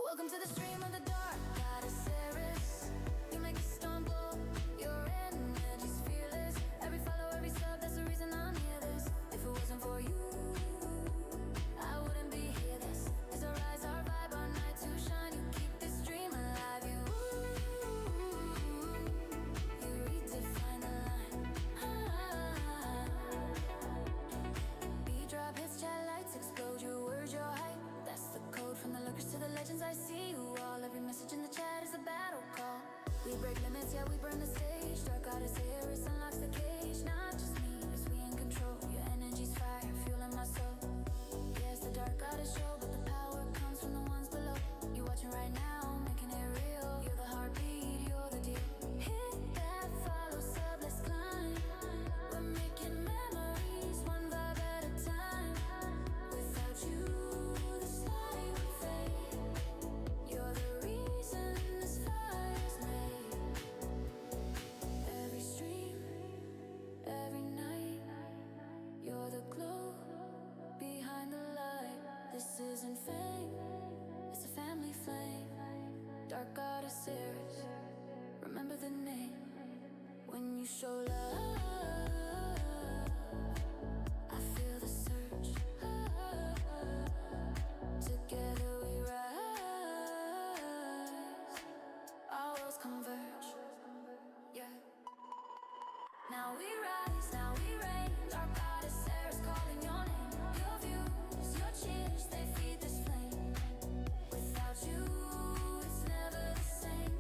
Welcome to the stream of the dark goddess Eris. You make a storm blow, your energy's fearless. Every follow, every sub, that's the reason I'm here. This, if it wasn't for you, I wouldn't be here. This is our rise, our vibe, our night to shine. You keep this dream alive. You redefine the line. Beat drop hits, chat lights, explode your words, your hype. That's the code from the lurkers to the legends. I see you all. Every message in the chat is a battle call. We break limits, yeah, we burn the stage. Dark goddess Eris unlocks the cage. Not just me, it's we in control. Your energy's fire, fueling my soul. Yeah, it's the dark goddess show, but the power comes from the ones below. You're watching right now, making it real. You're the heartbeat, you're the deal. Hit that follow, sub, let's climb. We're making memories, one vibe at a time. Without you, this light would fade. You're the reason this fire's made. Every stream, every night. You're the glow behind the light. This isn't fame, it's a family flame. Dark goddess Eris, remember the name. When you show love, I feel the surge. Together we rise, our worlds converge. Yeah. Now we rise, now we reign. Dark goddess Eris calling your name. Your views, your cheers, they feed this flame. Without you, it's never the same.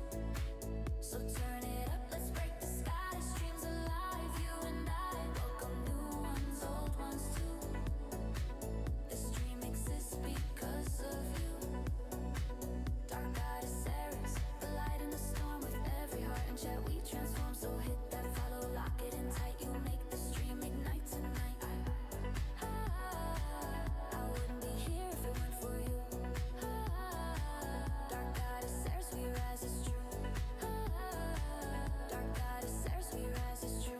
So turn it up, let's break the sky. This dream's alive, you and I. Welcome new ones, old ones too. This dream exists because of you. Dark goddess Eris, the light in the storm. With every heart and chat we transform. So hit that follow, lock it in tight. You make the stream ignite tonight. I wouldn't be here if it weren't for you. Dark goddess Eris, we rise, it's true. Dark goddess Eris, we rise, it's true.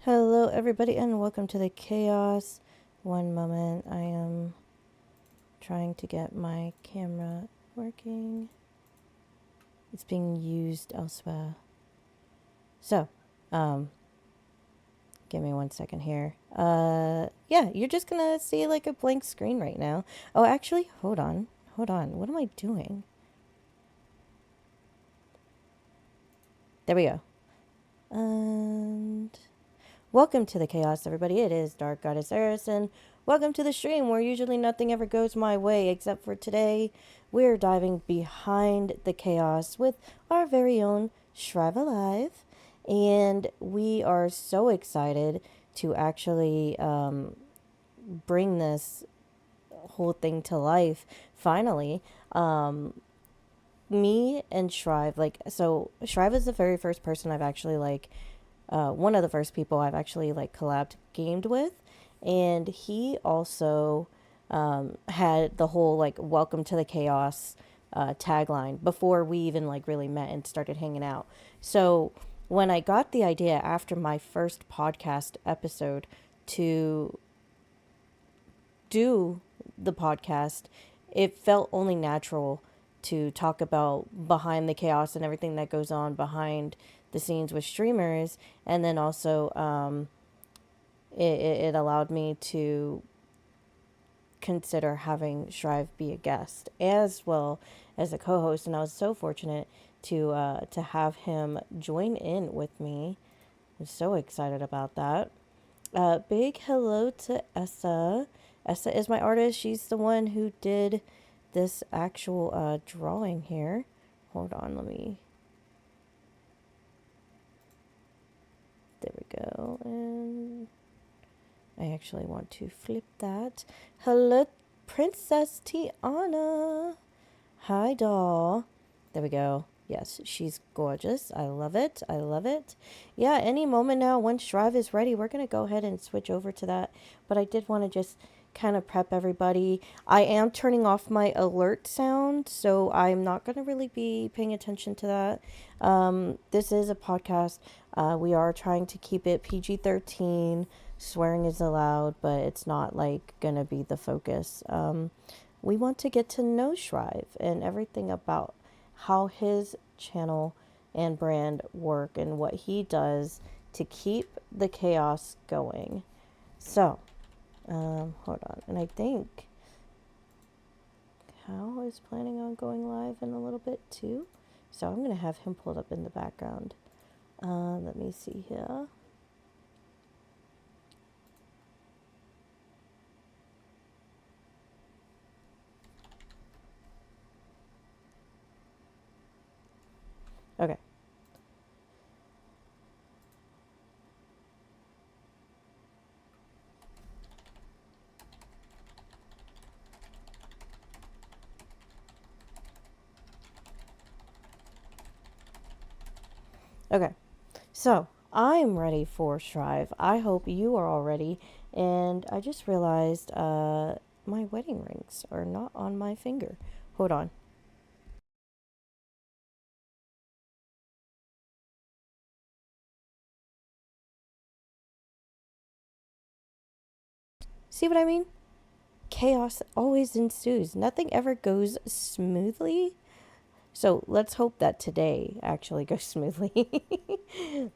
Hello everybody and welcome to the chaos. One moment, I am trying to get my camera working. It's being used elsewhere. So, give me 1 second here. Yeah, you're just gonna see like a blank screen right now. Oh, actually, hold on. What am I doing? There we go. And welcome to the chaos, everybody. It is Dark Goddess Eris, and welcome to the stream where usually nothing ever goes my way, except for today. We're diving behind the chaos with our very own Shrive Alive, and we are so excited to actually bring this whole thing to life. Finally, me and Shrive, so Shrive is the very first person I've actually one of the first people I've actually collabed gamed with, and he also had the whole welcome to the chaos tagline before we even really met and started hanging out. So when I got the idea after my first podcast episode to do the podcast, it felt only natural to talk about behind the chaos and everything that goes on behind the scenes with streamers, and then also it allowed me to consider having Shrive be a guest, as well as a co-host, and I was so fortunate to have him join in with me. I'm so excited about that. Big hello to Essa. Essa is my artist. She's the one who did this actual drawing here. Hold on, let me. There we go. And I actually want to flip that. Hello, Princess Tiana. Hi, doll. There we go. Yes, she's gorgeous. I love it. I love it. Yeah, any moment now, once Shrive is ready, we're going to go ahead and switch over to that. But I did want to just kind of prep everybody. I am turning off my alert sound, so I'm not going to really be paying attention to that. This is a podcast. We are trying to keep it PG-13. Swearing is allowed, but it's not like going to be the focus. We want to get to know Shrive and everything about how his channel and brand work and what he does to keep the chaos going. So, hold on. And I think Cal is planning on going live in a little bit too. So I'm going to have him pulled up in the background. Let me see here. Okay. Okay. So I'm ready for Shrive. I hope you are all ready. And I just realized my wedding rings are not on my finger. Hold on. See what I mean? Chaos always ensues. Nothing ever goes smoothly. So let's hope that today actually goes smoothly.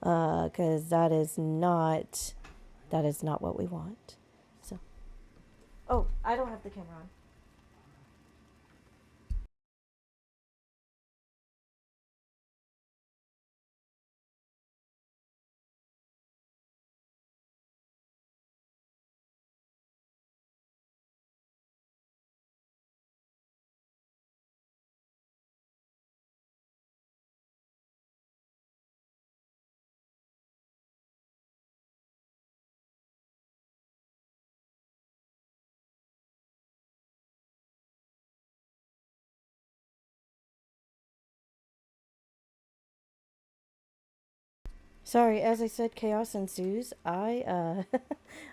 Because that is not what we want. So, oh, I don't have the camera on. Sorry, as I said, chaos ensues. I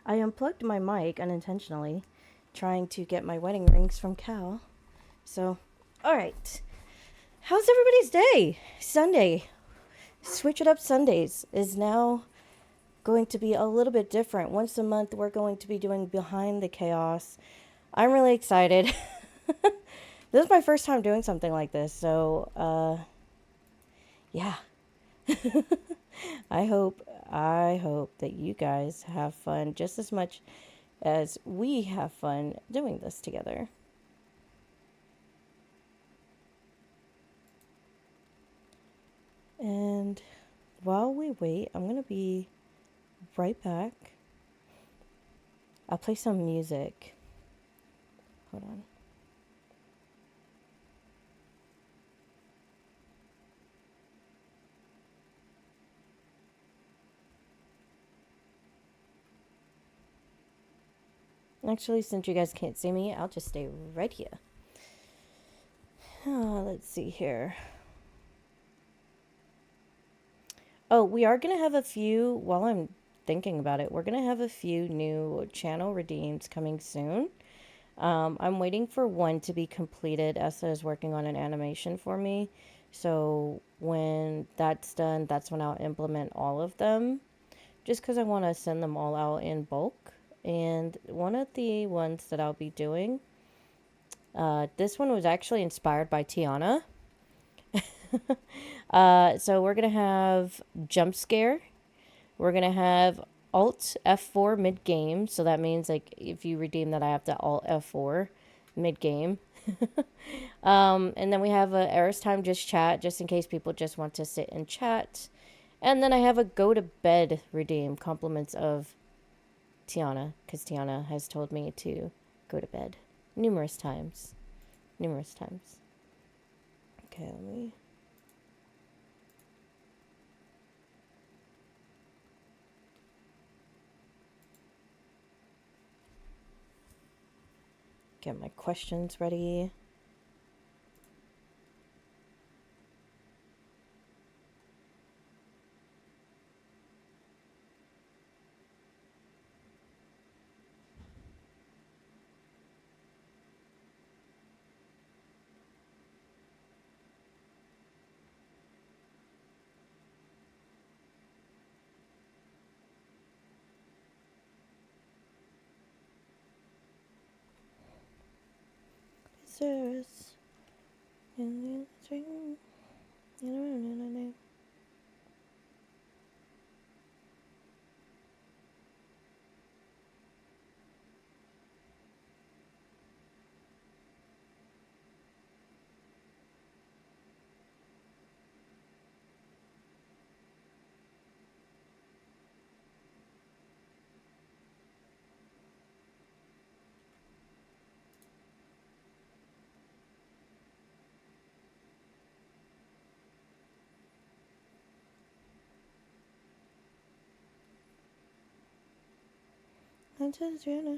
unplugged my mic unintentionally, trying to get my wedding rings from Cal. So, all right. How's everybody's day? Sunday. Switch It Up Sundays is now going to be a little bit different. Once a month, we're going to be doing Behind the Chaos. I'm really excited. This is my first time doing something like this, so yeah. I hope that you guys have fun just as much as we have fun doing this together. And while we wait, I'm going to be right back. I'll play some music. Hold on. Actually, since you guys can't see me, I'll just stay right here. Let's see here. Oh, we are going to have a few, while I'm thinking about it, we're going to have a few new channel redeems coming soon. I'm waiting for one to be completed. Essa is working on an animation for me. So when that's done, that's when I'll implement all of them. Just because I want to send them all out in bulk. And one of the ones that I'll be doing, this one was actually inspired by Tiana. So we're going to have Jump Scare. We're going to have Alt F4 mid-game. So that means like if you redeem that, I have to Alt F4 mid-game. And then we have a Eris time just chat, just in case people just want to sit and chat. And then I have a go to bed redeem, compliments of Tiana, because Tiana has told me to go to bed numerous times. Numerous times. Okay, let me. Get my questions ready. Service. I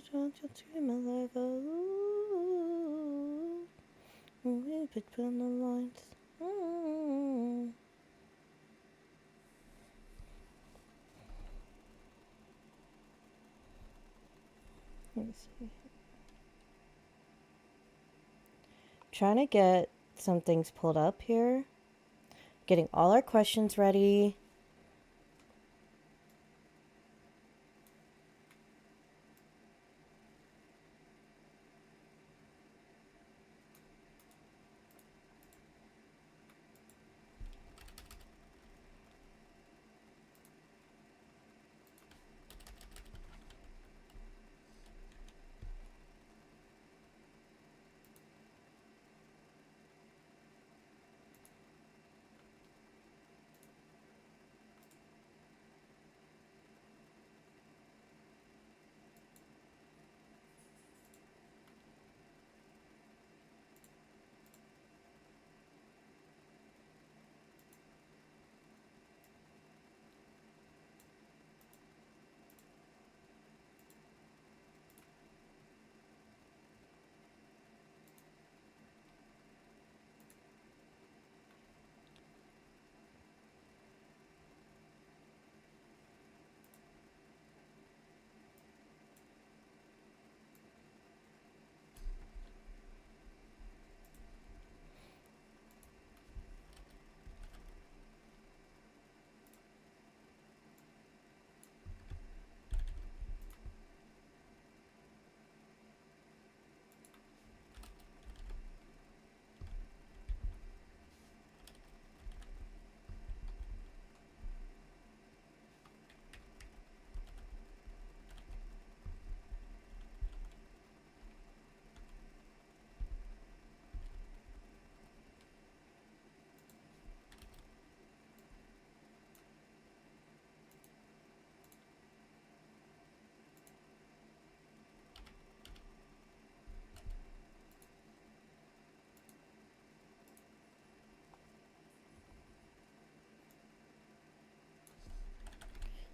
just want to treat my life. We put on the lines. Let me see. Trying to get some things pulled up here. Getting all our questions ready.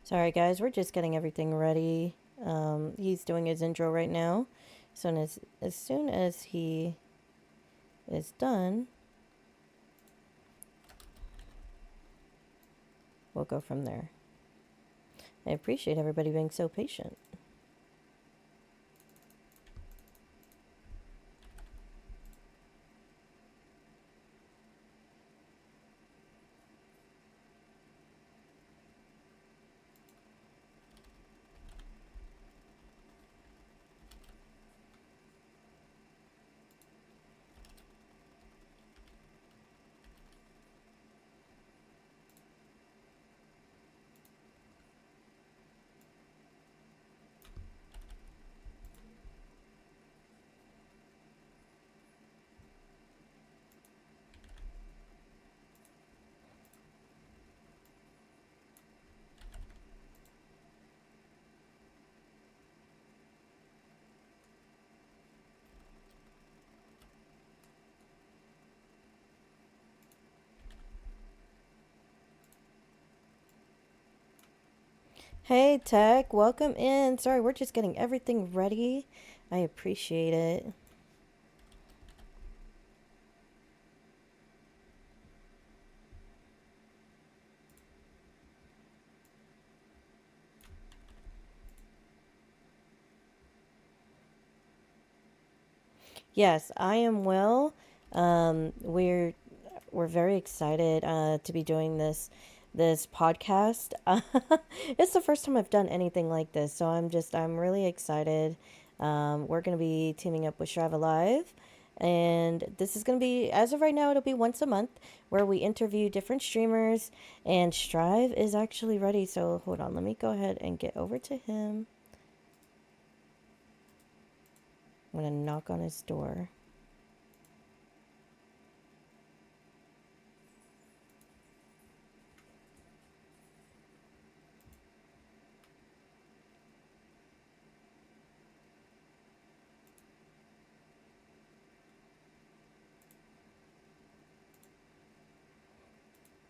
Sorry, guys, we're just getting everything ready. He's doing his intro right now. So as soon as he is done, we'll go from there. I appreciate everybody being so patient. Hey, Tech, welcome in. Sorry, we're just getting everything ready. I appreciate it. Yes, I am well. We're very excited to be doing this podcast. It's the first time I've done anything like this, so I'm really excited. We're gonna be teaming up with Shrive Alive, and this is gonna be, as of right now, it'll be once a month where we interview different streamers. And Shrive is actually ready, so hold on, let me go ahead and get over to him. I'm gonna knock on his door.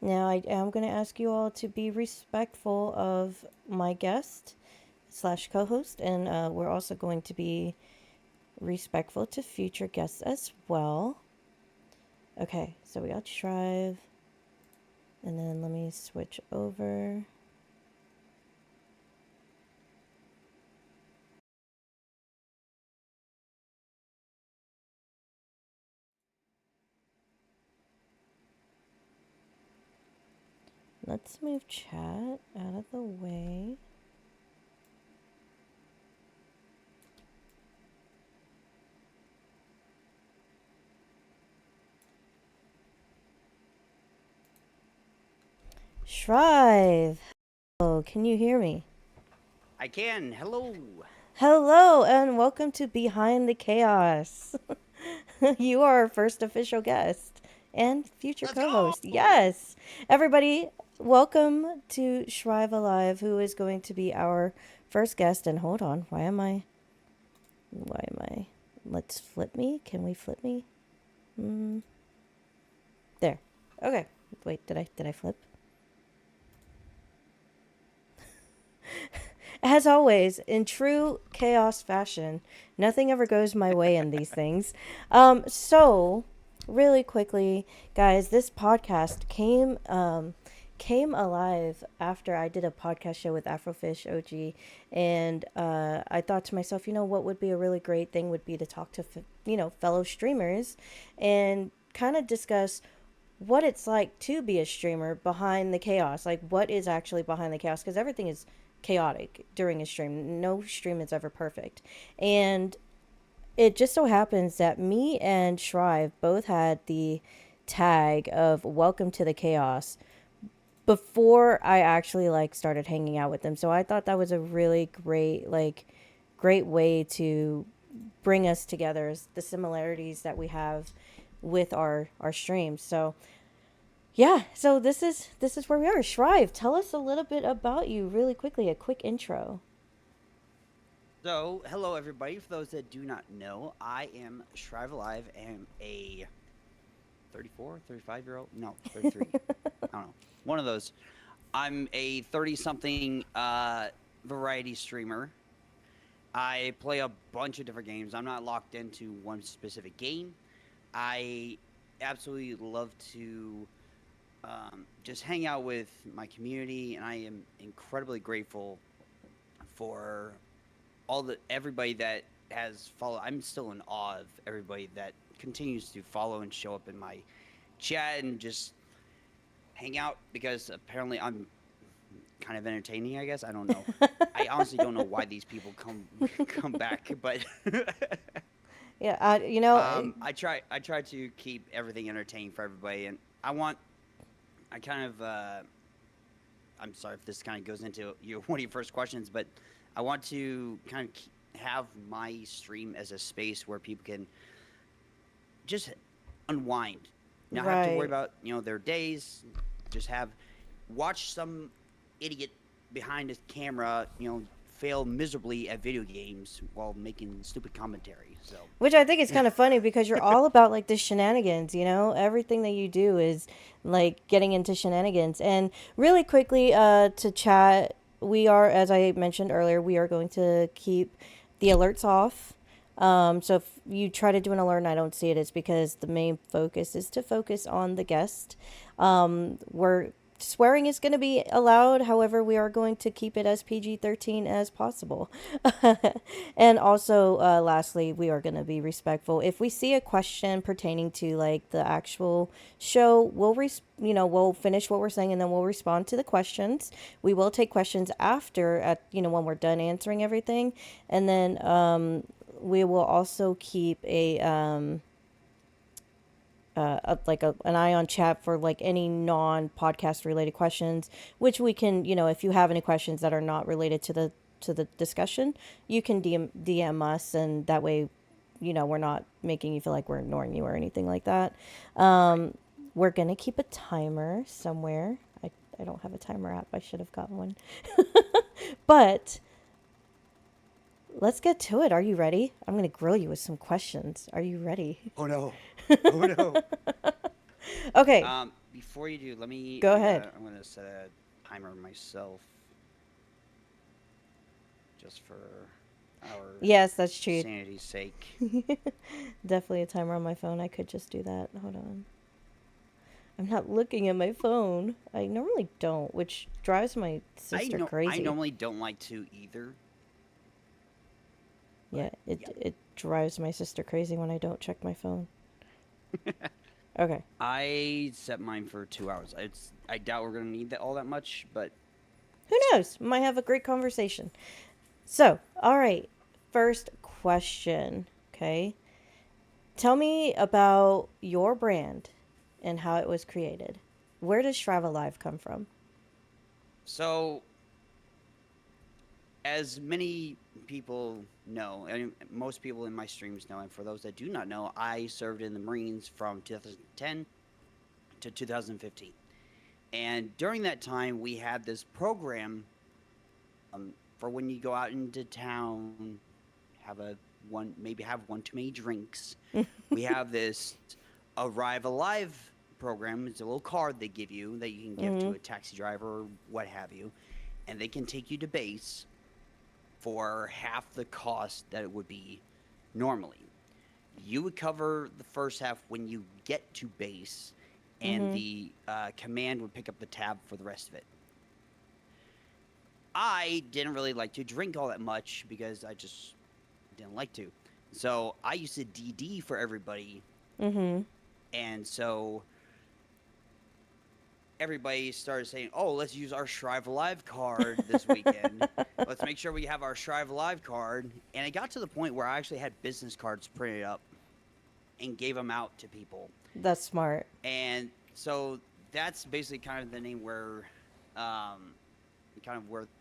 Now, I am going to ask you all to be respectful of my guest slash co-host, and we're also going to be respectful to future guests as well. Okay, so we got Shrive, and then let me switch over. Let's move chat out of the way. Shrive! Oh, can you hear me? I can. Hello. Hello, and welcome to Behind the Chaos. You are our first official guest and future Let's co-host. go. Yes. Everybody, welcome to Shrive Alive, who is going to be our first guest. And hold on, let's flip me. Can we flip me? There. Okay. Wait, did I flip? As always, in true chaos fashion, nothing ever goes my way in these things. So really quickly, guys, this podcast came alive after I did a podcast show with Afrofish OG, and I thought to myself, what would be a really great thing would be to talk to fellow streamers, and kind of discuss what it's like to be a streamer behind the chaos. Like, what is actually behind the chaos? Because everything is chaotic during a stream. No stream is ever perfect. And it just so happens that me and Shrive both had the tag of welcome to the chaos before I actually started hanging out with them. So I thought that was a really great way to bring us together, is the similarities that we have with our streams. So yeah, so this is where we are. Shrive, tell us a little bit about you really quickly, a quick intro. So, hello everybody. For those that do not know, I am Shrive Alive. I am a 34, 35-year-old. No, 33. I don't know. One of those. I'm a 30-something variety streamer. I play a bunch of different games. I'm not locked into one specific game. I absolutely love to just hang out with my community, and I am incredibly grateful for everybody that has followed. I'm still in awe of everybody that continues to follow and show up in my chat and just hang out, because apparently I'm kind of entertaining, I guess. I don't know. I honestly don't know why these people come back, but Yeah, I try to keep everything entertaining for everybody, and I kind of I'm sorry if this kind of goes into one of your first questions, but I want to kind of have my stream as a space where people can just unwind, not have to worry right. about their days. Just watch some idiot behind his camera, fail miserably at video games while making stupid commentary. So Which I think is kind of funny because you're all about the shenanigans, Everything that you do is getting into shenanigans. And really quickly to chat we are, as I mentioned earlier, we are going to keep the alerts off. So if you try to do an alert and I don't see it, it's because the main focus is to focus on the guest. We're swearing is going to be allowed. However, we are going to keep it as PG-13 as possible. And also, lastly, we are going to be respectful. If we see a question pertaining to like the actual show, we'll finish what we're saying and then we'll respond to the questions. We will take questions after at when we're done answering everything, and then we will also keep an eye on chat for like any non-podcast related questions, which we can, if you have any questions that are not related to the discussion, you can DM us, and that way, we're not making you feel like we're ignoring you or anything like that. Right. We're gonna keep a timer somewhere. I don't have a timer app. I should have got one. But let's get to it. Are you ready? I'm gonna grill you with some questions. Are you ready? Oh no. Oh no. Okay, Before you do, go ahead. I'm gonna set a timer myself, just for our Yes, that's true. sanity's sake. Definitely a timer on my phone. I could just do that. Hold on. I'm not looking at my phone. I normally don't, which drives my sister I crazy. normally don't like to either. Yeah, But it drives my sister crazy when I don't check my phone. Okay. I set mine for 2 hours. I doubt we're gonna need all that much, but Who knows? Might have a great conversation. So, all right. First question. Okay. Tell me about your brand and how it was created. Where does Shrive Alive come from? so as many people know, and most people in my streams know, and for those that do not know, I served in the Marines from 2010 to 2015. And during that time, we had this program for when you go out into town, maybe have one too many drinks. We have this Arrive Alive program. It's a little card they give you that you can give to Mm-hmm. a taxi driver or what have you, and they can take you to base for half the cost that it would be normally. You would cover the first half when you get to base, and Mm-hmm. the command would pick up the tab for the rest of it. I didn't really like to drink all that much because I just didn't like to. So I used to DD for everybody, Mm-hmm. and so everybody started saying, "Oh, let's use our Shrive Alive card this weekend. Let's make sure we have our Shrive Alive card." And it got to the point where I actually had business cards printed up and gave them out to people. That's smart. And so that's basically kind of where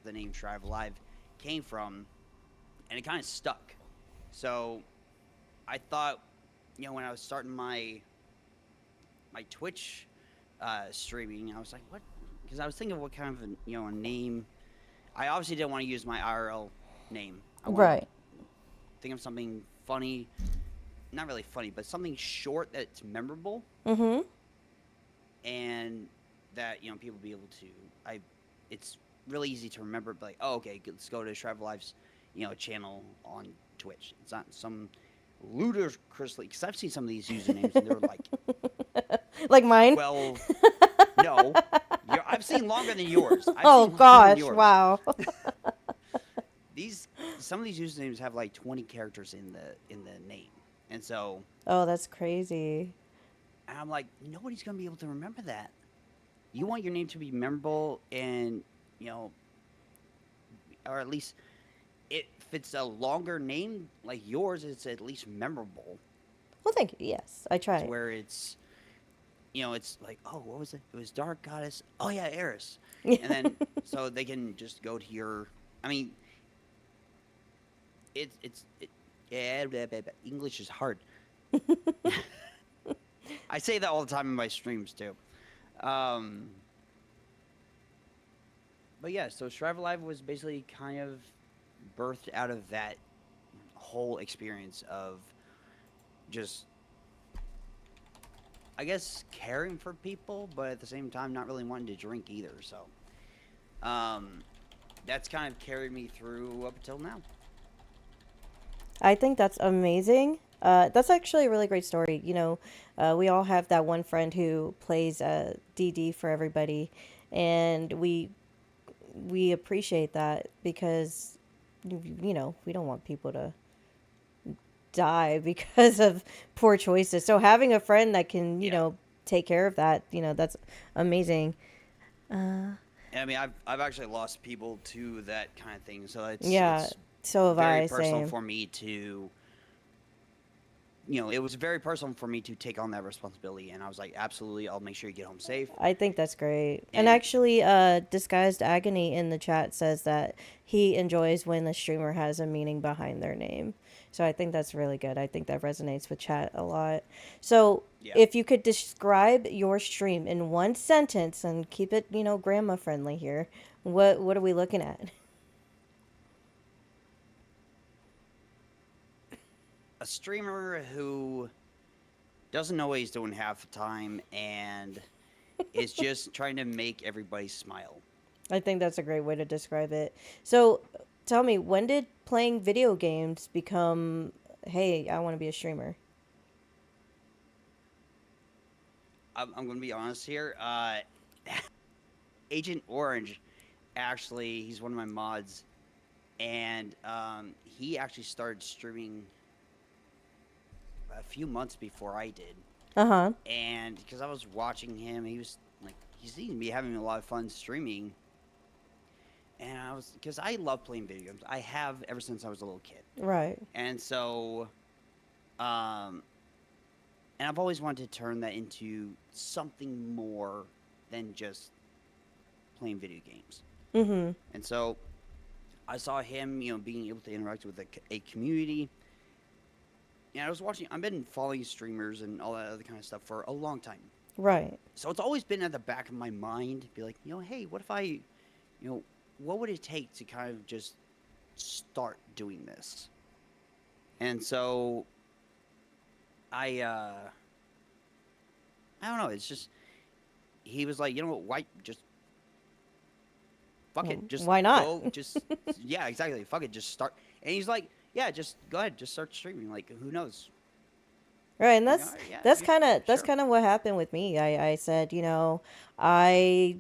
the name Shrive Alive came from, and it kind of stuck. So I thought, when I was starting my Twitch streaming, I was like, what? Because I was thinking what kind of a name. I obviously didn't want to use my IRL name. I wanted to Right. think of something funny, not really funny, but something short that's memorable Mm-hmm. and that people be able to. It's really easy to remember. But like, oh, okay, let's go to Shrive Live's channel on Twitch. It's not some ludicrously, because I've seen some of these usernames and they're like Like mine? 12. No, I've seen longer than yours. I've Oh seen longer than gosh, yours. wow. Some of these usernames have like 20 characters in the name, and so Oh, that's crazy. I'm like, nobody's gonna be able to remember that. You want your name to be memorable, and you know, or at least if it's a longer name like yours, it's at least memorable. Well, thank you. Yes, I To try. where it's like, oh, what was it? It was Dark Goddess. Oh yeah, Eris. And then so they can just go to your. I mean, yeah, English is hard. I say that all the time in my streams too. Um, but yeah, so Shrive Alive was basically kind of birthed out of that whole experience of just, I guess, caring for people, but at the same time not really wanting to drink either. So, um, that's kind of carried me through up until now. I think that's amazing. That's actually a really great story. We all have that one friend who plays DD for everybody, and we appreciate that because we don't want people to die because of poor choices. So having a friend that can Yeah. take care of that, that's amazing. And I mean, I've actually lost people to that kind of thing, so Yeah, it's so have very I. personal Same. for me to, it was very personal for me to take on that responsibility, and I was like, absolutely, I'll make sure you get home safe. I think that's great. And And actually, Disguised Agony in the chat says that he enjoys when the streamer has a meaning behind their name. So I think that's really good. I think that resonates with chat a lot. So yeah, if you could describe your stream in one sentence and keep it, grandma friendly here, what are we looking at? a streamer who doesn't know what he's doing half the time and is just trying to make everybody smile. I think that's a great way to describe it. So tell me, when did playing video games become, hey, I want to be a streamer? I'm going to be honest here. Agent Orange, actually, he's one of my mods, and he actually started streaming a few months before I did. Uh huh. And because I was watching him, he seemed to be having a lot of fun streaming. And because I love playing video games. I have ever since I was a little kid. Right. And so, um, and I've always wanted to turn that into something more than just playing video games. Mm-hmm. And so I saw him, being able to interact with a community. And I was watching, I've been following streamers and all that other kind of stuff for a long time. Right. So it's always been at the back of my mind, be like, hey, what if I, what would it take to kind of just start doing this? And so I don't know, it's just, he was like, why just fuck it, just Why not? go, just yeah, exactly, fuck it, just start. And he's like, yeah, just go ahead, just start streaming. Like, who knows? Right, and Like, that's yeah, that's kind of that's sure. kind of what happened with me. I said, I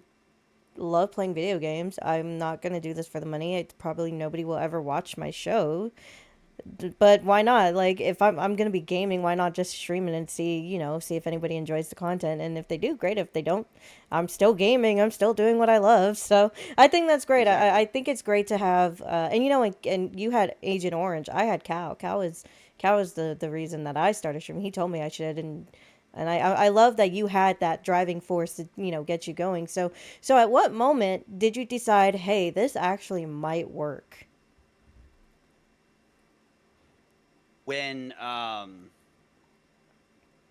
love playing video games. I'm not gonna do this for the money. Probably nobody will ever watch my show. But why not? Like, if I'm gonna be gaming, why not just stream it and see if anybody enjoys the content, and if they do, great. If they don't, I'm still gaming. I'm still doing what I love. So I think that's great. I Exactly. think it's great to have, and you had Agent Orange. I had Cal. Cal is the reason that I started streaming. He told me I should, and I love that you had that driving force to get you going. So at what moment did you decide, hey, this actually might work? When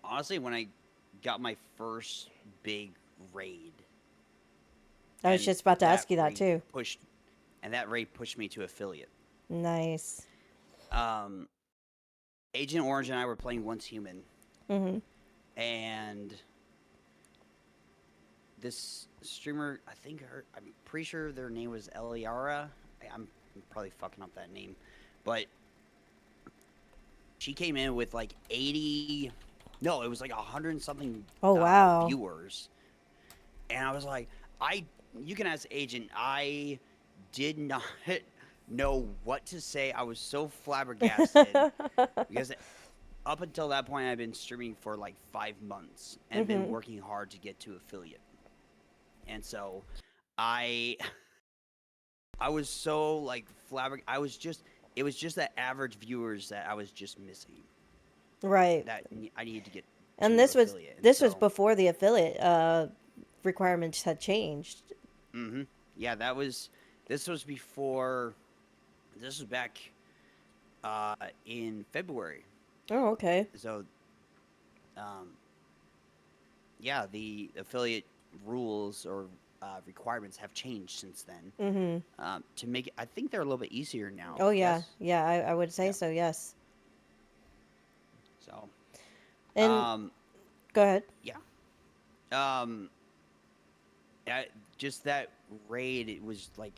honestly, when I got my first big raid, I was and just about to that ask you that raid too. pushed, and that raid pushed me to affiliate. Nice. Um, Agent Orange and I were playing Once Human, Mhm. and this streamer, I'm pretty sure their name was Eliara. I'm probably fucking up that name, but she came in with like 80, no, it was like 100 and something Oh wow. viewers, and I was like, you can ask Agent, I did not know what to say. I was so flabbergasted because up until that point, I've been streaming for like 5 months and been Mhm. working hard to get to affiliate. And so I I was so like flabbergasted. It was just that average viewers that I was just missing. Right. That I needed to get And to this was affiliate. And this was so, before the affiliate requirements had changed. yeah, this was before. This was back in February. Oh, okay. So, um, yeah, the affiliate rules or requirements have changed since then. Mhm. To make it, I think they're a little bit easier now. Oh yeah. Yes. Yeah, I would say Yeah. so, yes. So, And um, go ahead. yeah. Um, just that raid. It was like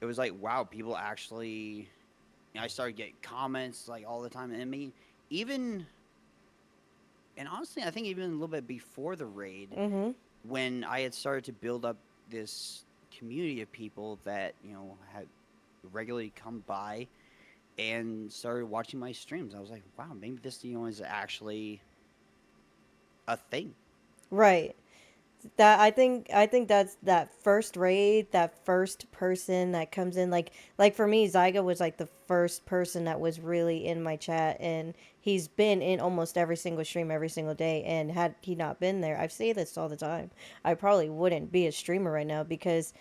it was like, wow, people actually. I started getting comments like all the time, and I mean, even and honestly, I think even a little bit before the raid, Mm-hmm. when I had started to build up this community of people that had regularly come by and started watching my streams, I was like, wow, maybe this is actually a thing. Right. That I think that's that first raid, that first person that comes in, like for me, Zyga was like the first person that was really in my chat, and he's been in almost every single stream every single day, and had he not been there, I say this all the time, I probably wouldn't be a streamer right now, because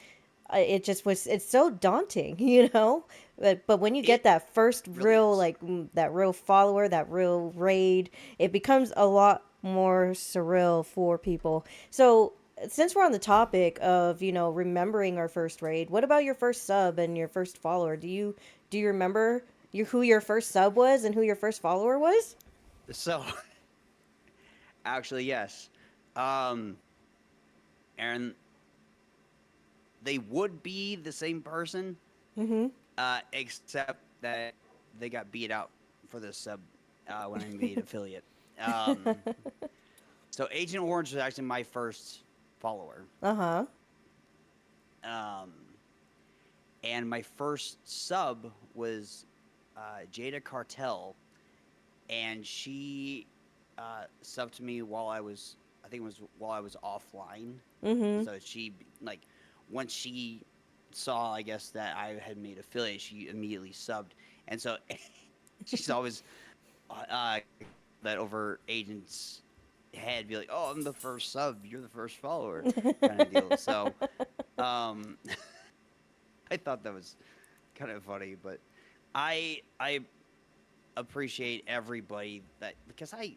it just was, it's so daunting, you know. But when you It get that first really real, is. like, that real follower, that real raid, it becomes a lot more surreal for people. So since we're on the topic of, remembering our first raid, what about your first sub and your first follower? Do you remember who your first sub was and who your first follower was? So actually, yes. Um, and they would be the same person, Mm-hmm. except that they got beat out for the sub when I made affiliate. Um, so Agent Orange was actually my first follower, Uh-huh. um, and my first sub was Jada Cartel, and she subbed to me while I think it was while I was offline. Mm-hmm. So she like once she saw, I guess, that I had made affiliate, she immediately subbed, and so she's always that over agents' head, be like, "Oh, I'm the first sub, you're the first follower," kind of deal. So um, I thought that was kind of funny, but I appreciate everybody that because I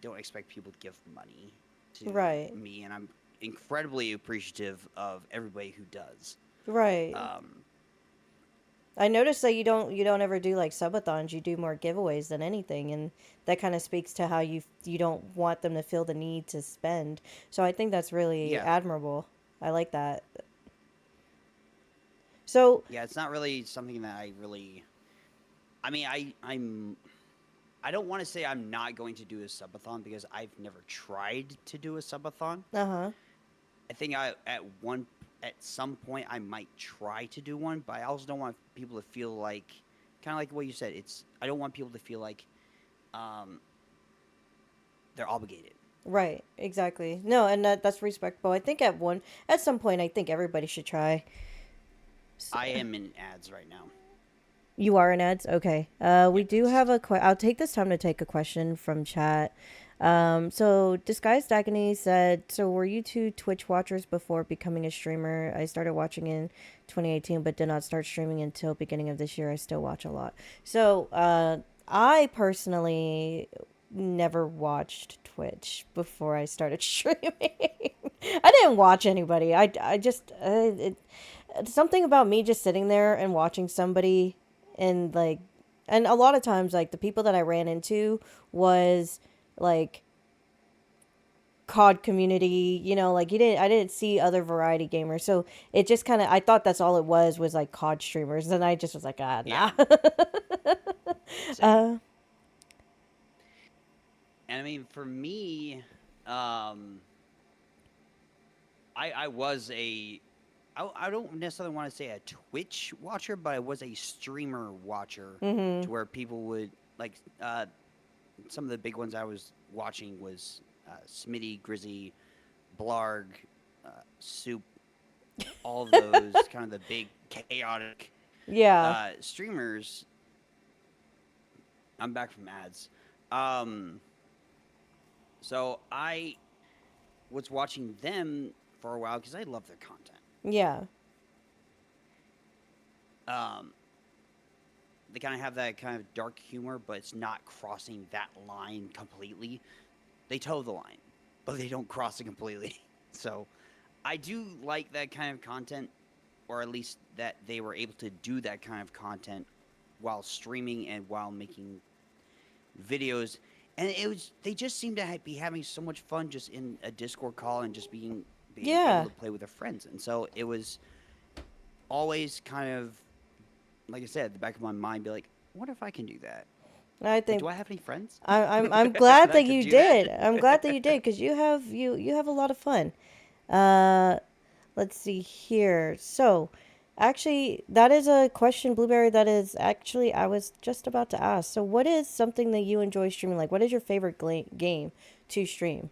don't expect people to give money to Right. me, and I'm incredibly appreciative of everybody who does. Right. Um, I noticed that you don't ever do like subathons. You do more giveaways than anything, and that kind of speaks to how you don't want them to feel the need to spend. So I think that's really yeah, admirable. I like that. So, yeah, it's not really something that I really. I mean, I don't want to say I'm not going to do a subathon because I've never tried to do a subathon. uh-huh. I think at some point I might try to do one, but I also don't want people to feel like kind of like what you said. It's I don't want people to feel like um, they're obligated. Right, exactly. No, and that's respectable. I think at some point I think everybody should try. So, I am in ads right now. you are in ads? Okay. We do Yes. have I'll take this time to take a question from chat. So Disguised Agony said, so were you two Twitch watchers before becoming a streamer? I started watching in 2018, but did not start streaming until beginning of this year. I still watch a lot. So, I personally never watched Twitch before I started streaming. I didn't watch anybody. I just, something about me just sitting there and watching somebody, and like, and a lot of times like the people that I ran into was like COD community, like I didn't see other variety gamers. So it just kind of, I thought that's all it was like COD streamers, and I just was like, ah, Yeah. nah. Same. And I mean, for me, um, I was I don't necessarily want to say a Twitch watcher, but I was a streamer watcher Mhm. to where people would like some of the big ones I was watching was Smitty, Grizzy, Blarg, Soup, all of those kind of the big chaotic Yeah. streamers. I'm back from ads. Um, so I was watching them for a while because I love their content. Yeah. Um, they kind of have that kind of dark humor, but it's not crossing that line completely. They toe the line, but they don't cross it completely. So I do like that kind of content, or at least that they were able to do that kind of content while streaming and while making videos. And it was they just seem to be having so much fun just in a Discord call and just being able Yeah. to play with their friends. And so it was always kind of, like I said, at the back of my mind, be like, what if I can do that? I Like, think do I have any friends I'm glad that that could you do that? did. I'm glad that you did because you have a lot of fun. Uh, let's see here. So, actually, that is a question, Blueberry. That is actually I was just about to ask. So, what is something that you enjoy streaming? Like, what is your favorite game to stream?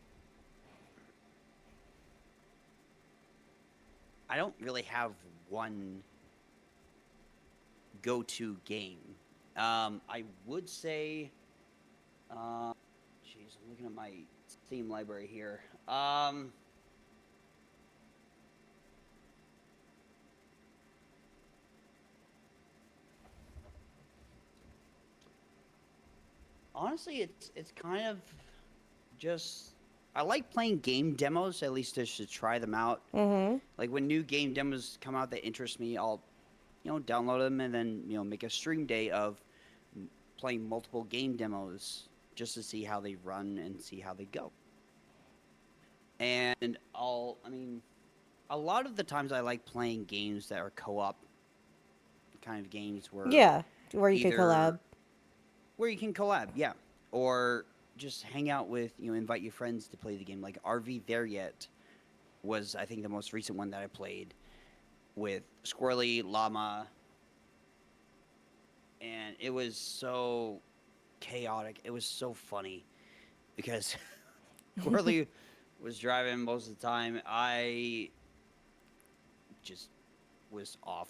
I don't really have one go-to game. I would say, jeez, I'm looking at my Steam library here. Honestly, it's kind of just I like playing game demos at least just to try them out. Mm-hmm. Like when new game demos come out that interest me, I'll download them and then make a stream day of playing multiple game demos just to see how they run and see how they go. And I mean, a lot of the times I like playing games that are co-op kind of games where Yeah, where you could either collab. where you can collab, yeah, or just hang out with invite your friends to play the game. Like RV There Yet was I think the most recent one that I played with Squirrely, Llama, and it was so chaotic. It was so funny because Squirrely was driving most of the time. I just was off,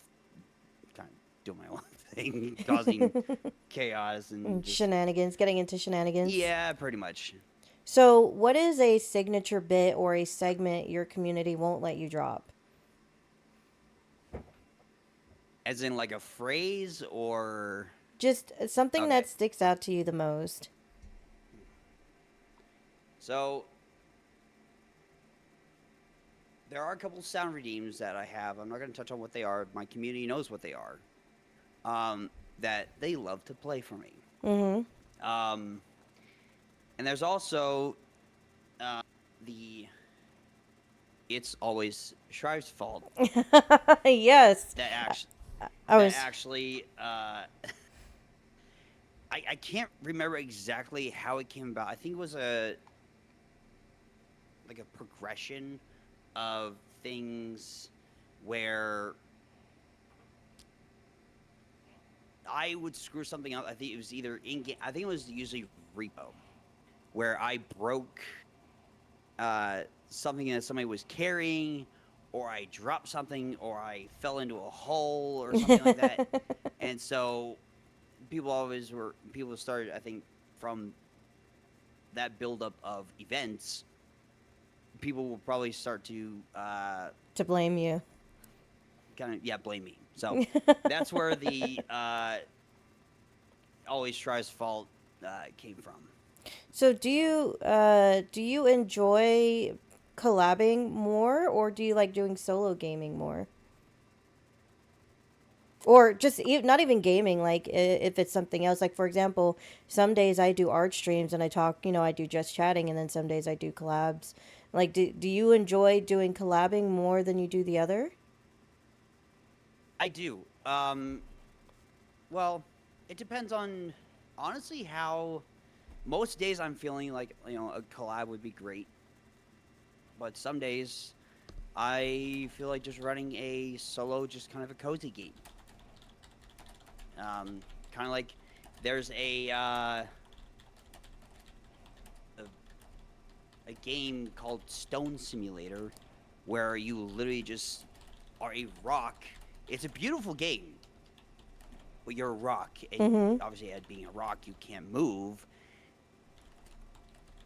kind of doing my own thing, causing chaos and just Shenanigans, getting into shenanigans. yeah, pretty much. So, what is a signature bit or a segment your community won't let you drop? As in like a phrase or Just something okay. that sticks out to you the most. So there are a couple sound redeems that I have. I'm not going to touch on what they are. My community knows what they are. That they love to play for me. Mm-hmm. Um, and there's also uh, the "It's always Shrive's fault" Yes. that actually I that was. actually I can't remember exactly how it came about. I think it was like a progression of things where I would screw something up. I think it was either in game. I think it was usually repo, where I broke something that somebody was carrying, or I dropped something, or I fell into a hole, or something like that. And so people started. I think from that buildup of events, people will probably start to To blame you. kind of blame me. So that's where the always tries fault came from. So, do you enjoy collabing more, or do you like doing solo gaming more? Or just not even gaming, like if it's something else. Like for example, some days I do art streams and I talk, I do just chatting, and then some days I do collabs. Like, do you enjoy doing collabing more than you do the other? I do. Well, it depends on honestly how most days I'm feeling like a collab would be great, but some days I feel like just running a solo, just kind of a cozy game. Kind of like there's a a game called Stone Simulator where you literally just are a rock. It's a beautiful game, but you're a rock, and Mm-hmm. obviously, at being a rock, you can't move,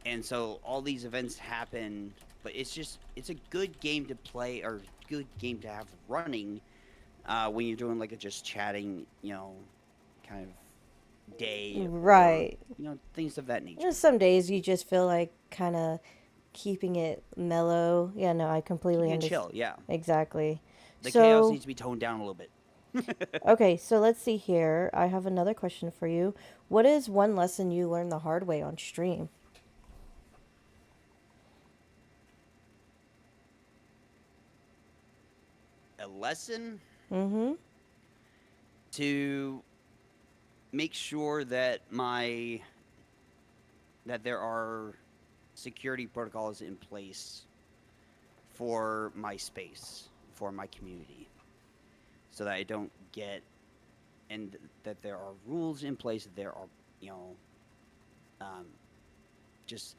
and so all these events happen. But it's a good game to play or good game to have running when you're doing like a just chatting, kind of day or Right. things of that nature. There's some days you just feel like kind of keeping it mellow. Yeah, no, I completely Keeping it understand. chill, yeah. Exactly. The chaos So, needs to be toned down a little bit. okay, so let's see here. I have another question for you. What is one lesson you learned the hard way on stream? A lesson? Mm-hmm. to make sure that there are security protocols in place for my space, for my community, so that I don't get and that there are rules in place. That there are, you know, um, just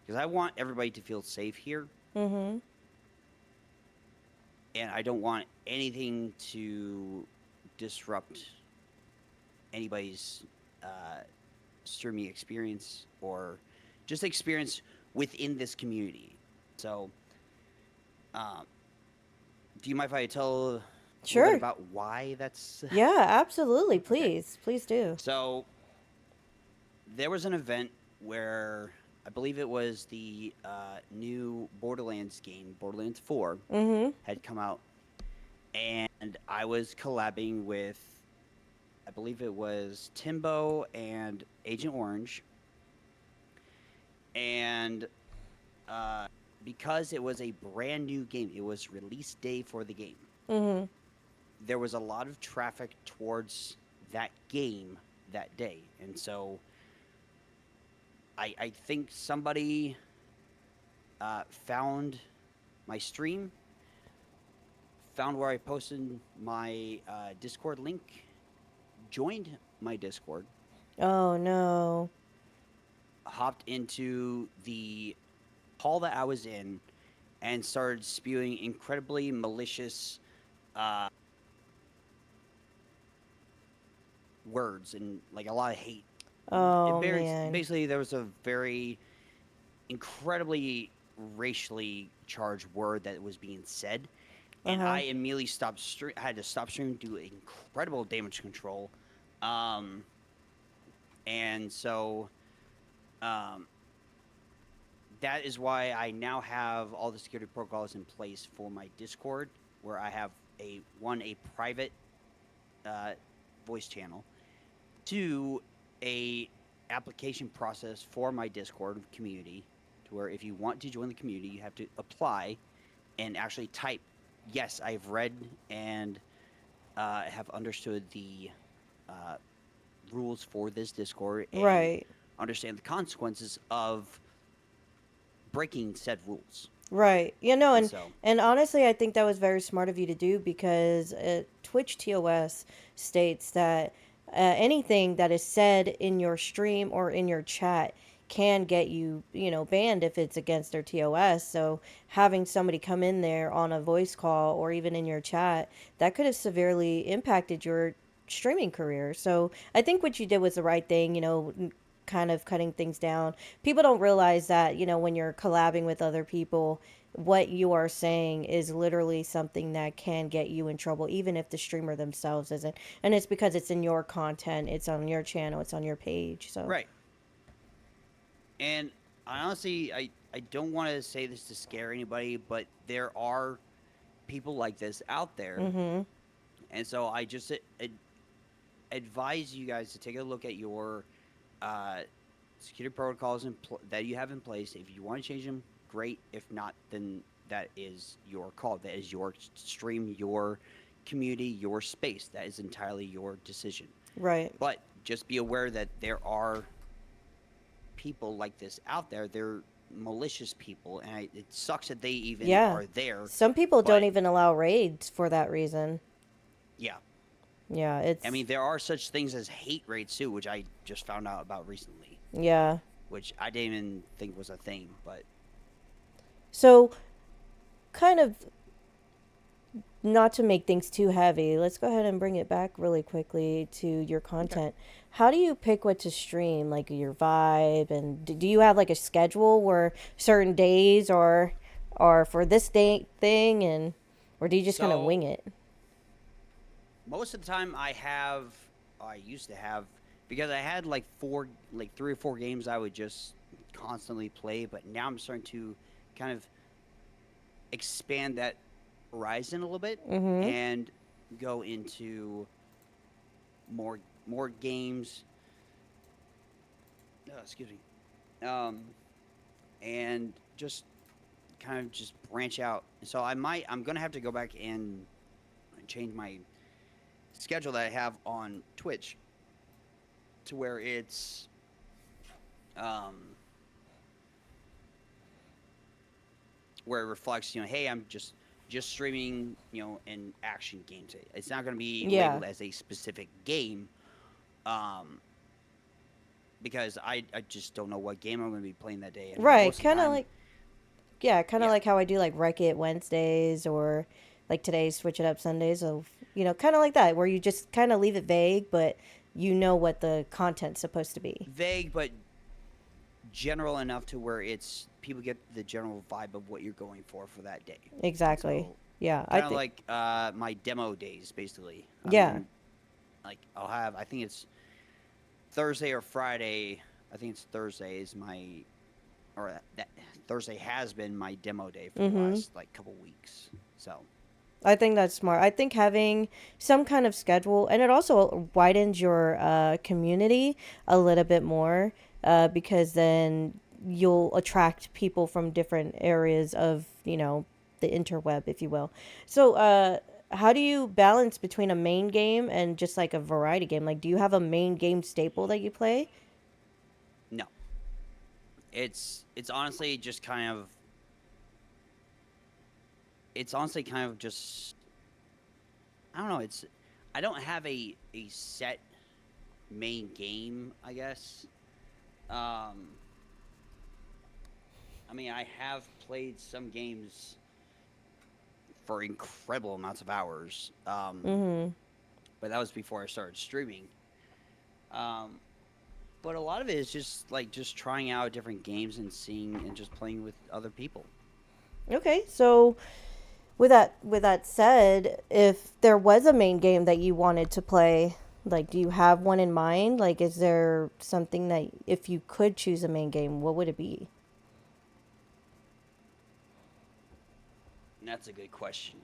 because I want everybody to feel safe here, Mm-hmm. and I don't want anything to disrupt anybody's uh, streaming experience or just experience within this community. So, um, do you mind if I tell a little bit Sure. about why that's Yeah, absolutely. okay? Please. Please do. So, there was an event where I believe it was the new Borderlands game, Borderlands 4, Mm-hmm. had come out, and I was collabing with, I believe it was Timbo and Agent Orange, and uh, because it was a brand new game, it was release day for the game. Mm-hmm. There was a lot of traffic towards that game that day, and so I think somebody found my stream, found where I posted my Discord link, joined my Discord, Oh no. hopped into the call that I was in, and started spewing incredibly malicious uh, words and like a lot of hate. Oh man. Basically, there was a very incredibly racially charged word that was being said, and Uh-huh. I immediately stopped. I had to stop streaming, do incredible damage control, um, and so um, that is why I now have all the security protocols in place for my Discord, where I have a private uh, voice channel, two a application process for my Discord community, to where if you want to join the community, you have to apply and actually type, yes, I've read and have understood the uh, rules for this Discord and Right. understand the consequences of breaking said rules. Right. You know, And and so, and honestly, I think that was very smart of you to do because Twitch TOS states that anything that is said in your stream or in your chat can get you, banned if it's against their TOS. So having somebody come in there on a voice call or even in your chat, that could have severely impacted your streaming career. So I think what you did was the right thing, kind of cutting things down. People don't realize that, when you're collabing with other people, what you are saying is literally something that can get you in trouble, even if the streamer themselves isn't. And it's because it's in your content, it's on your channel, it's on your page. So, right. And I honestly, I don't want to say this to scare anybody, but there are people like this out there. mm-hmm. And so I just advise you guys to take a look at your uh, security protocols that you have in place. If you want to change them, great. If not, then that is your call. That is your stream, your community, your space. That is entirely your decision. Right. But just be aware that there are people like this out there. They're malicious people, and it sucks that they even Yeah. are there. Some people don't But even allow raids for that reason. yeah, Yeah, I it's mean, there are such things as hate raids too, which I just found out about recently, yeah. which I didn't even think was a thing. But So, kind of not to make things too heavy, let's go ahead and bring it back really quickly to your okay. content. How do you pick what to stream, like your vibe, and do you have like a schedule where certain days are for this day thing, and or do you just kind of wing So it? most of the time, I used to have, because I had like 3 or 4 games I would just constantly play. But now I'm starting to kind of expand that horizon a little bit Mm-hmm. and go into more games. Excuse me. And just kind of just branch out. So I'm gonna have to go back and change my schedule that I have on Twitch to where it's um, where it reflects, hey, I'm just streaming, an action game today. It's not going to be Yeah. labeled as a specific game, um, because I just don't know what game I'm going to be playing that day, and Right. most of the Kind of time, like, yeah, kind of yeah, like how I do like Wreck It Wednesdays or like today's Switch It Up Sundays. So, kind of like that, where you just kind of leave it vague, but you know what the content's supposed to be. vague but general enough to where it's people get the general vibe of what you're going for that day. Exactly. So Yeah. I kind of think, like my demo days, basically. yeah. Like I'll have, I think it's Thursday or Friday. I think it's Thursday is my, or that Thursday has been my demo day for the Mm-hmm. last like couple weeks. So I think that's smart. I think having some kind of schedule, and it also widens your community a little bit more, because then you'll attract people from different areas of, the interweb, if you will. So, how do you balance between a main game and just like a variety game? Like, do you have a main game staple that you play? no, it's honestly just kind of, it's honestly kind of just, I don't know. I don't have a set main game, I guess. Um, I mean, I have played some games for incredible amounts of hours, Mm-hmm. but that was before I started streaming. Um, but a lot of it is just like just trying out different games and seeing and just playing with other people. Okay, so with that said, if there was a main game that you wanted to play, like, do you have one in mind? Like, is there something that if you could choose a main game, what would it be? And that's a good question.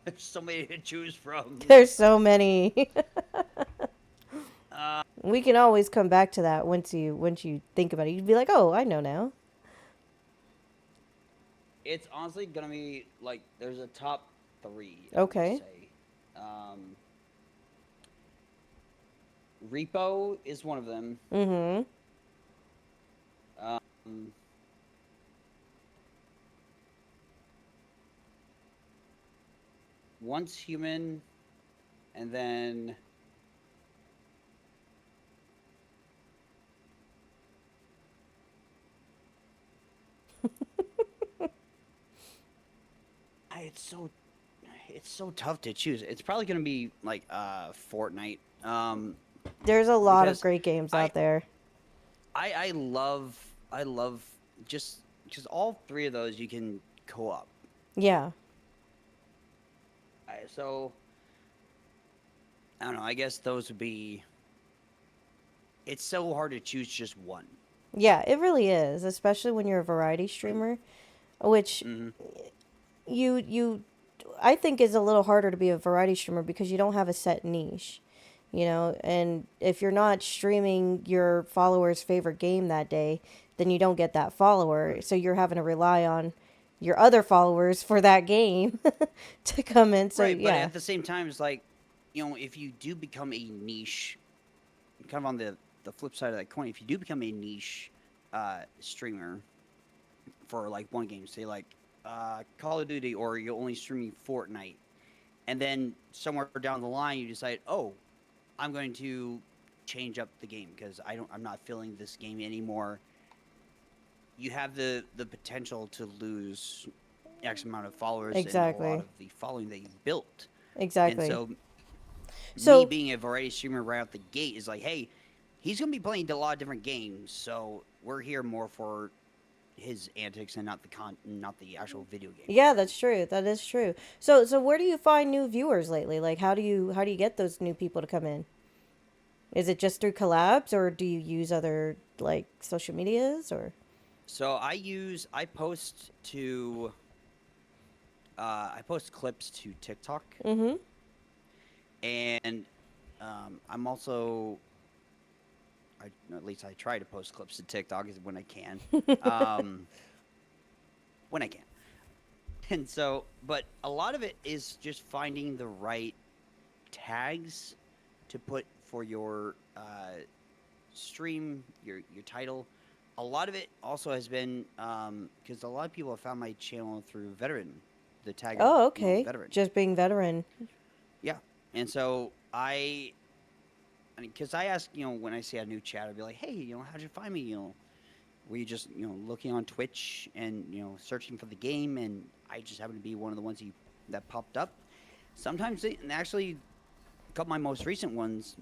There's so many to choose from. There's so many. Uh, We can always come back to that once you think about it. You'd be like, "Oh, I know now." it's honestly gonna be like there's a top three, I would Okay. say. Um, Repo is one of them. Mhm. Um, Once Human, and then it's so tough to choose. It's probably gonna be like Fortnite. There's a lot of Because great games I out there. I love just because all three of those you can co-op. Yeah. So I don't know. I guess those would be. It's so hard to choose just one. Yeah, it really is, especially when you're a variety streamer, which Mm-hmm. you I think is a little harder to be a variety streamer because you don't have a set niche, and if you're not streaming your followers' favorite game that day, then you don't get that follower. Right. So you're having to rely on your other followers for that game to come in. So Right, but yeah. at the same time, it's like, if you do become a niche, kind of on the flip side of that coin, if you do become a niche streamer for like one game, say like Call of Duty, or you're only streaming Fortnite, and then somewhere down the line you decide, oh, I'm going to change up the game because I'm not feeling this game anymore. You have the potential to lose X amount of followers and a lot Exactly. of the following that you've built. And Exactly. so me So being a variety streamer right out the gate is like, hey, he's gonna be playing a lot of different games, so we're here more for his antics and not the actual video game. yeah, that's true. That is true. So where do you find new viewers lately? Like, how do you get those new people to come in? Is it just through collabs, or do you use other like social medias, or? So I post clips to TikTok, Mm-hmm. and I'm also, at least I try to post clips to TikTok when I can. Um, when I can. And so, but a lot of it is just finding the right tags to put for your stream, your title. A lot of it also has been because a lot of people have found my channel through veteran, the tag of Oh, okay. veteran. Just being veteran. Yeah, and so I mean, because I ask, when I see a new chat, I'd be like, hey, how'd you find me? Were you just, looking on Twitch and, searching for the game, and I just happened to be one of the ones that popped up. Sometimes and actually, a couple of my most recent ones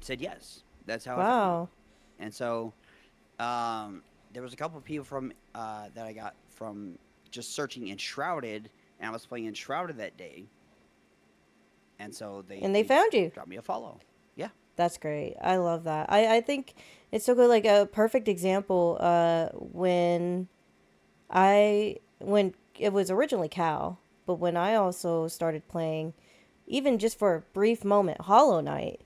said yes. That's how I found me. Wow. And so, there was a couple of people from that I got from just searching Enshrouded, and I was playing Enshrouded that day, and so And they found you. dropped me a follow. Yeah. That's great. I love that. I think it's so good. Like a perfect example, when it was originally Cal, but when I also started playing, even just for a brief moment, Hollow Knight.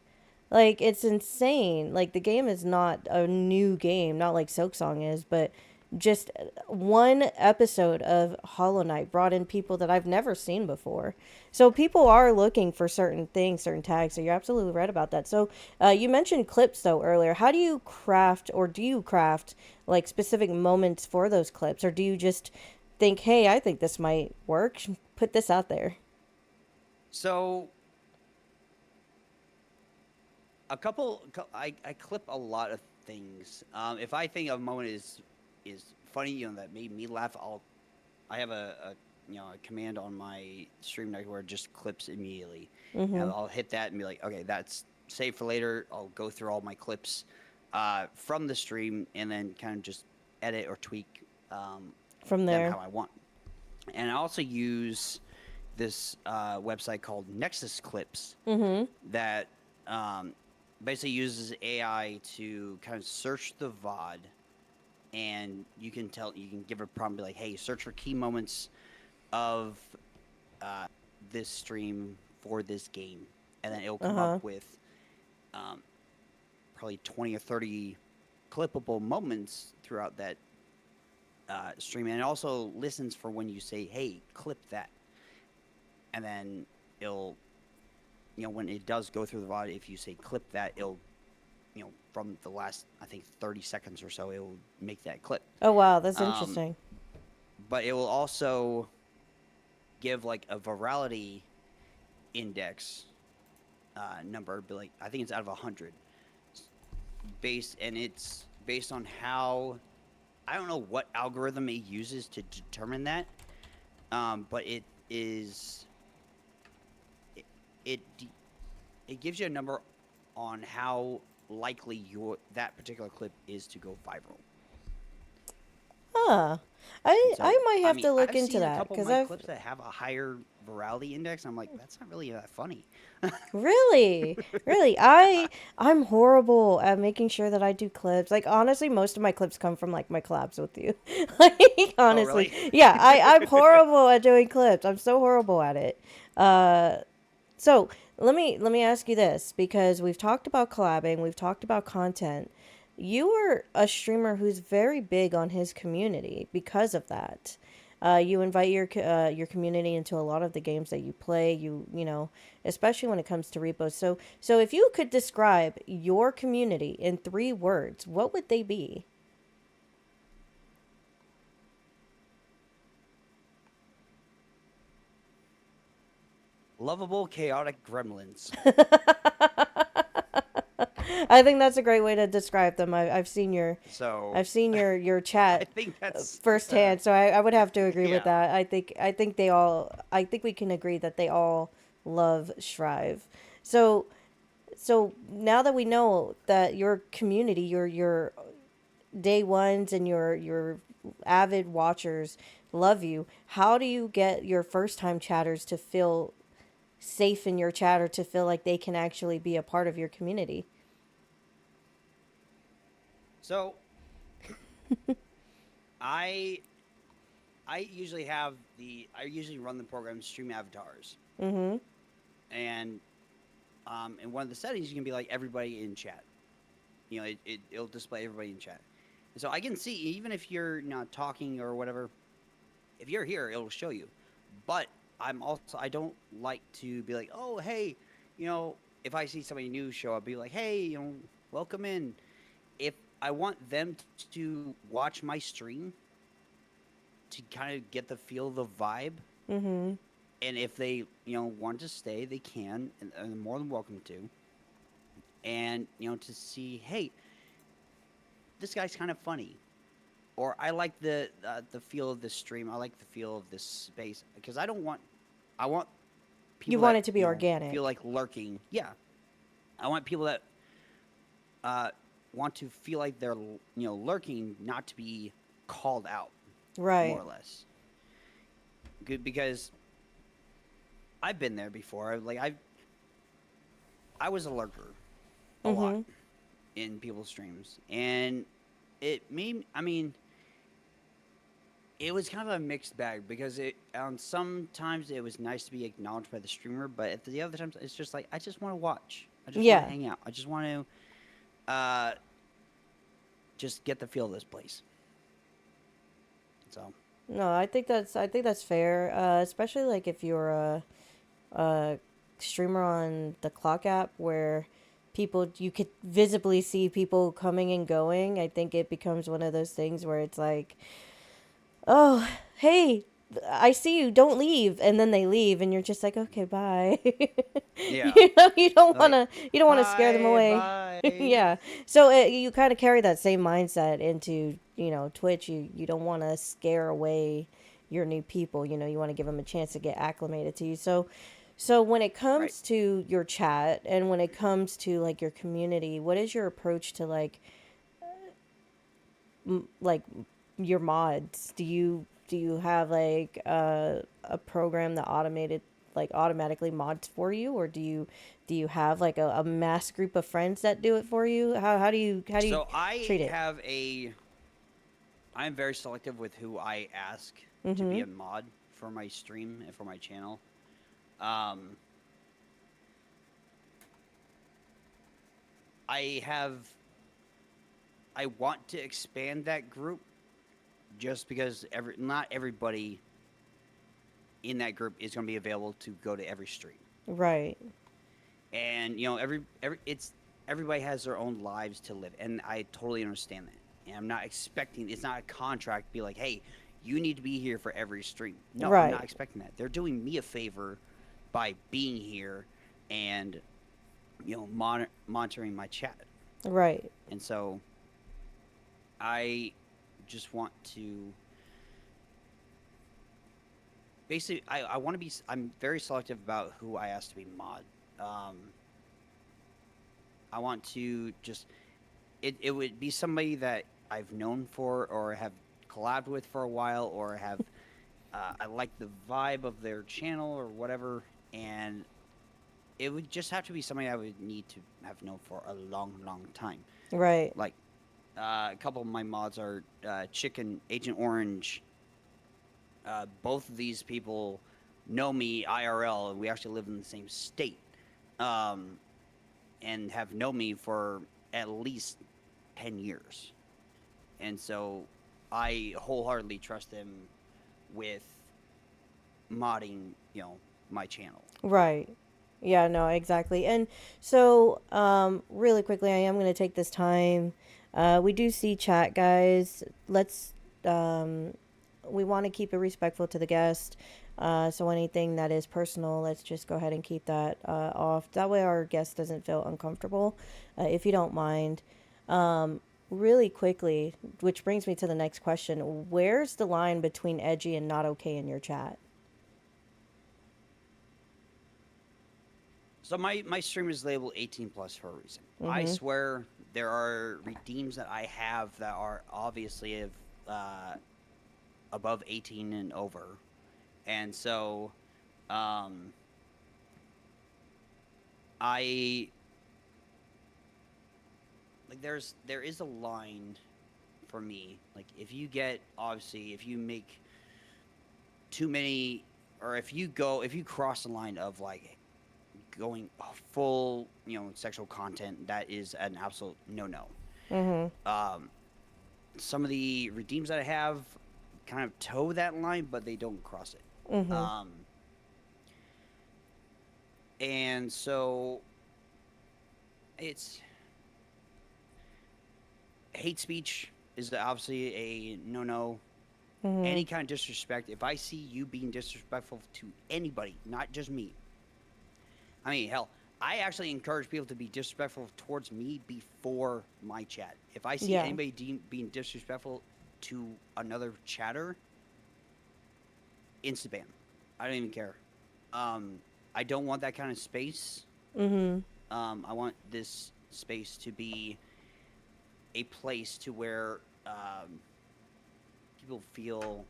Like it's insane. Like the game is not a new game, not like Silksong is, but just one episode of Hollow Knight brought in people that I've never seen before. So people are looking for certain things, certain tags. So you're absolutely right about that. So you mentioned clips though earlier. How do you craft, or do you craft like specific moments for those clips, or do you just think, hey, I think this might work, put this out there? So I clip a lot of things. If I think a moment is funny, that made me laugh, I have a command on my stream deck where it just clips immediately, and I'll hit that and be like, okay, that's saved for later. I'll go through all my clips from the stream and then kind of just edit or tweak From them there. how I want. And I also use this website called Nexus Clips that basically uses AI to kind of search the VOD, and you can give a prompt, be like, hey, search for key moments of this stream for this game, and then it'll come up with probably 20 or 30 clippable moments throughout that stream, and it also listens for when you say, hey, clip that, and then it'll, when it does go through the VOD, if you say clip that, it'll, from the last, I think, 30 seconds or so, it will make that clip. Oh wow, that's interesting. But it will also give like a virality index number, but like I think it's out of 100, and it's based on how, I don't know what algorithm it uses to determine that, but it is it gives you a number on how likely that particular clip is to go viral. Huh. I might have to look I've into seen that a couple of because my I've clips that have a higher virality index. I'm like, that's not really that funny. really, I'm horrible at making sure that I do clips. Like honestly, most of my clips come from like my collabs with you. Like Oh, honestly, really? yeah, I'm horrible at doing clips. I'm so horrible at it. So let me ask you this, because we've talked about collabing, we've talked about content. You are a streamer who's very big on his community because of that. You invite your community into a lot of the games that you play. Especially when it comes to repos. So if you could describe your community in 3 words, what would they be? Lovable, chaotic gremlins. I think that's a great way to describe them. I've seen your So I've seen your I chat think that's firsthand, so I would have to agree with yeah. that. I think we can agree that they all love Shrive. So so now that we know that your community, your day ones and your avid watchers love you, how do you get your first time chatters to feel safe in your chat, or to feel like they can actually be a part of your community? So I I usually run the program Stream Avatars, Mhm. and in one of the settings you can be like everybody in chat. It'll display everybody in chat, and so I can see even if you're not talking or whatever. if you're here, it'll show you. But I don't like to be like, oh hey, if I see somebody new show up, be like, hey, welcome in. If I want them to watch my stream to kind of get the feel, the vibe, Mm-hmm. and if they want to stay, they can, and they're more than welcome to. And to see, hey, this guy's kind of funny, or I like the feel of this stream. I like the feel of this space because I want You people want that it to be feel organic. like lurking. Yeah, I want people that uh, want to feel like they're lurking, not to be called out, more Right. or less. Good, because I've been there before. I was a lurker a lot Mm-hmm. in people's streams, and it made I mean it was kind of a mixed bag because sometimes it was nice to be acknowledged by the streamer, but at the other times it's just like I just want to watch. I just want to Yeah. hang out. I just want to just get the feel of this place. So No, I think that's fair. Especially like if you're a streamer on the clock app where people you could visibly see people coming and going. I think it becomes one of those things where it's like, oh, hey, I see you, don't leave, and then they leave and you're just like, okay, bye. yeah, You don't want like to you don't want to scare them hi, away. bye. Yeah. So you kind of carry that same mindset into, Twitch. You don't want to scare away your new people. You want to give them a chance to get acclimated to you. So when it Right. comes to your chat and when it comes to like your community, what is your approach to like your mods? Do you have like a program that automatically mods for you, or do you have like a mass group of friends that do it for you? How do you So treat it? I'm very selective with who I ask to be Mm-hmm. a mod for my stream and for my channel. Um, I have I want to expand that group just because not everybody in that group is going to be available to go to every stream. Right. And everybody has their own lives to live, and I totally understand that. And I'm not expecting it's not a contract. Be like, hey, you need to be here for every stream. No, I'm not Right. expecting that. They're doing me a favor by being here and monitoring my chat. Right. And so I just want to basically I want to be I'm very selective about who I ask to be mod. Um, I want to just it would be somebody that I've known for or have collabed with for a while or have I like the vibe of their channel or whatever, and it would just have to be somebody I would need to have known for a long, long time. Right. Like a couple of my mods are Chicken, Agent Orange. Both of these people know me IRL, and we actually live in the same state, um, and have known me for at least 10 years. And so I wholeheartedly trust them with modding, my channel. Right. Yeah, no, exactly. And so, really quickly, I am going to take this time. We do see chat, guys. Um, we want to keep it respectful to the guest. So anything that is personal, let's just go ahead and keep that off. That way our guest doesn't feel uncomfortable, if you don't mind. Really quickly, which brings me to the next question. Where's the line between edgy and not okay in your chat? So my stream is labeled 18 plus for a reason. I Mm-hmm. swear there are redeems that I have that are obviously uh, above 18 and over, and so um, I like there is a line for me. Like if you make too many, or if you cross the line of like going full sexual content, that is an absolute no. Mm-hmm. um some of the redeems that I have kind of toe that line, but they don't cross it. Mm-hmm. And so it's hate speech is obviously a no. Mm-hmm. Any kind of disrespect. If I see you being disrespectful to anybody, not just me. I mean, hell, I actually encourage people to be disrespectful towards me before my chat. If I see Yeah. anybody being disrespectful to another chatter, insta ban. I don't even care. I don't want that kind of space. Mm-hmm. I want this space to be a place to where people feel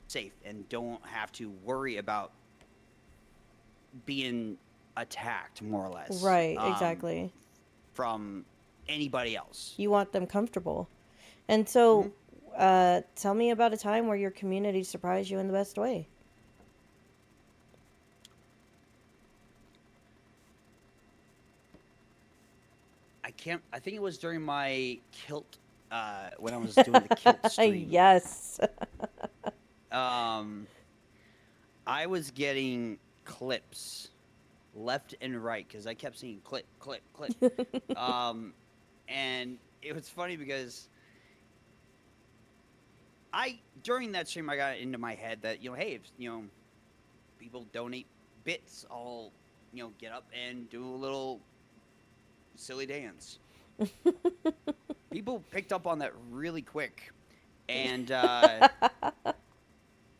safe and don't have to worry about being attacked, more or less, Right, exactly. from anybody else. You want them comfortable. And Hmm. so, tell me about a time where your community surprised you in the best way. I can't. I think it was during my kilt, when I was doing the kilt stream. Yes. Um, I was getting clips left and right because I kept seeing clip, clip, clip. Um, and it was funny because during that stream I got into my head that hey, if people donate bits, I'll get up and do a little silly dance. People picked up on that really quick and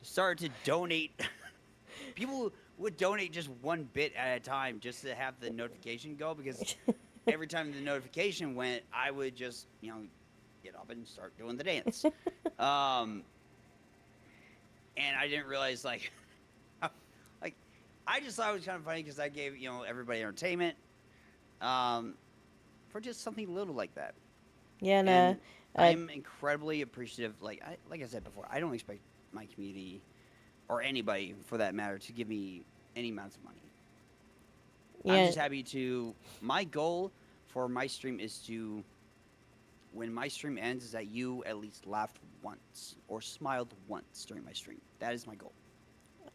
started to donate. People would donate just one bit at a time just to have the notification go, because every time the notification went, I would just get up and start doing the dance. um, and I didn't realize like like I just thought it was kind of funny because I gave everybody entertainment, um, for just something little like that. Yeah, no. And Uh, I'm incredibly appreciative. Like I said before, I don't expect my community or anybody for that matter to give me any amounts of money. I'm yeah. just happy to. My goal for my stream is to, when my stream ends, is that you at least laughed once or smiled once during my stream. That is my goal.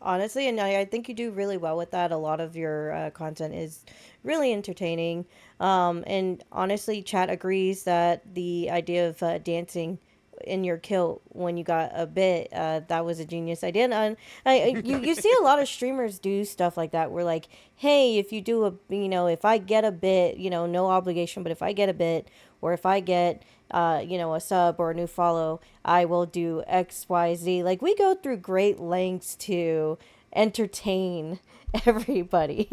Honestly, and I think you do really well with that. A lot of your content is really entertaining. And honestly, chat agrees that the idea of dancing in your kilt when you got a bit, that was a genius idea. And you see a lot of streamers do stuff like that. Where like, hey, if you do if I get a bit, no obligation, but if I get a bit, or if I get a sub or a new follow, I will do XYZ. Like, we go through great lengths to entertain everybody,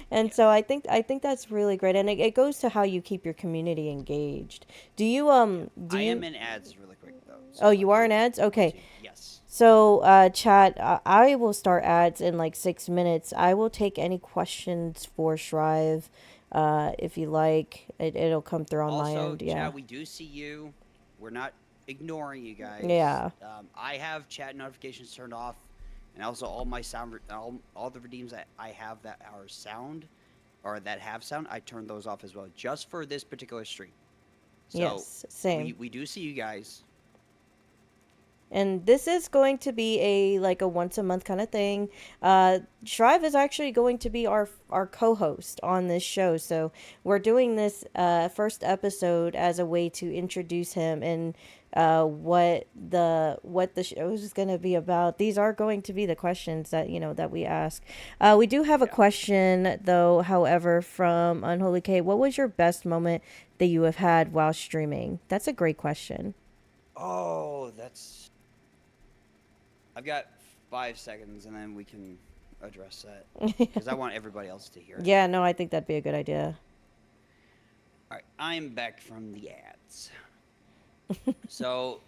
And so Yes. I think that's really great, and it goes to how you keep your community engaged. Do you Yeah. do I am you in ads really quick though, Oh, so you if are you in ads? want Okay. to, yes. So, chat, I will start ads in like 6 minutes. I will take any questions for Shrive, if you like. It'll come through on my Also, end. Yeah. chat, we do see you. We're not ignoring you guys. Yeah. I have chat notifications turned off, and also all my sound, all the redeems that I have that are sound or that have sound, I turn those off as well, just for this particular stream. So Yes. Same. we do see you guys. And this is going to be a once a month kind of thing. Shrive is actually going to be our co-host on this show, so we're doing this first episode as a way to introduce him and what the show is going to be about. These are going to be the questions that we ask. We do have a Yeah. question though, however, from Unholy K. What was your best moment that you have had while streaming? That's a great question. Oh, that's. I've got 5 seconds, and then we can address that because I want everybody else to hear it. Yeah, no, I think that'd be a good idea. All right, I'm back from the ads. So,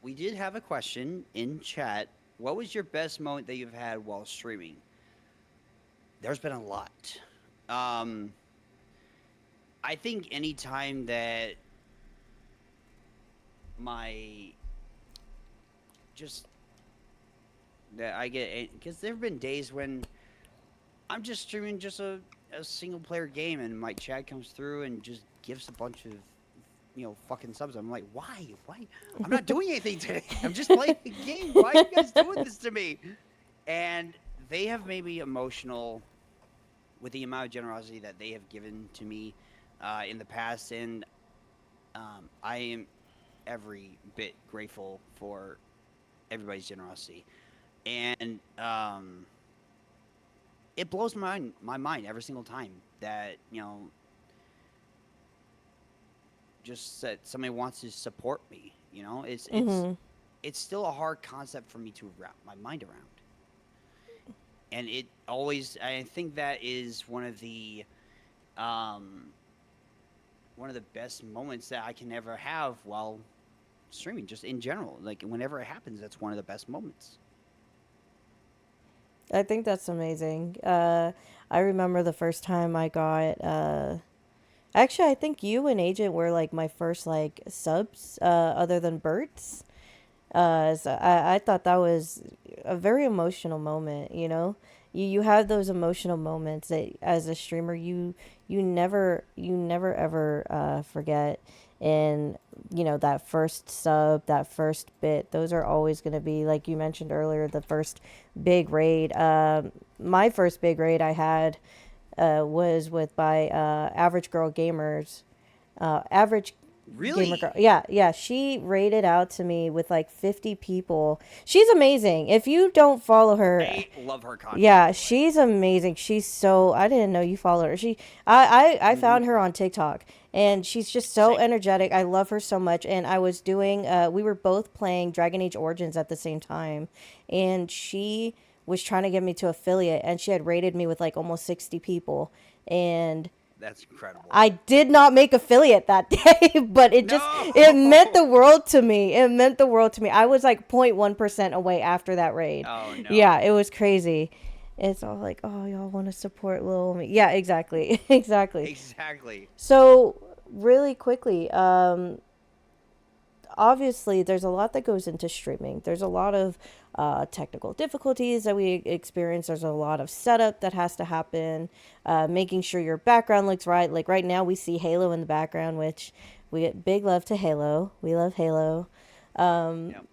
we did have a question in chat. What was your best moment that you've had while streaming? There's been a lot. Um, I think any time that my just that I get, because there have been days when I'm just streaming just a single player game and my chat comes through and just gives a bunch of fucking subs. I'm like, why? Why? I'm not doing anything today. I'm just playing a game. Why are you guys doing this to me? And they have made me emotional with the amount of generosity that they have given to me in the past, and I am every bit grateful for everybody's generosity. And it blows my mind every single time that just that somebody wants to support me. Mm-hmm. It's still a hard concept for me to wrap my mind around. And it always, I think that is um, one of the best moments that I can ever have while streaming, just in general. Like whenever it happens, that's one of the best moments. I think that's amazing. I remember the first time I got. Actually, I think you and Agent were like my first like subs, other than Bert's. So I thought that was a very emotional moment. You have those emotional moments that as a streamer you never ever forget. And that first sub, that first bit, those are always going to be, like you mentioned earlier, the first big raid. My first big raid I had was with by Average Girl Gamers. Average Gamer Girl. Really? Yeah, yeah. She rated out to me with like 50 people. She's amazing. If you don't follow her, I love her content, yeah, by the way. she's amazing. She's so, I didn't know you followed her. I Hmm. found her on TikTok, and she's just so Same. energetic. I love her so much. And I was doing we were both playing Dragon Age Origins at the same time, and she was trying to get me to affiliate, and she had rated me with like almost 60 people. And That's incredible. I did not make affiliate that day, but it meant the No. world to me. It meant the world to me. I was like 0.1% away after that raid. Oh Yeah, it no. was crazy. It's all like, oh, y'all want to support Lil me. Yeah, exactly. Exactly. Exactly. So, really quickly, obviously there's a lot that goes into streaming. There's a lot of technical difficulties that we experience. There's a lot of setup that has to happen, making sure your background looks right. Like right now we see Halo in the background, which we get big love to Halo. We love Halo. Yep.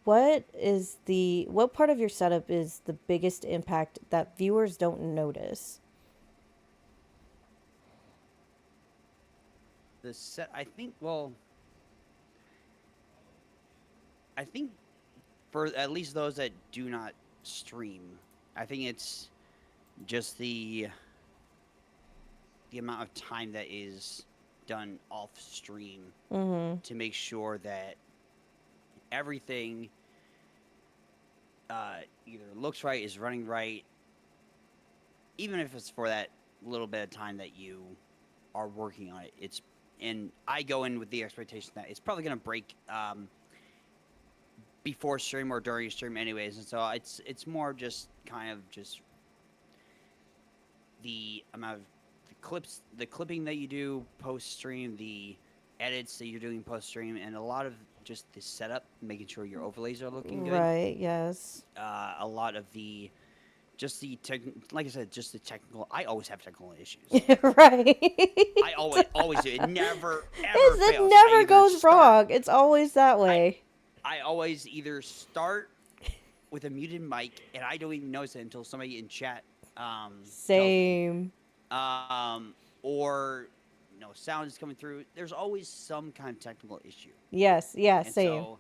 What part of your setup is the biggest impact that viewers don't notice? The set. I think. Well, I think for at least those that do not stream, I think it's just the amount of time that is done off stream Mm-hmm. to make sure that everything either looks right, is running right, even if it's for that little bit of time that you are working on it. And I go in with the expectation that it's probably going to break before stream or during stream anyways, and so it's more just kind of just the amount of the clipping that you do post stream, the edits that you're doing post stream, and a lot of just the setup, making sure your overlays are looking good. Right, yes. A lot of the just the like I said, just the technical. I always have technical issues. Right. I always do. It never ever It fails. never goes wrong. It's always that I way. I always either start with a muted mic, and I don't even notice it until somebody in chat tells me. Same. Or sound is coming through. There's always some kind of technical issue, Yes, yeah, and same. so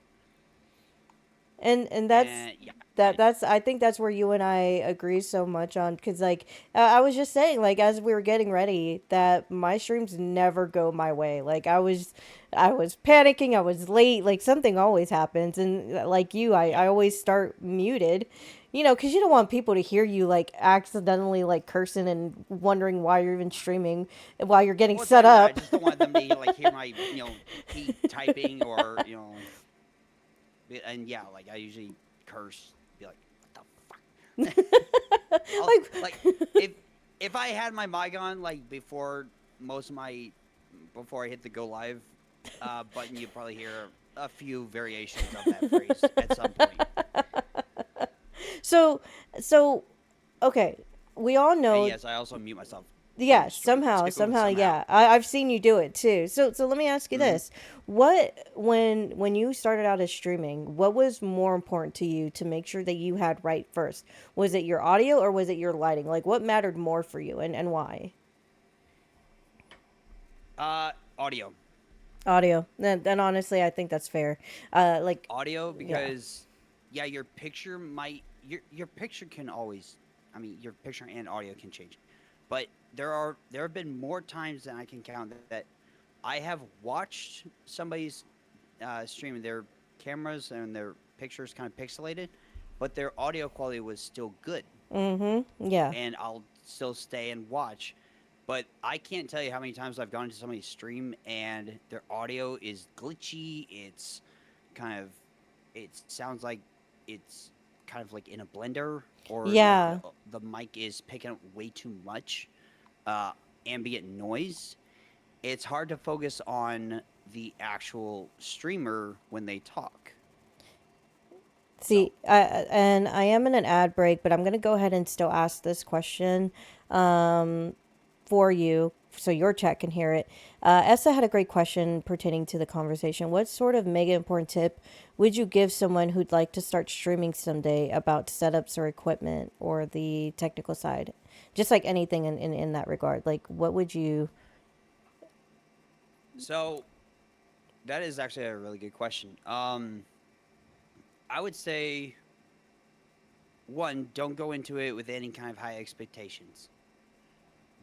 And that's yeah, that's I think that's where you and I agree so much on, because like I was just saying, like as we were getting ready, that my streams never go my way. Like I was panicking, I was late, like something always happens. And like you, I, yeah. I always start muted, because you don't want people to hear you like accidentally like cursing and wondering why you're even streaming while you're getting Well, it's set not even that. I up. just don't want them to like hear my keep typing or and yeah, like I usually curse, be like, what the fuck? Like if I had my mic on like before before I hit the go live button, you'd probably hear a few variations of that phrase at some point. So, okay, we all And know. yes, I also mute myself Yeah, stream somehow, too somehow, somehow. yeah. I've seen you do it too. So let me ask you Hmm. this: what when you started out as streaming, what was more important to you to make sure that you had right first? Was it your audio or was it your lighting? Like, what mattered more for you, and why? Audio. Audio. Then honestly, I think that's fair. Like, Audio yeah, because yeah, your picture can always, I mean, your picture and audio can change. But there have been more times than I can count that I have watched somebody's stream, their cameras and their pictures kind of pixelated, but their audio quality was still good, yeah, and I'll still stay and watch. But I can't tell you how many times I've gone to somebody's stream and their audio is glitchy. It's kind of, it sounds like it's kind of like in a blender, or like yeah. the mic is picking up way too much uh, ambient noise. It's hard to focus on the actual streamer when they talk. So, See, and I am in an ad break, but I'm gonna go ahead and still ask this question for you so your chat can hear it. Essa had a great question pertaining to the conversation. What sort of mega important tip would you give someone who'd like to start streaming someday about setups or equipment or the technical side? Just like anything in that regard. Like, what would you. so that is actually a really good question. I would say one, don't go into it with any kind of high expectations.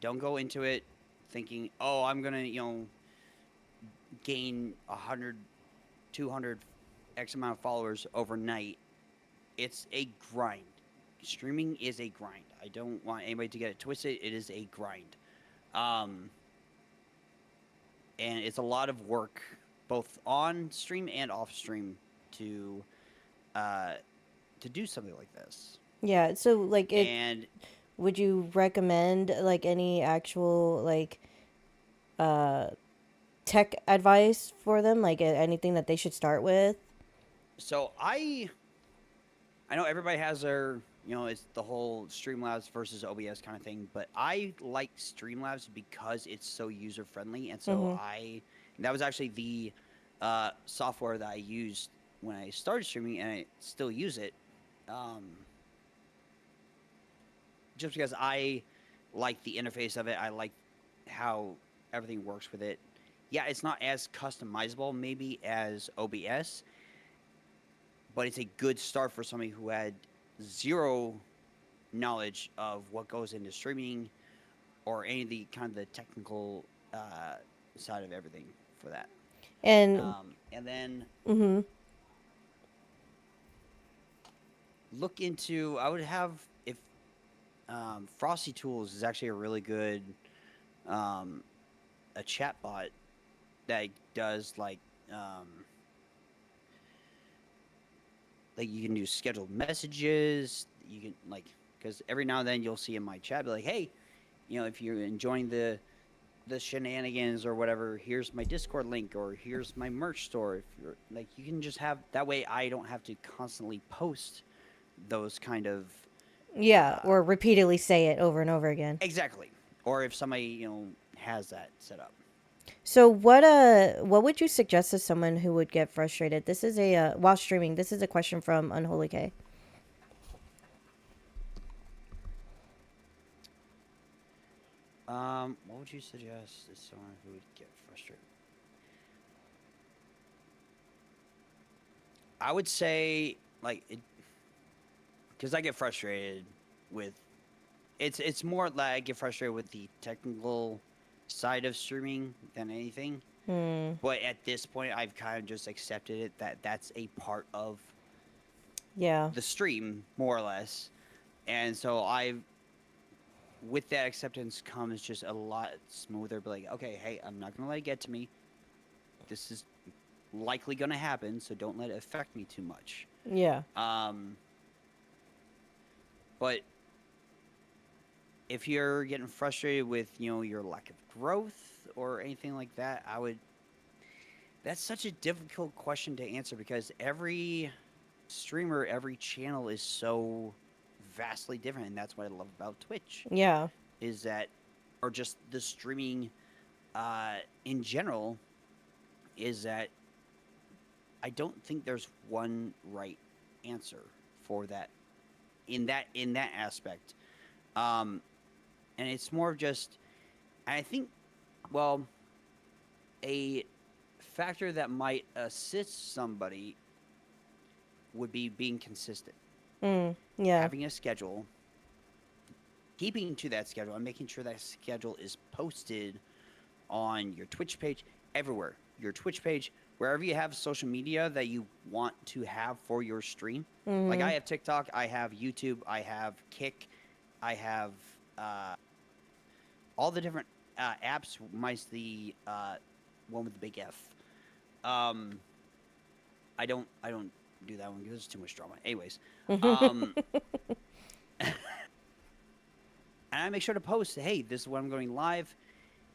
Don't go into it thinking, oh, I'm gonna, gain 100, 200, X amount of followers overnight. It's a grind. Streaming is a grind. I don't want anybody to get it twisted. It is a grind. Um, and it's a lot of work, both on stream and off stream, to uh, to do something like this. Yeah, so like it And would you recommend like any actual like tech advice for them? Like anything that they should start with? so I know everybody has their, it's the whole Streamlabs versus OBS kind of thing, but I like Streamlabs because it's so user friendly, and so and that was actually the software that I used when I started streaming, and I still use it, um, just because I like the interface of it. I like how everything works with it. Yeah, it's not as customizable maybe as OBS, but it's a good start for somebody who had zero knowledge of what goes into streaming or any of the kind of the technical side of everything for that. And And then look into, I would have, if Frosty Tools is actually a really good um, a chat bot that does like you can do scheduled messages. You can like, because every now and then you'll see in my chat be like, hey, if you're enjoying the shenanigans or whatever, here's my Discord link or here's my merch store. If you're like, you can just have that way. I don't have to constantly post those kind of yeah, uh, or repeatedly say it over and over again. exactly. Or if somebody has that set up. So what would you suggest to someone who would get frustrated? This is a while streaming. This is a question from Unholy K. What would you suggest to someone who would get frustrated? I would say like it, because I get frustrated with it's more like I get frustrated with the technical side of streaming than anything. But at this point, I've kind of just accepted it that that's a part of Yeah. the stream, more or less. And so with that acceptance comes just a lot smoother. But like, okay, hey, I'm not gonna let it get to me. This is likely gonna happen, so don't let it affect me too much. Yeah. But if you're getting frustrated with your lack of growth or anything like that, that's such a difficult question to answer because every streamer, every channel is so vastly different, and that's what I love about Twitch Yeah. is that or just the streaming in general is that I don't think there's one right answer for that in that aspect. Um, and it's more of just, and I think, well, a factor that might assist somebody would be being consistent, Yeah. having a schedule, keeping to that schedule, and making sure that schedule is posted on your Twitch page, everywhere. Your Twitch page, wherever you have social media that you want to have for your stream. Like I have TikTok, I have YouTube, I have Kick, I have uh, all the different apps. Minus the one with the big F. Um, I don't do that one because there's too much drama. Anyways, um, and I make sure to post, hey, this is when I'm going live.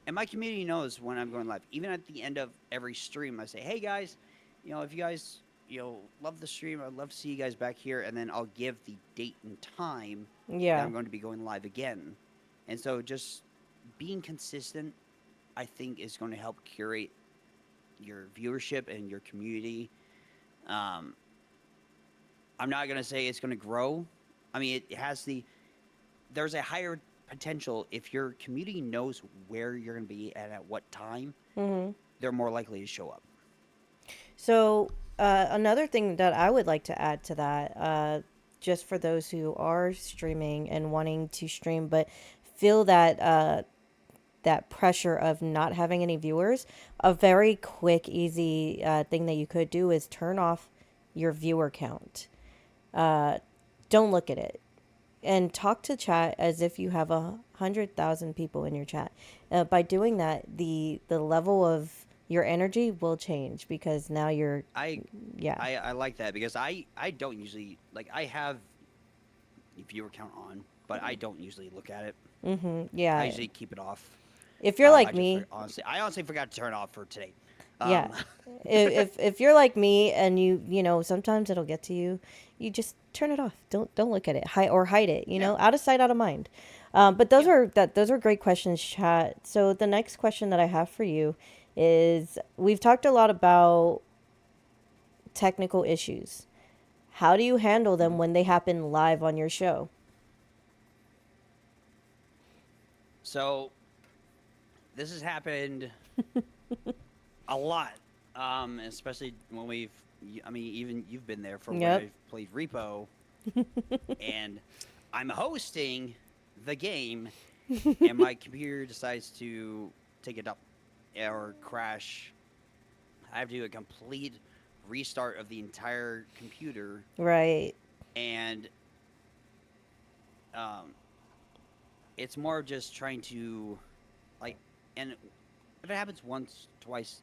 And my community knows when I'm going live. Even at the end of every stream, I say, hey guys, if you guys, love the stream, I'd love to see you guys back here. And then I'll give the date and time that Yeah. I'm going to be going live again. And so just being consistent, I think, is going to help curate your viewership and your community. Um, I'm not going to say it's going to grow. I mean, there's a higher potential if your community knows where you're going to be and at what time, they're more likely to show up. So, another thing that I would like to add to that, just for those who are streaming and wanting to stream, but feel that that pressure of not having any viewers, a very quick, easy thing that you could do is turn off your viewer count. Don't look at it, and talk to chat as if you have 100,000 people in your chat. By doing that, the level of your energy will change because now you're I yeah. I like that because I don't usually, like, I have viewer count on, but I don't usually look at it. I Yeah. usually keep it off. If you're like I just me, honestly forgot to turn it off for today. yeah. Um, If you're like me and sometimes it'll get to you, you just turn it off. Don't look at it. Hide it, yeah, out of sight, out of mind. But yeah. those are great questions, chat. So the next question that I have for you is, we've talked a lot about technical issues. How do you handle them Mhm. when they happen live on your show? So this has happened a lot, especially when I mean, even you've been there for when Yep. I've played Repo, and I'm hosting the game, and my computer decides to take it up or crash. I have to do a complete restart of the entire computer, Right. and um, it's more just trying to, like, and if it happens once, twice,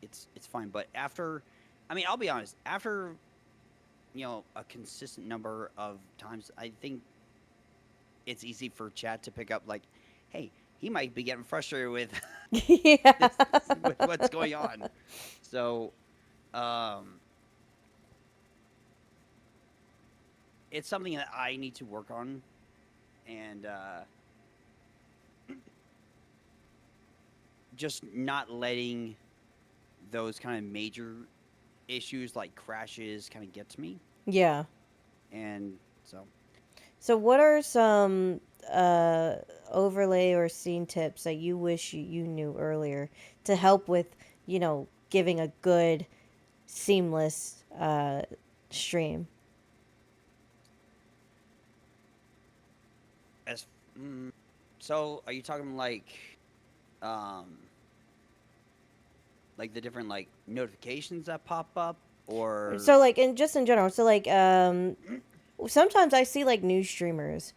it's fine. But after, I mean, I'll be honest, after a consistent number of times, I think it's easy for chat to pick up, like, hey, he might be getting frustrated with Yeah. this, with what's going on. So, um, it's something that I need to work on, and just not letting those kind of major issues like crashes kind of get to me. Yeah. And so, So, what are some uh, overlay or scene tips that you wish you knew earlier to help with, giving a good, seamless stream? as so are you talking um like the different like notifications that pop up, or So, like, in general, so like, sometimes I see like new streamers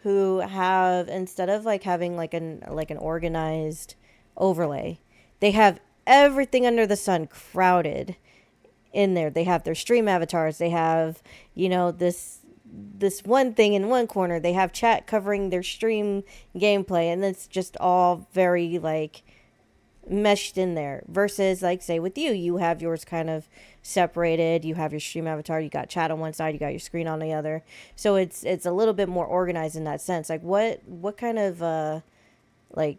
who have, instead of like having like an organized overlay, they have everything under the sun crowded in there. They have their stream avatars. They have, this one thing in one corner. They have chat covering their stream gameplay, and it's just all very like meshed in there. Versus, like, say with you have yours kind of separated. You have your stream avatar. You got chat on one side. You got your screen on the other. So it's a little bit more organized in that sense. Like, what kind of Like,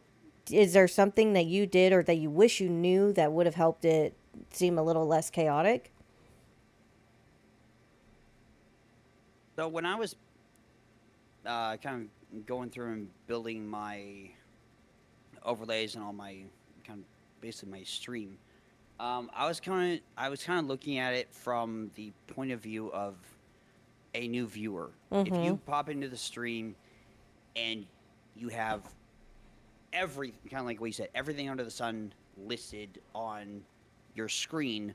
is there something that you did or that you wish you knew that would have helped it seem a little less chaotic? So when I was kind of going through and building my overlays and all my kind of basically my stream, I was kind of looking at it from the point of view of a new viewer. If Mm-hmm. you pop into the stream and you have every kind of like what you said, everything under the sun listed on your screen,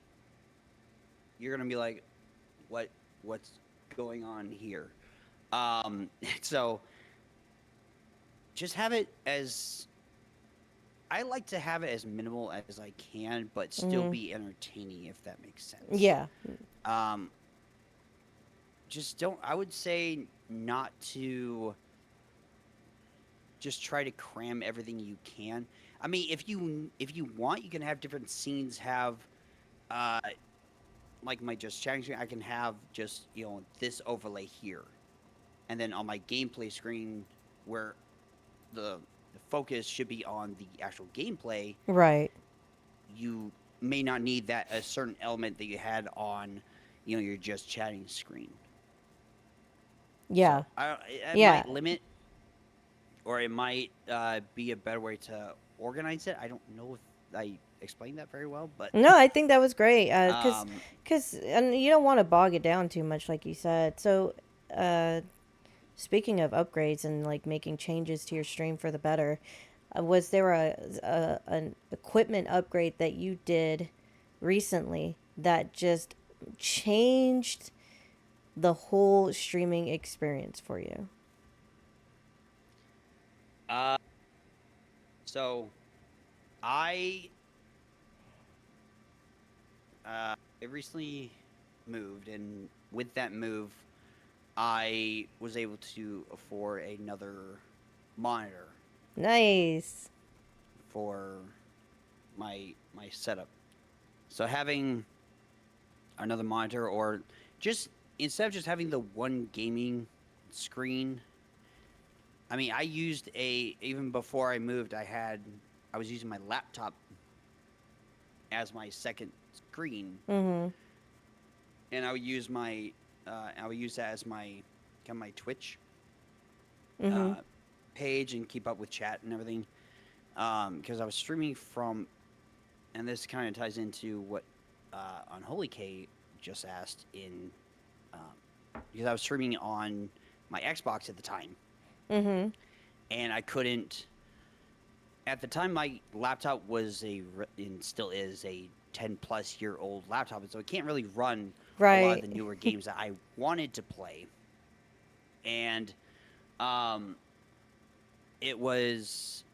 you're gonna be like, what's going on here? So just have it as I like to have it as minimal as I can, but still Mm-hmm. be entertaining if that makes sense. Yeah. Um, just don't. I would say not to just try to cram everything you can. I mean, if you want, you can have different scenes. Have uh, like my just chatting screen, I can have just this overlay here, and then on my gameplay screen where the focus should be on the actual gameplay, Right. you may not need that a certain element that you had on your just chatting screen. Yeah. So I Yeah. might limit, or it might be a better way to organize it. I don't know if I explained that very well, but No, I think that was great. um, Cause, and you don't want to bog it down too much, like you said. So, uh, speaking of upgrades and like making changes to your stream for the better, was there an equipment upgrade that you did recently that just changed the whole streaming experience for you? uh, so I I recently moved, and with that move, I was able to afford another monitor Nice. for my setup. So having another monitor, or just instead of just having the one gaming screen. I mean, I used a even before I moved, I was using my laptop as my second screen, Mm-hmm. and I would use that as my kind of my Twitch Mm-hmm. uh, page and keep up with chat and everything. Because I was streaming from, and this kind of ties into what Unholy K just asked in, because I was streaming on my Xbox at the time, Mm-hmm. and I couldn't. At the time, my laptop was and still is a 10-plus-year-old laptop, and so it can't really run a lot of Right. the newer games that I wanted to play. And um, it was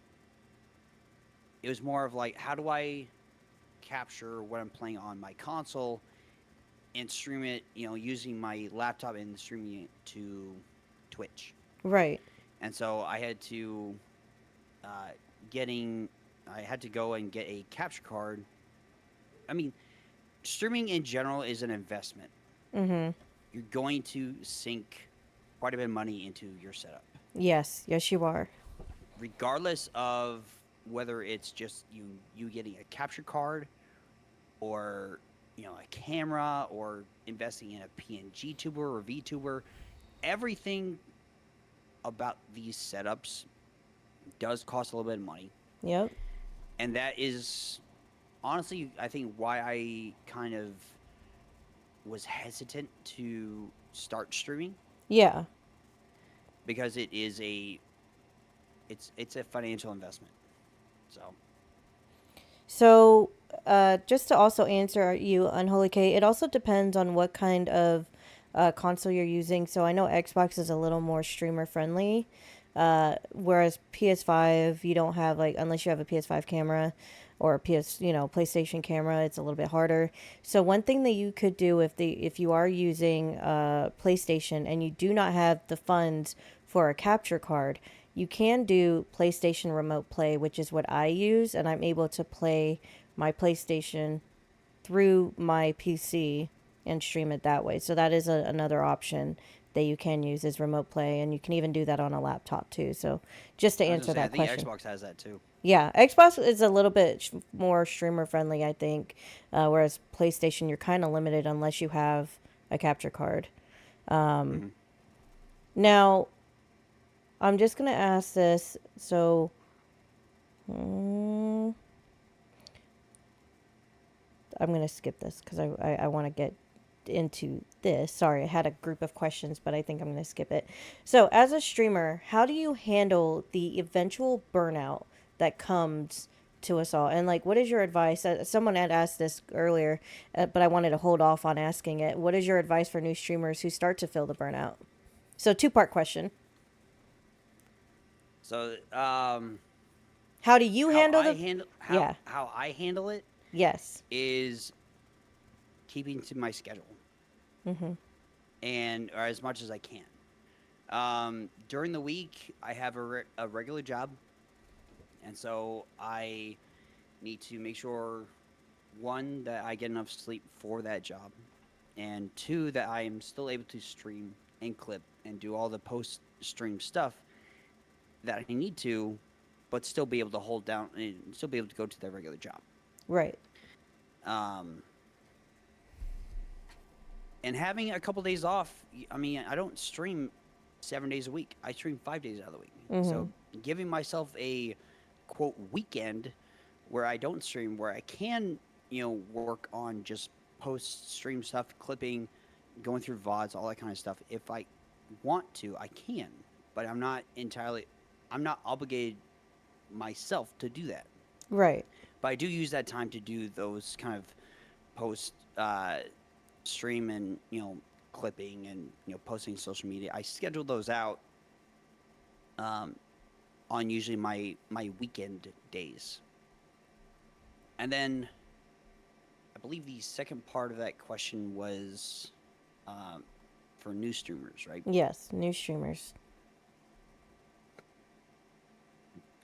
it was more of like, how do I capture what I'm playing on my console and stream it, using my laptop and streaming it to Twitch. Right. And so uh, getting, I had to go and get a capture card. I mean, streaming in general is an investment. Mm-hmm. You're going to sink quite a bit of money into your setup, Yes. Yes, you are. regardless of whether it's just you getting a capture card, or a camera, or investing in a PNG tuber or VTuber. Everything about these setups does cost a little bit of money, Yep. and that is honestly, I think, why I kind of was hesitant to start streaming, Yeah. because it's a financial investment. So So, just to also answer you, Unholy K, it also depends on what kind of console you're using. So I know Xbox is a little more streamer friendly, whereas PS5 you don't have like unless you have a PS5 camera or a PlayStation camera, it's a little bit harder. So one thing that you could do if you are using PlayStation and you do not have the funds for a capture card, you can do PlayStation Remote Play, which is what I use, and I'm able to play my PlayStation through my PC and stream it that way. So that is another option that you can use is remote play, and you can even do that on a laptop too. So just to I was answer gonna say, I that think question. Xbox has that too. Yeah, Xbox is a little bit more streamer friendly, I think, whereas PlayStation, you're kind of limited unless you have a capture card. Hmm. Now, I'm just going to ask this. So, mm, I'm going to skip this because I want to get into this. Sorry, I had a group of questions, but I think I'm going to skip it. So, as a streamer, how do you handle the eventual burnout that comes to us all? And, like, what is your advice? Someone had asked this earlier, but I wanted to hold off on asking it. What is your advice for new streamers who start to feel the burnout? So, two-part question. So, How do you how handle I the. handle Yeah. how I handle it Yes. is keeping to my schedule Mm-hmm. and or as much as I can. During the week, I have a regular job, and so I need to make sure one that I get enough sleep for that job, and two that I am still able to stream and clip and do all the post stream stuff that I need to, but still be able to hold down and still be able to go to that regular job. Right. Um, and having a couple days off, I mean, I don't stream 7 days a week. I stream 5 days out of the week. Mm-hmm. So giving myself a quote weekend where I don't stream, where I can, work on just post stream stuff, clipping, going through VODs, all that kind of stuff. If I want to, I can, but I'm not obligated myself to do that. Right. But I do use that time to do those kind of post stream and clipping and posting social media. I schedule those out um, on usually my weekend days. And then I believe the second part of that question was um, for new streamers, right? Yes. New streamers.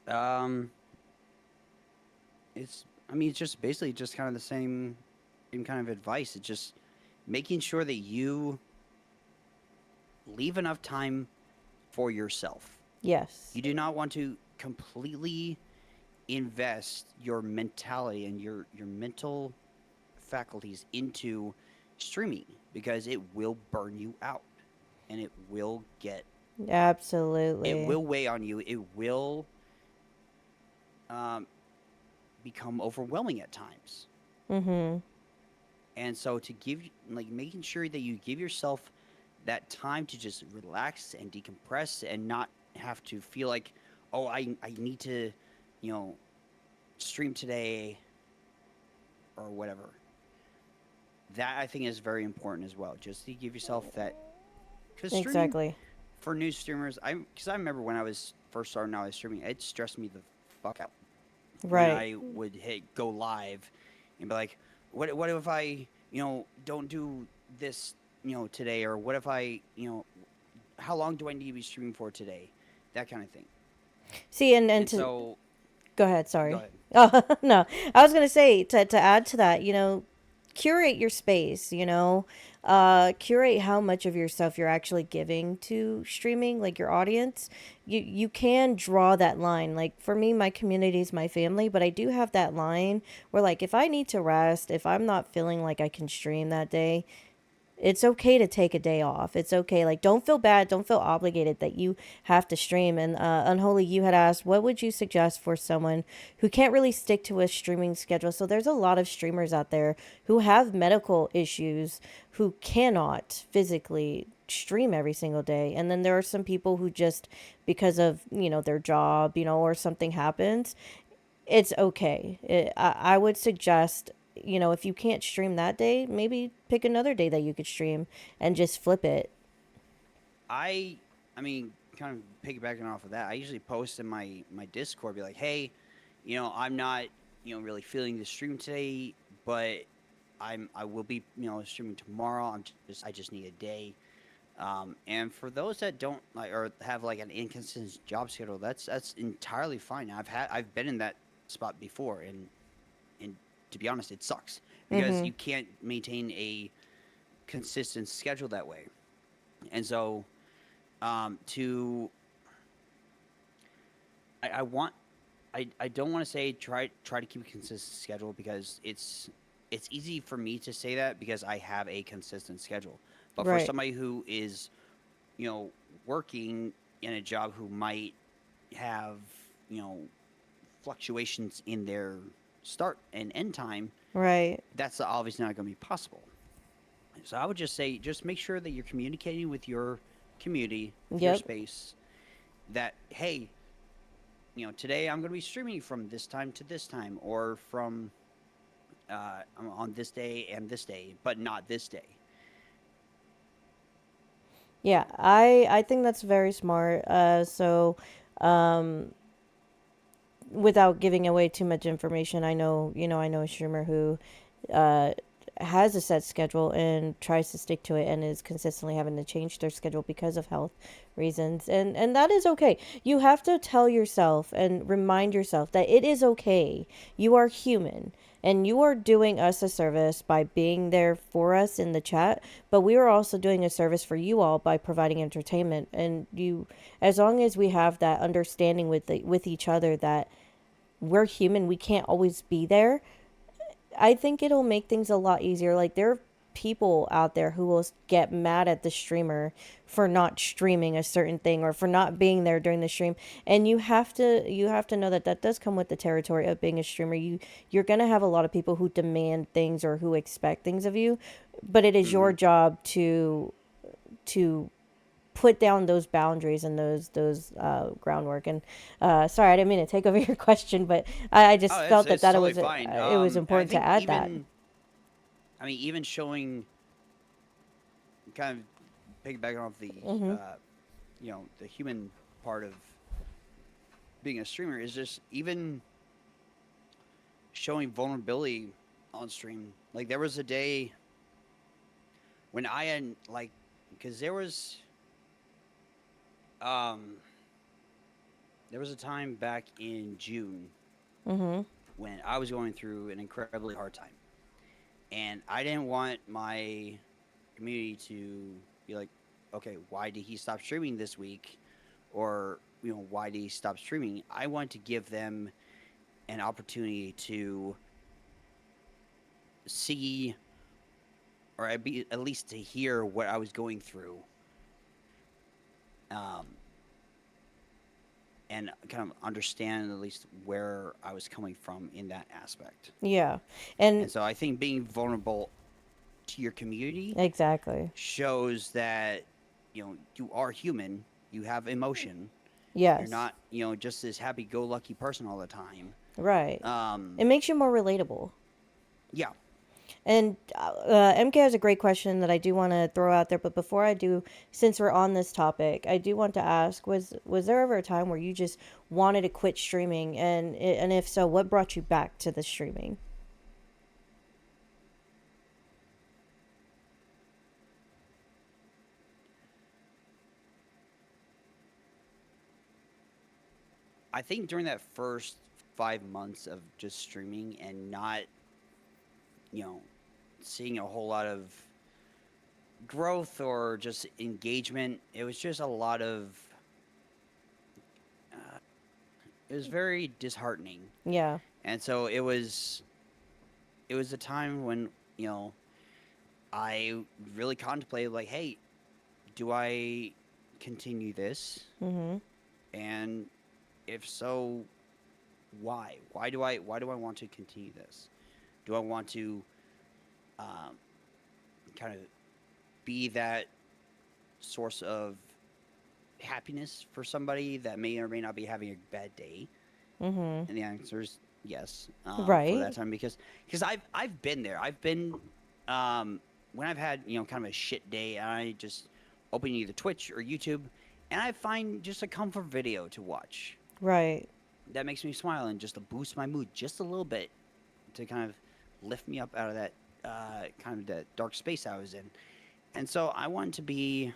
Um, it's just basically just kind of the same kind of advice. It's just making sure that you leave enough time for yourself. Yes. You do not want to completely invest your mentality and your mental faculties into streaming because it will burn you out and it Absolutely. will weigh on you. It will um, become overwhelming at times. Mm-hmm. And so to making sure that you give yourself that time to just relax and decompress and not have to feel like, oh, I need to, you know, stream today or whatever. That I think is very important as well. Just to give yourself that, because streaming Exactly. for new streamers, because I remember when I was first starting out streaming, it stressed me the fuck out when Right. I would hit go live and be like, what if I don't do this today, or what if I how long do I need to be streaming for today, that kind of thing. See, and And to so go ahead. go Sorry. ahead. Oh no, I was gonna say to add to that. Curate your space. Curate how much of yourself you're actually giving to streaming, like your audience. You can draw that line. Like for me, my community is my family, but I do have that line where, like, if I need to rest, if I'm not feeling like I can stream that day, it's okay to take a day off. It's okay. Like, don't feel bad. Don't feel obligated that you have to stream. And Unholy, you had asked, what would you suggest for someone who can't really stick to a streaming schedule? So there's a lot of streamers out there who have medical issues, who cannot physically stream every single day. And then there are some people who just, because of, their job, or something happens, it's okay. I would suggest, if you can't stream that day, maybe pick another day that you could stream and just flip it. I mean, kind of piggybacking off of that, I usually post in my Discord, be like, hey, I'm not really feeling the stream today, but I will be streaming tomorrow. I just need a day. And for those that don't like or have like an inconsistent job schedule, that's entirely fine. I've been in that spot before, and to be honest, it sucks because Mm-hmm. you can't maintain a consistent schedule that way. And so to I want I don't want to say try to keep a consistent schedule because it's easy for me to say that because I have a consistent schedule. But for Right. somebody who is, you know, working in a job who might have, you know, fluctuations in their start and end time, Right. that's obviously not going to be possible. So I would just say just make sure that you're communicating with your community, with your Yep. space, that hey, you know, today I'm going to be streaming from this time to this time, or from on this day and this day, but not this day. Yeah, I think that's very smart. So without giving away too much information, I know a streamer who uh, has a set schedule and tries to stick to it and is consistently having to change their schedule because of health reasons. And that is okay. You have to tell yourself and remind yourself that it is okay. You are human. And you are doing us a service by being there for us in the chat, but we are also doing a service for you all by providing entertainment. And you, as long as we have that understanding with each other that we're human, we can't always be there. I think it'll make things a lot easier. Like there are people out there who will get mad at the streamer for not streaming a certain thing or for not being there during the stream, and you have to know that that does come with the territory of being a streamer. You're going to have a lot of people who demand things or who expect things of you, but it is Mm-hmm. your job to put down those boundaries and those groundwork. And sorry, I didn't mean to take over your question, but I Oh, just it's felt that it's that totally fine. it was And I important to think add that. even I mean even showing kind of piggybacking off the Mm-hmm. you know, the human part of being a streamer is just even showing vulnerability on stream. Like there was a day when I had like because um there was a time back in June Mm-hmm. when I was going through an incredibly hard time. And I didn't want my community to be like, okay, why did he stop streaming this week? Or, you know, why did he stop streaming? I wanted to give them an opportunity to see or at least to hear what I was going through. Um, and kind of understand at least where I was coming from in that aspect. Yeah. And And so I think being vulnerable to your community exactly. shows that, you know, you are human, you have emotion, you're Yes. not, you know, just this happy-go-lucky person all the time. Right. It Um, makes you more relatable. yeah, And MK has a great question that I do want to throw out there. But before I do, since we're on this topic, I do want to ask: was there ever a time where you just wanted to quit streaming, and if so, what brought you back to the streaming? I think during that first 5 months of just streaming and not, you know, seeing a whole lot of growth or just engagement, it was just a lot of, uh, it was very disheartening. Yeah. And so it was a time when, you know, I really contemplated like, hey, do I continue this? Mm-hmm. And if so, why? Why do I want to continue this? Do I want to um, kind of be that source of happiness for somebody that may or may not be having a bad day? Mm-hmm. And the answer is yes, for that Right. time because I've been there. I've been um, when I've had, you know, kind of a shit day, and I just open either Twitch or YouTube, and I find just a comfort video to watch Right. that makes me smile and just to boost my mood just a little bit to kind of lift me up out of that kind of that dark space I was in. And so I wanted to be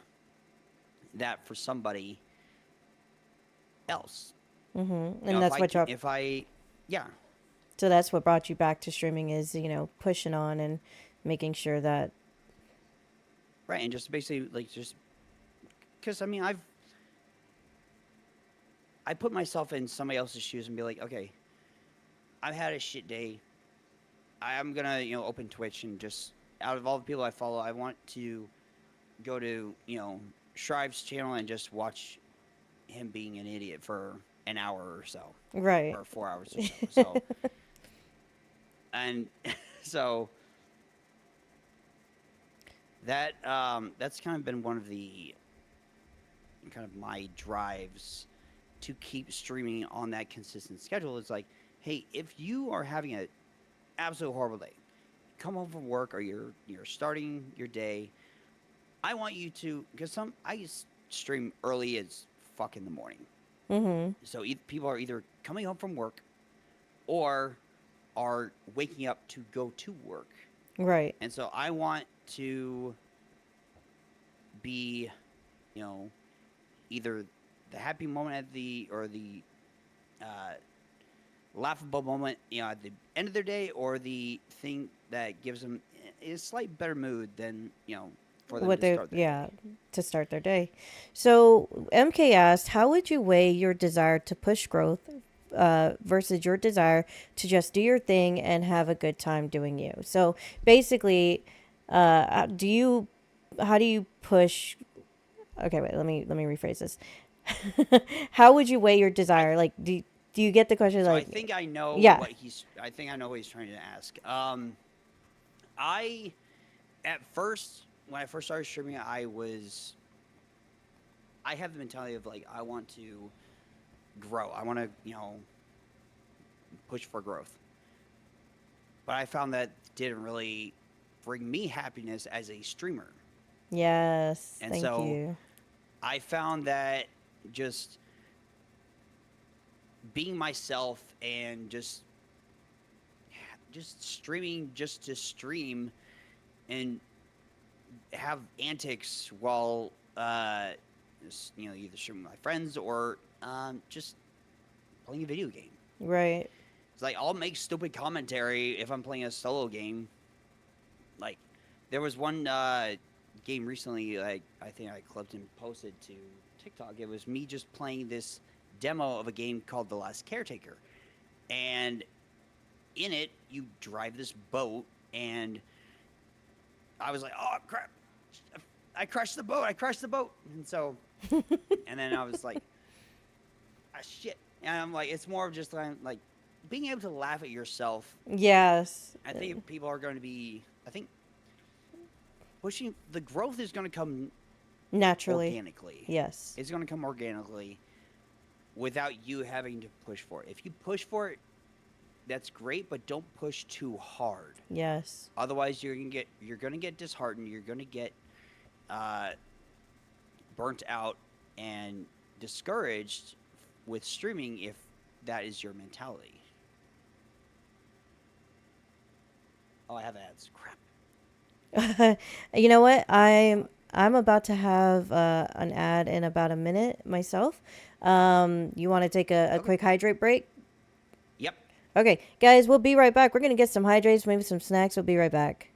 that for somebody else. Mm-hmm. You know, And that's what your if I, yeah, so that's what brought you back to streaming is pushing on and making sure that right, and just basically like just because I mean I put myself in somebody else's shoes and be like, okay, I've had a shit day. I'm gonna open Twitch and just out of all the people I follow, I want to go to Shrive's channel and just watch him being an idiot for an hour or so, Right. or 4 hours or so. So and so that's kind of been one of the kind of my drives to keep streaming on that consistent schedule. Is like, hey, if you are having an absolute horrible day, come home from work or you're starting your day, I want you to, because I stream early as fuck in the morning. Mhm. So people are either coming home from work or are waking up to go to work. Right. And so I want to be, you know, either the happy moment at the uh, laughable moment, at the end of their day, or the thing that gives them a slight better mood than, for them What to they start their yeah, day. to start their day. So MK asked, how would you weigh your desire to push growth versus your desire to just do your thing and have a good time doing you? So basically, do you how do you push? Okay, wait. Let me rephrase this. How would you weigh your I desire? Like, do you get the question? So I Like, think I know yeah, what he's. I think I know what he's trying to ask. I at first when I first started streaming, I have the mentality of like I want to grow. I want to push for growth. But I found that didn't really bring me happiness as a streamer, yes, and thank so you. I found that just being myself and just streaming just to stream and have antics while either streaming with my friends or just playing a video game. Right. It's like I'll make stupid commentary if I'm playing a solo game. Like there was one game recently, like I think I clipped and posted to TikTok. It was me just playing this demo of a game called The Last Caretaker, and in it you drive this boat, and I was like, oh crap, I crashed the boat. I crashed the boat. And so, and then I was like, ah, shit. And I'm like, it's more of just like being able to laugh at yourself. Yes, I think people are going to be, I think pushing the growth is going to come naturally. organically. Yes. It's going to come organically without you having to push for it. If you push for it, that's great, but don't push too hard. Yes. Otherwise, you're gonna get disheartened. You're gonna get uh, burnt out and discouraged with streaming if that is your mentality. Oh, I have ads. Crap. You know what? I'm about to have an ad in about a minute myself. You want to take a Okay. quick hydrate break? Yep. Okay, guys, we'll be right back. We're gonna get some hydrates, maybe some snacks. We'll be right back.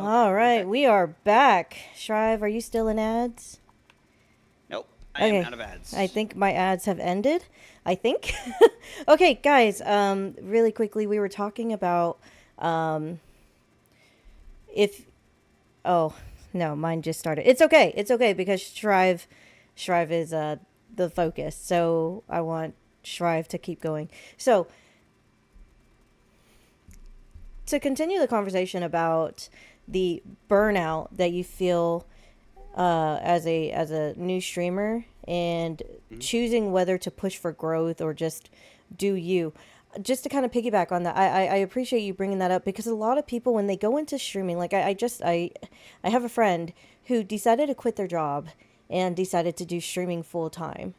All we're right, back. we are back. Shrive, are you still in ads? Nope, I am Okay. out of I ads. think my ads have ended. I think. Okay, guys, really quickly, we were talking about um if oh, no, mine just started. It's okay. It's okay because Shrive is the focus. So I want Shrive to keep going. So, to continue the conversation about the burnout that you feel as a new streamer and Mhm. choosing whether to push for growth or just do you. Just to kind of piggyback on that, I appreciate you bringing that up because a lot of people when they go into streaming, like I have a friend who decided to quit their job and decided to do streaming full time.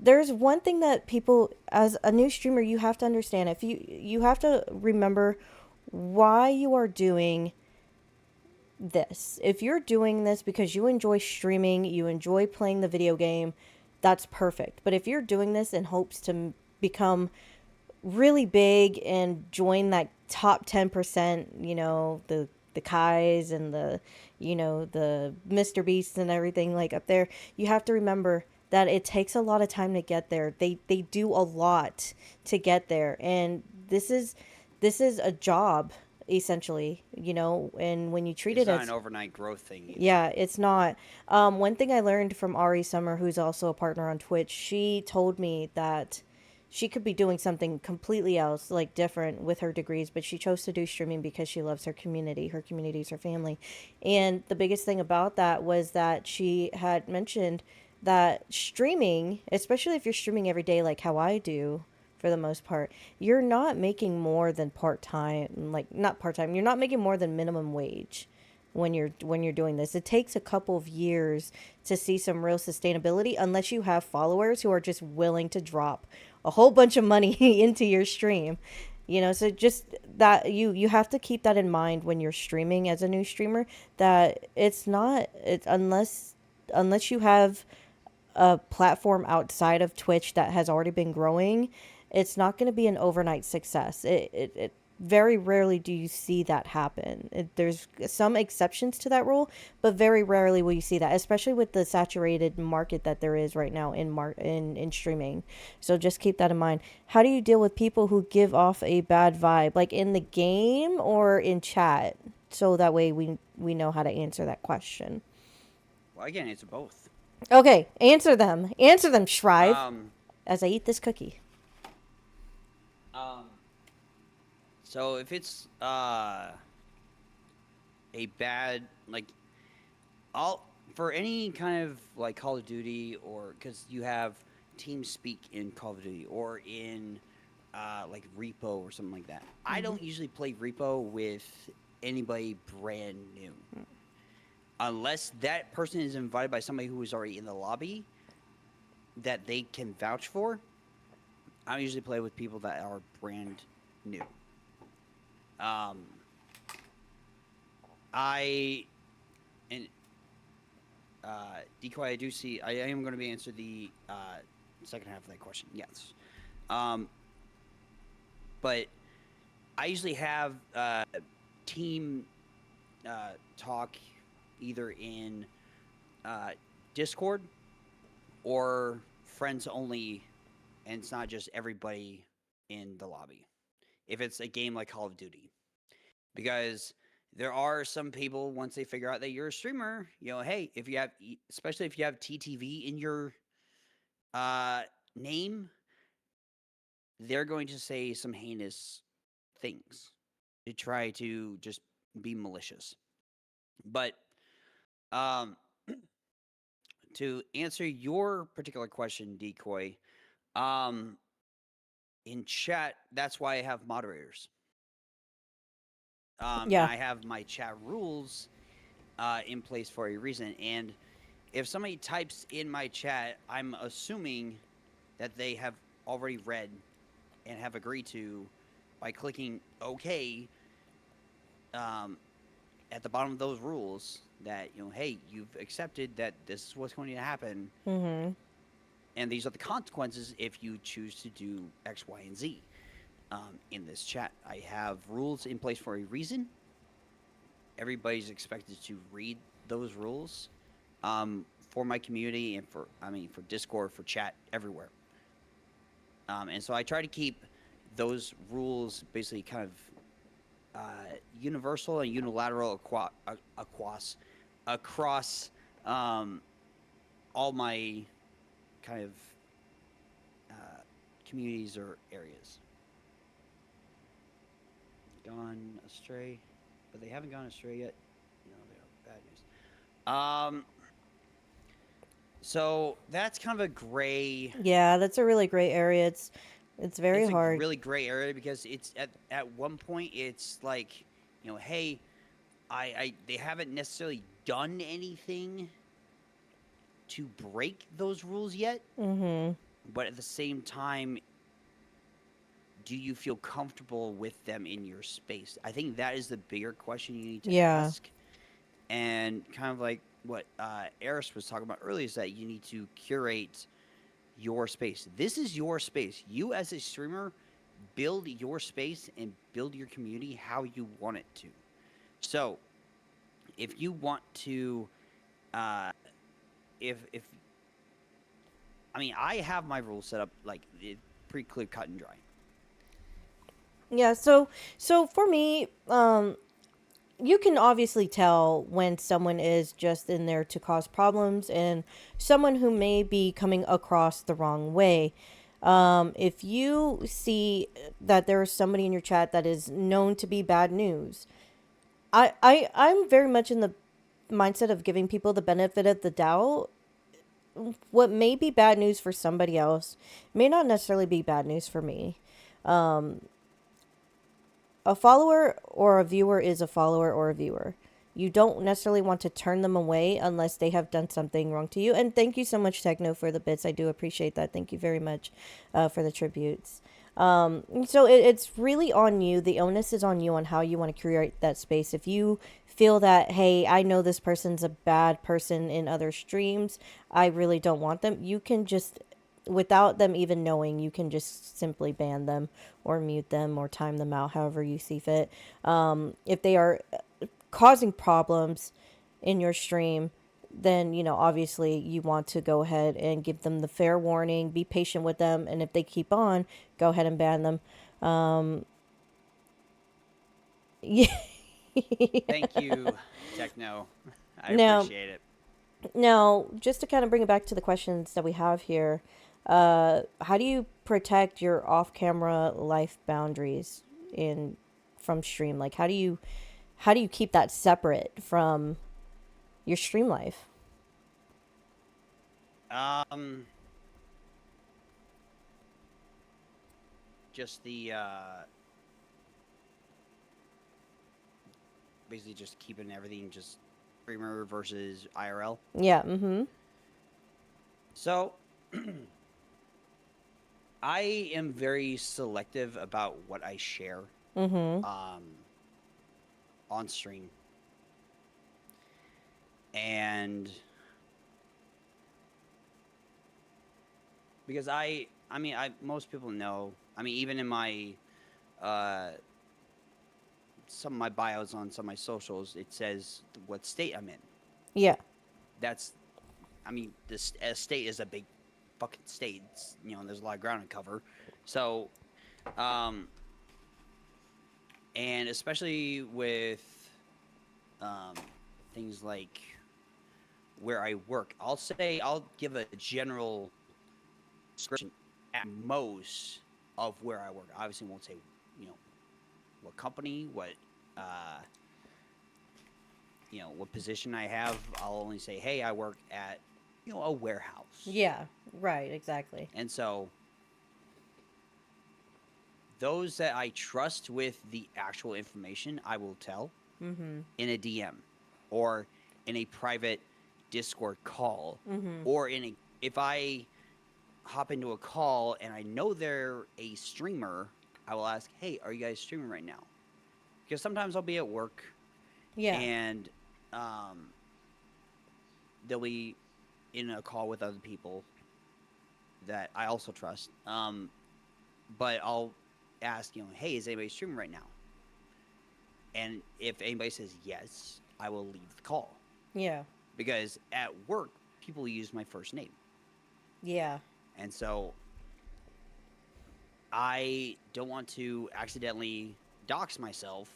There's one thing that people as a new streamer you have to understand. If you have to remember why you are doing this. If you're doing this because you enjoy streaming, you enjoy playing the video game, that's perfect. But if you're doing this in hopes to become really big and join that top 10%, the Kais and the Mr. Beasts and everything like up there, you have to remember that it takes a lot of time to get there. They do a lot to get there, and this is a job essentially, and when you treat It's it not an as overnight growth thing either. yeah, it's not. One thing I learned from Ari Summer, who's also a partner on Twitch, she told me that she could be doing something completely else, like different with her degrees, but she chose to do streaming because she loves her community. Her community is her family. And the biggest thing about that was that she had mentioned that streaming, especially if you're streaming every day, like how I do for the most part, you're not making more than part time, like not part time, you're not making more than minimum wage when you're doing this. It takes a couple of years to see some real sustainability unless you have followers who are just willing to drop a whole bunch of money into your stream. So just that you have to keep that in mind when you're streaming as a new streamer, that it's unless you have a platform outside of Twitch that has already been growing, it's not going to be an overnight success. It very rarely do you see that happen. There's some exceptions to that rule, but very rarely will you see that, especially with the saturated market that there is right now in streaming. So just keep that in mind. How do you deal with people who give off a bad vibe, like in the game or in chat? So that way we know how to answer that question. Well, I can answer both. Okay, answer them. Answer them, Shrive, Um, as I eat this cookie. um. So if it's a bad like all for any kind of like Call of Duty or because you have team speak in Call of Duty or in like repo or something like that. I don't usually play repo with anybody brand new unless that person is invited by somebody who is already in the lobby that they can vouch for. I usually play with people that are brand new. Um, I and Decoy, I do see. I am going to be answer the second half of that question. Yes, um, but I usually have team talk either in uh, Discord or friends only, and it's not just everybody in the lobby. If it's a game like Call of Duty, because there are some people once they figure out that you're a streamer, hey, if you have, especially if you have TTV in your uh, name, they're going to say some heinous things to try to just be malicious. But um, to answer your particular question, Decoy, um, in chat, that's why I have moderators. And Yeah. I have my chat rules in place for a reason. And if somebody types in my chat, I'm assuming that they have already read and have agreed to by clicking OK um, at the bottom of those rules that, hey, you've accepted that this is what's going to happen. Mm-hmm. And these are the consequences if you choose to do X, Y, and Z. In this chat, I have rules in place for a reason. everybody's expected to read those rules for my community and for Discord, for chat, everywhere. And so I try to keep those rules basically kind of universal and unilateral across all my kind of uh, communities or areas. Gone astray, but they haven't gone astray yet. No, they are bad news. So that's kind of a gray. Yeah, that's a really great area. It's very It's a hard. really gray area because it's at one point it's like, hey, I they haven't necessarily done anything to break those rules yet, Mhm. but at the same time, do you feel comfortable with them in your space? I think that is the bigger question you need to Yeah. ask. And kind of like what Eris was talking about earlier is that you need to curate your space. This is your space. You as a streamer build your space and build your community how you want it to. So, if you want to uh if I mean, I have my rules set up like pretty clear cut and dry. Yeah, so for me, you can obviously tell when someone is just in there to cause problems and someone who may be coming across the wrong way. If you see that there is somebody in your chat that is known to be bad news, I'm very much in the mindset of giving people the benefit of the doubt. What may be bad news for somebody else may not necessarily be bad news for me. Um, a follower or a viewer is a follower or a viewer. You don't necessarily want to turn them away unless they have done something wrong to you. And thank you so much, Techno, for the bits. I do appreciate that. Thank you very much for the tributes. So it's really on you. The onus is on you on how you want to create that space. If you feel that, hey, I know this person's a bad person in other streams, I really don't want them, you can just, without them even knowing, you can just simply ban them or mute them or time them out however you see fit. If they are causing problems in your stream, then obviously you want to go ahead and give them the fair warning, be patient with them, and if they keep on, go ahead and ban them. Yeah. Thank you, Techno. I now appreciate it. now just to kind of bring it back to the questions that we have here, how do you protect your off-camera life boundaries in from stream? Like how do you keep that separate from your stream life? Um, just the basically just keeping everything just streamer versus IRL. Yeah. Mm-hmm. So, I am very selective about what I share Mm-hmm. um on stream. And because I mean, I most people know, I mean, even in my uh some of my bios on some of my socials, it says what state I'm in. Yeah. That's, I mean, this state is a big fucking state. It's, there's a lot of ground to cover. So, um, and especially with um, things like where I work, I'll give a general description at most of where I work. Obviously, won't say, you know, what company, uh, what position I have. I'll only say, hey, I work at, a warehouse. Yeah. Right. Exactly. And so those that I trust with the actual information, I will tell Mm-hmm. in a DM or in a private Discord call, Mm-hmm. or if I hop into a call and I know they're a streamer, I will ask, hey, are you guys streaming right now? Because sometimes I'll be at work Yeah. and they'll be in a call with other people that I also trust. But I'll ask, hey, is anybody streaming right now? And if anybody says yes, I will leave the call. Yeah. Because at work, people use my first name. Yeah. And so I don't want to accidentally dox myself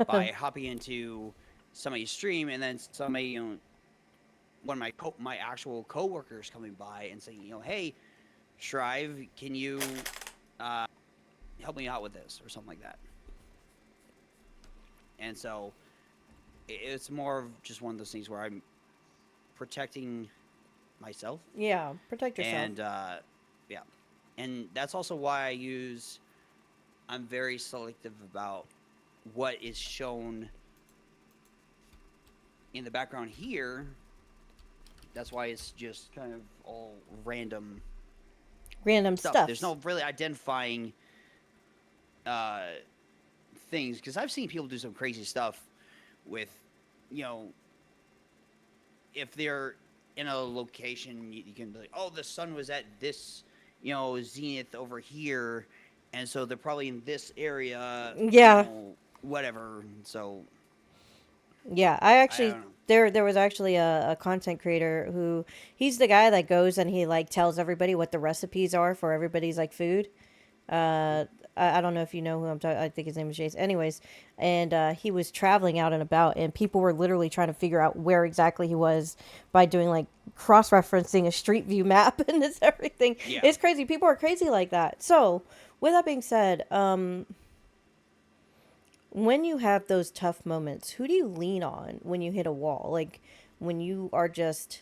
by hopping into somebody's stream and then somebody, one of my actual coworkers coming by and saying, hey, Shrive, can you uh, help me out with this or something like that? And so it's more of just one of those things where I'm protecting myself. Yeah. Protect yourself. And yeah, and that's also why I'm very selective about what is shown in the background here. That's why it's just kind of all random Random stuff. stuff. There's no really identifying uh, things, because I've seen people do some crazy stuff with, you know, if they're in a location, you can be like, oh, the sun was at this, zenith over here, and so they're probably in this area, Yeah. whatever. So Yeah, I I actually don't know. there was actually a content creator who he's the guy that goes and he like tells everybody what the recipes are for everybody's like food. Uh, I don't know if you know who I'm talking. I think his name is Jace. Anyways, and he was traveling out and about, and people were literally trying to figure out where exactly he was by doing like cross referencing a street view map and it's everything. Yeah. It's crazy. People are crazy like that. So, with that being said, when you have those tough moments, who do you lean on when you hit a wall? Like when you are just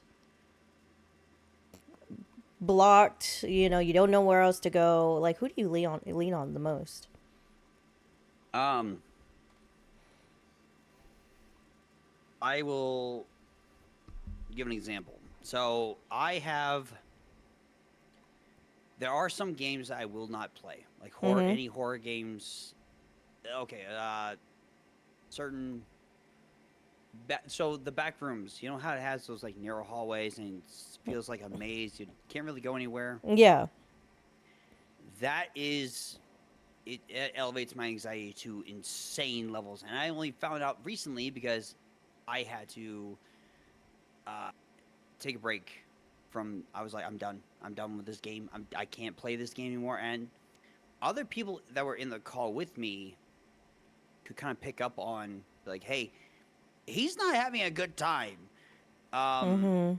blocked, you don't know where else to go. Like who do you lean on the most? Um, I will give an example. So there are some games that I will not play, like Mhm. any horror games. Okay, certain. So the back rooms, you know how it has those like narrow hallways and it feels like a maze. You can't really go anywhere. Yeah. That is, it elevates my anxiety to insane levels, and I only found out recently because I had to uh, take a break from. I was like, I'm done. I'm done with this game. I can't play this game anymore. And other people that were in the call with me could kind of pick up on like, hey, he's not having a good time. Um, Mhm.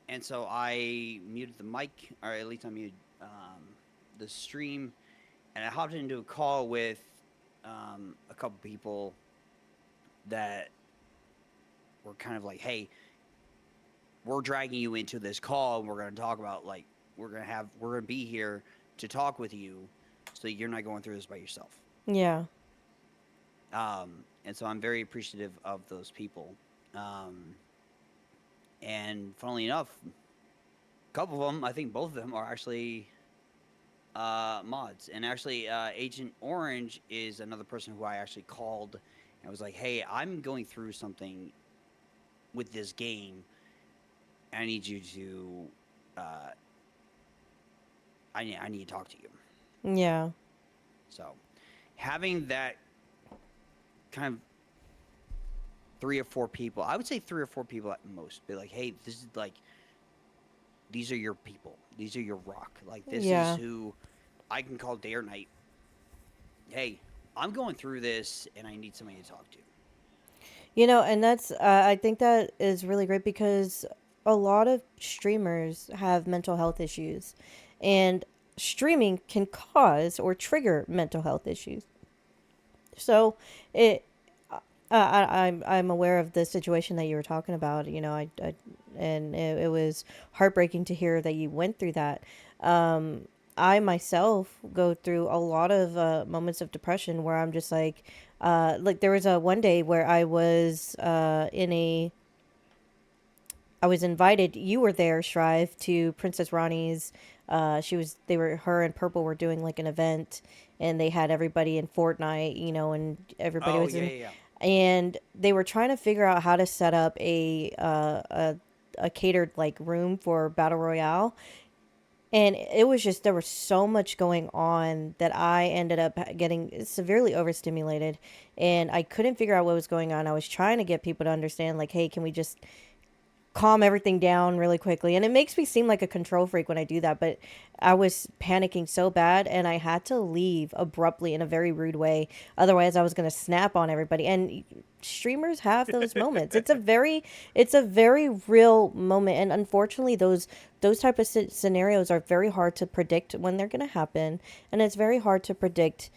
and so I muted the mic, or at least I muted the stream, and I hopped into a call with a couple people that were kind of like, hey, we're dragging you into this call and we're going to talk about like we're going to be here to talk with you so you're not going through this by yourself. Yeah. And so I'm very appreciative of those people. And funnily enough, a couple of them, I think both of them are actually mods. And actually, Agent Orange is another person who I actually called and was like, hey, I'm going through something with this game. I need you to, I need to talk to you. Yeah. So having that kind of 3 or 4 people, I would say 3 or 4 people at most, be like, hey, this is like, these are your people. These are your rock. Like, this is Yeah. who I can call day or night. Hey, I'm going through this and I need somebody to talk to. And that's I think that is really great because a lot of streamers have mental health issues, and streaming can cause or trigger mental health issues. So it I'm aware of the situation that you were talking about. And it was heartbreaking to hear that you went through that. I myself go through a lot of moments of depression where I'm just like there was a one day where I was invited. You were there, Shrive, to Princess Ronnie's. Her and Purple were doing like an event, and they had everybody in Fortnite, and everybody Oh, was yeah, in, yeah, yeah. and they were trying to figure out how to set up a catered like room for battle royale, And it was just, there was so much going on that I ended up getting severely overstimulated, and I couldn't figure out what was going on. I was trying to get people to understand, like, hey, can we just calm everything down really quickly? And it makes me seem like a control freak when I do that, but I was panicking so bad, and I had to leave abruptly in a very rude way. Otherwise, I was going to snap on everybody. And streamers have those moments. It's a very real moment, and unfortunately those type of scenarios are very hard to predict when they're going to happen, and it's very hard to predict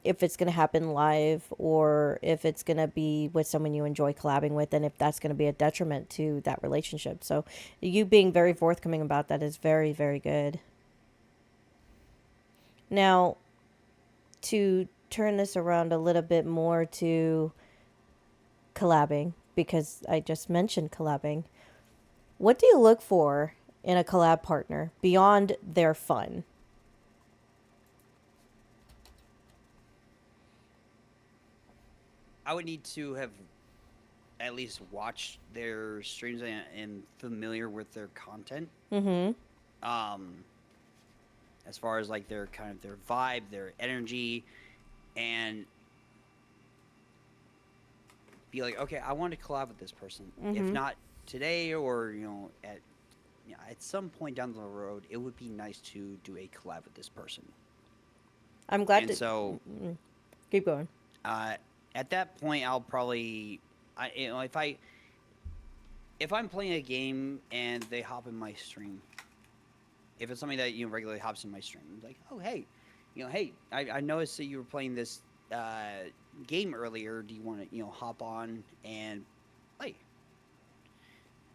if it's going to happen live or if it's going to be with someone you enjoy collabing with, and if that's going to be a detriment to that relationship. So you being very forthcoming about that is very, very good. Now, to turn this around a little bit more to collabing, because I just mentioned collabing, what do you look for in a collab partner beyond their fun? I would need to have at least watched their streams and familiar with their content. Mm-hmm. Um, as far as like their kind of their vibe, their energy, and be like, okay, I want to collab with this person. If Mm-hmm. not today, or at some point down the road, it would be nice to do a collab with this person. I'm glad And to so, keep going. uh, at that point, I'll probably, if I'm playing a game and they hop in my stream, if it's something that regularly hops in my stream, like, oh hey, hey, I noticed that you were playing this game earlier. Do you want to hop on and play?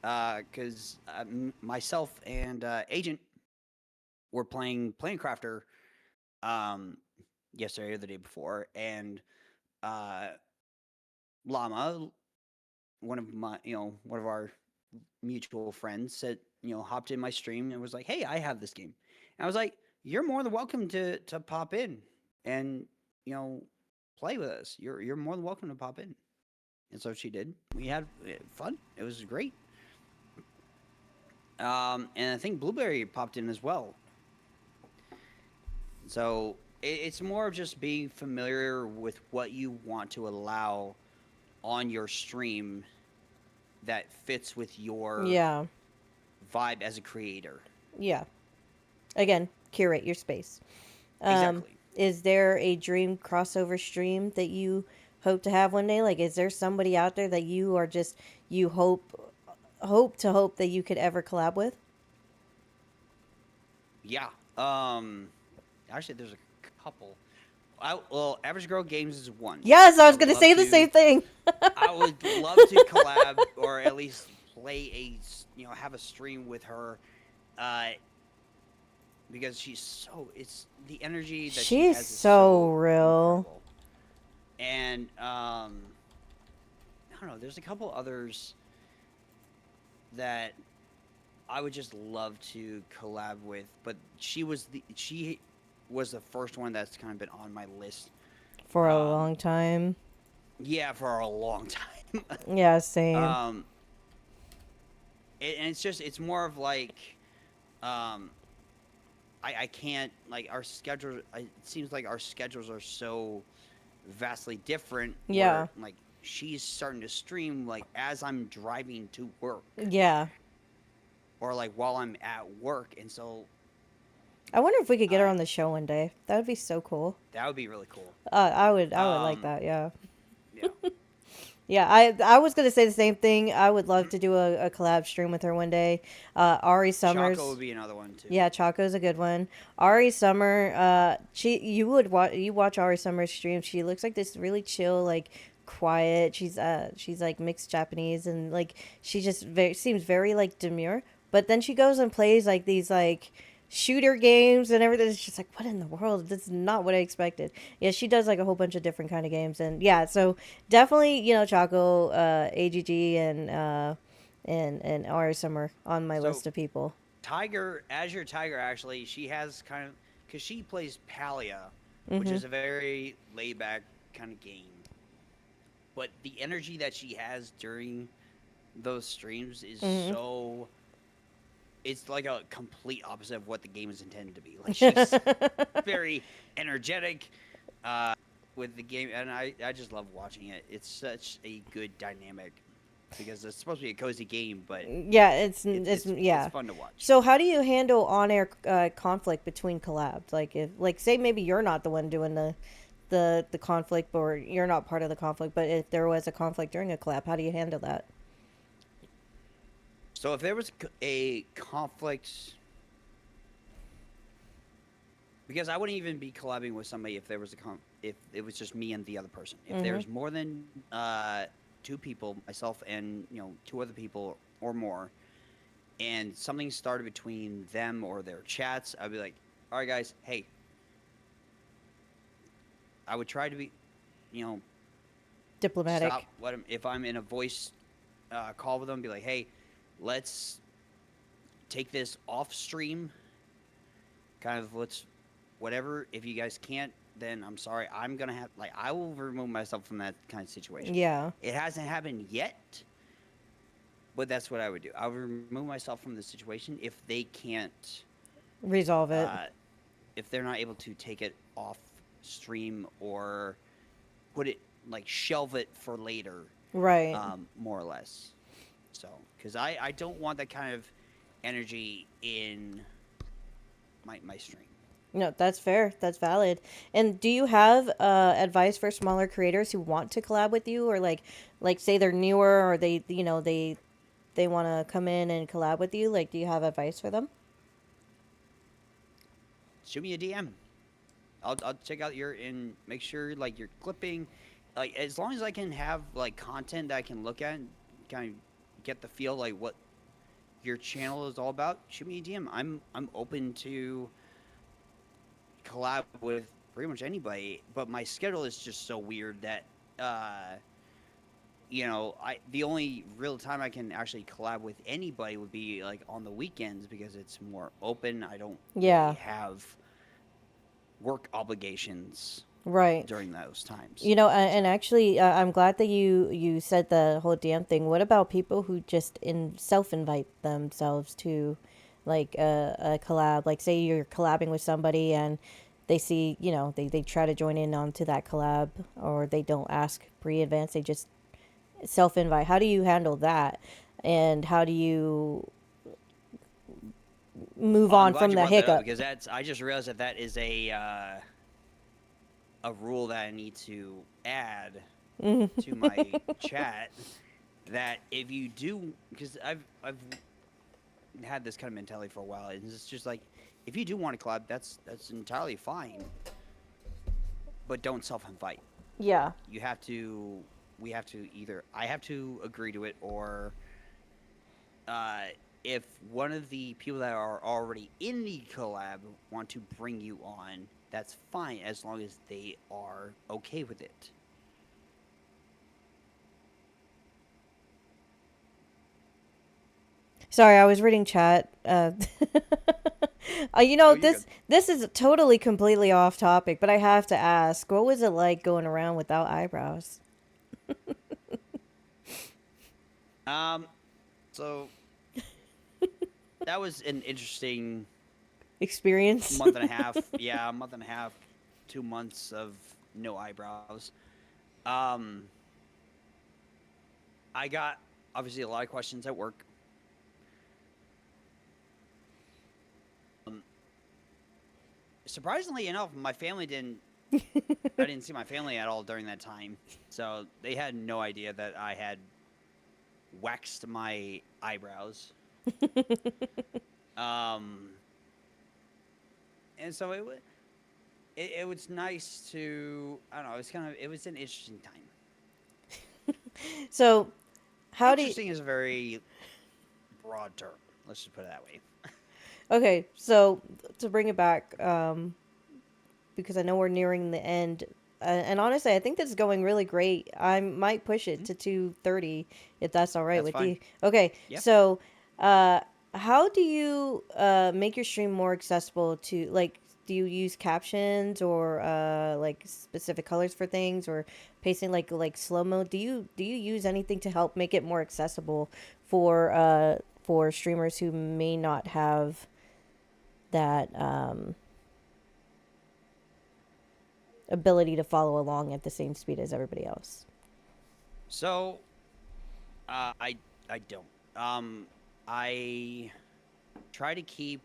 Because myself and Agent were playing Plane Crafter um, yesterday or the day before, and uh, Llama, one of our mutual friends, said, hopped in my stream and was like, "Hey, I have this game," and I was like, "You're more than welcome to pop in and you know play with us. You're more than welcome to pop in." And so she did. We had fun. It was great. And I think Blueberry popped in as well. So it's more of just being familiar with what you want to allow on your stream that fits with your Yeah. vibe as a creator. Yeah. Again, curate your space. Um, Exactly. is there a dream crossover stream that you hope to have one day? Like, is there somebody out there that you are just, you hope that you could ever collab with? Yeah. Actually, there's a couple. Well, Average Girl Games is one. Yes, I I was would gonna love say the to. same thing. I would love to collab or at least play have a stream with her, uh, because it's the energy that she She's has is so so real. incredible. And I don't know. There's a couple others that I would just love to collab with, but she was the first one that's kind of been on my list. For a Um, long time. yeah, for a long time. Yeah, same. um, and it's more of like, um, I can't like our schedule. It seems like our schedules are so vastly different. Yeah. Where like she's starting to stream like as I'm driving to work, Yeah. or like while I'm at work, and so I wonder if we could get her uh, on the show one day. That would be so cool. that would be really cool. I would like Um, that. Yeah. yeah, Yeah, I was gonna say the same thing. I would love to do a collab stream with her one day. Ari Choco Summers, would be another one too. yeah, Choco's a good one. Ari Summer, you watch Ari Summer's stream. She looks like this really chill, like quiet. She's like mixed Japanese, and like she just seems very like demure. But then she goes and plays like these like shooter games and everything. It's just like, what in the world? This is not what I expected. Yeah, she does like a whole bunch of different kind of games, and yeah, so definitely Choco, AGG, and Ari Summer on my So list of people. Tiger, Azure Tiger, actually, she has kind of because she plays Palia, which Mm-hmm. is a very laid back kind of game. But the energy that she has during those streams is Mm-hmm. so it's like a complete opposite of what the game is intended to be. Like she's very energetic uh, with the game, and I just love watching it. It's such a good dynamic because it's supposed to be a cozy game, but Yeah, it's yeah. fun to watch. So how do you handle on-air conflict between collabs? Like if like say maybe you're not the one doing the conflict, or you're not part of the conflict, but if there was a conflict during a collab, how do you handle that? So if there was a conflict, because I wouldn't even be collabing with somebody if there was if it was just me and the other person. If Mm-hmm. there's more than two people, myself and two other people or more, and something started between them or their chats, I'd be like, all right, guys, hey, I would try to be, you know, Diplomatic. stop what if I'm in a voice call with them, be like, hey, let's take this off stream, kind of let's whatever. If you guys can't, then I'm sorry. I'm gonna have like I will remove myself from that kind of situation. Yeah. It hasn't happened yet, but that's what I would do. I would remove myself from the situation if they can't, Resolve it. uh, if they're not able to take it off stream or put it like shelve it for later, Right. more or less. So, because I don't want that kind of energy in my stream. No, that's fair. That's valid. And do you have advice for smaller creators who want to collab with you, or like say they're newer, or they want to come in and collab with you? Like, do you have advice for them? Shoot me a DM. I'll check out your and make sure like you're clipping, like as long as I can have like content that I can look at and kind of get the feel like what your channel is all about. Shoot me a DM. I'm open to collab with pretty much anybody, but my schedule is just so weird that I the only real time I can actually collab with anybody would be like on the weekends because it's more open. I don't really Yeah. have work obligations Right. during those times. You know, and So actually, I'm glad that you said the whole damn thing. What about people who just in self invite themselves to, like a collab? Like, say you're collabing with somebody and they see, they try to join in onto that collab, or they don't ask pre advance. They just self invite. How do you handle that? And how do you move well, I'm on glad from you the brought that up hiccup? because that's I just realized that that is a rule that I need to add to my chat. That if you do, because I've had this kind of mentality for a while, and it's just like if you do want to collab, that's entirely fine, but don't self-invite. Yeah. You have to. We have to either I have to agree to it, or uh, if one of the people that are already in the collab want to bring you on, that's fine as long as they are okay with it. Sorry, I was reading chat. Oh, you're good. This is totally completely off topic, but I have to ask, what was it like going around without eyebrows? Um, so that was an interesting Experience? month and a half. Yeah, a month and a half, 2 months of no eyebrows. Um, I got obviously a lot of questions at work. Um, Surprisingly enough, my family didn't. I didn't see my family at all during that time, so they had no idea that I had waxed my eyebrows. Um, and so it was nice to I don't know. It was an interesting time. So, how do you, Interesting is a very broad term. Let's just put it that way. okay, so to bring it back, because I know we're nearing the end, and honestly, I think this is going really great. I might push it to 2:30 if that's all right That's with fine. you. Okay, Yeah. so uh, how do you make your stream more accessible to like? Do you use captions or like specific colors for things, or pacing like slow mo? Do you use anything to help make it more accessible for for streamers who may not have that ability to follow along at the same speed as everybody else? So, I don't. I try to keep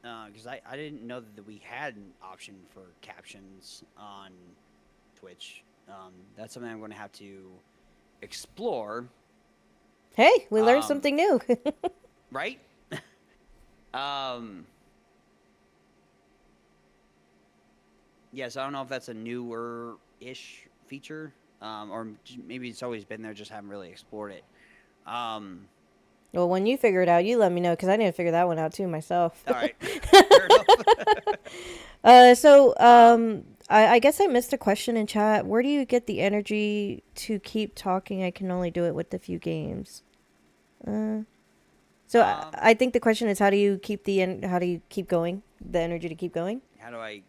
because I didn't know that we had an option for captions on Twitch. That's something I'm going to have to explore. Hey, we learned Um, something new. right? um, yes, I don't know if that's a newer-ish feature, or maybe it's always been there, just haven't really explored it. Um, Well, when you figure it out, you let me know because I need to figure that one out too myself. all right, fair enough. So, Um, I guess I missed a question in chat. Where do you get the energy to keep talking? I can only do it with a few games. Uh, so um, I think the question is, how do you keep how do you keep going? The energy to keep going? how do I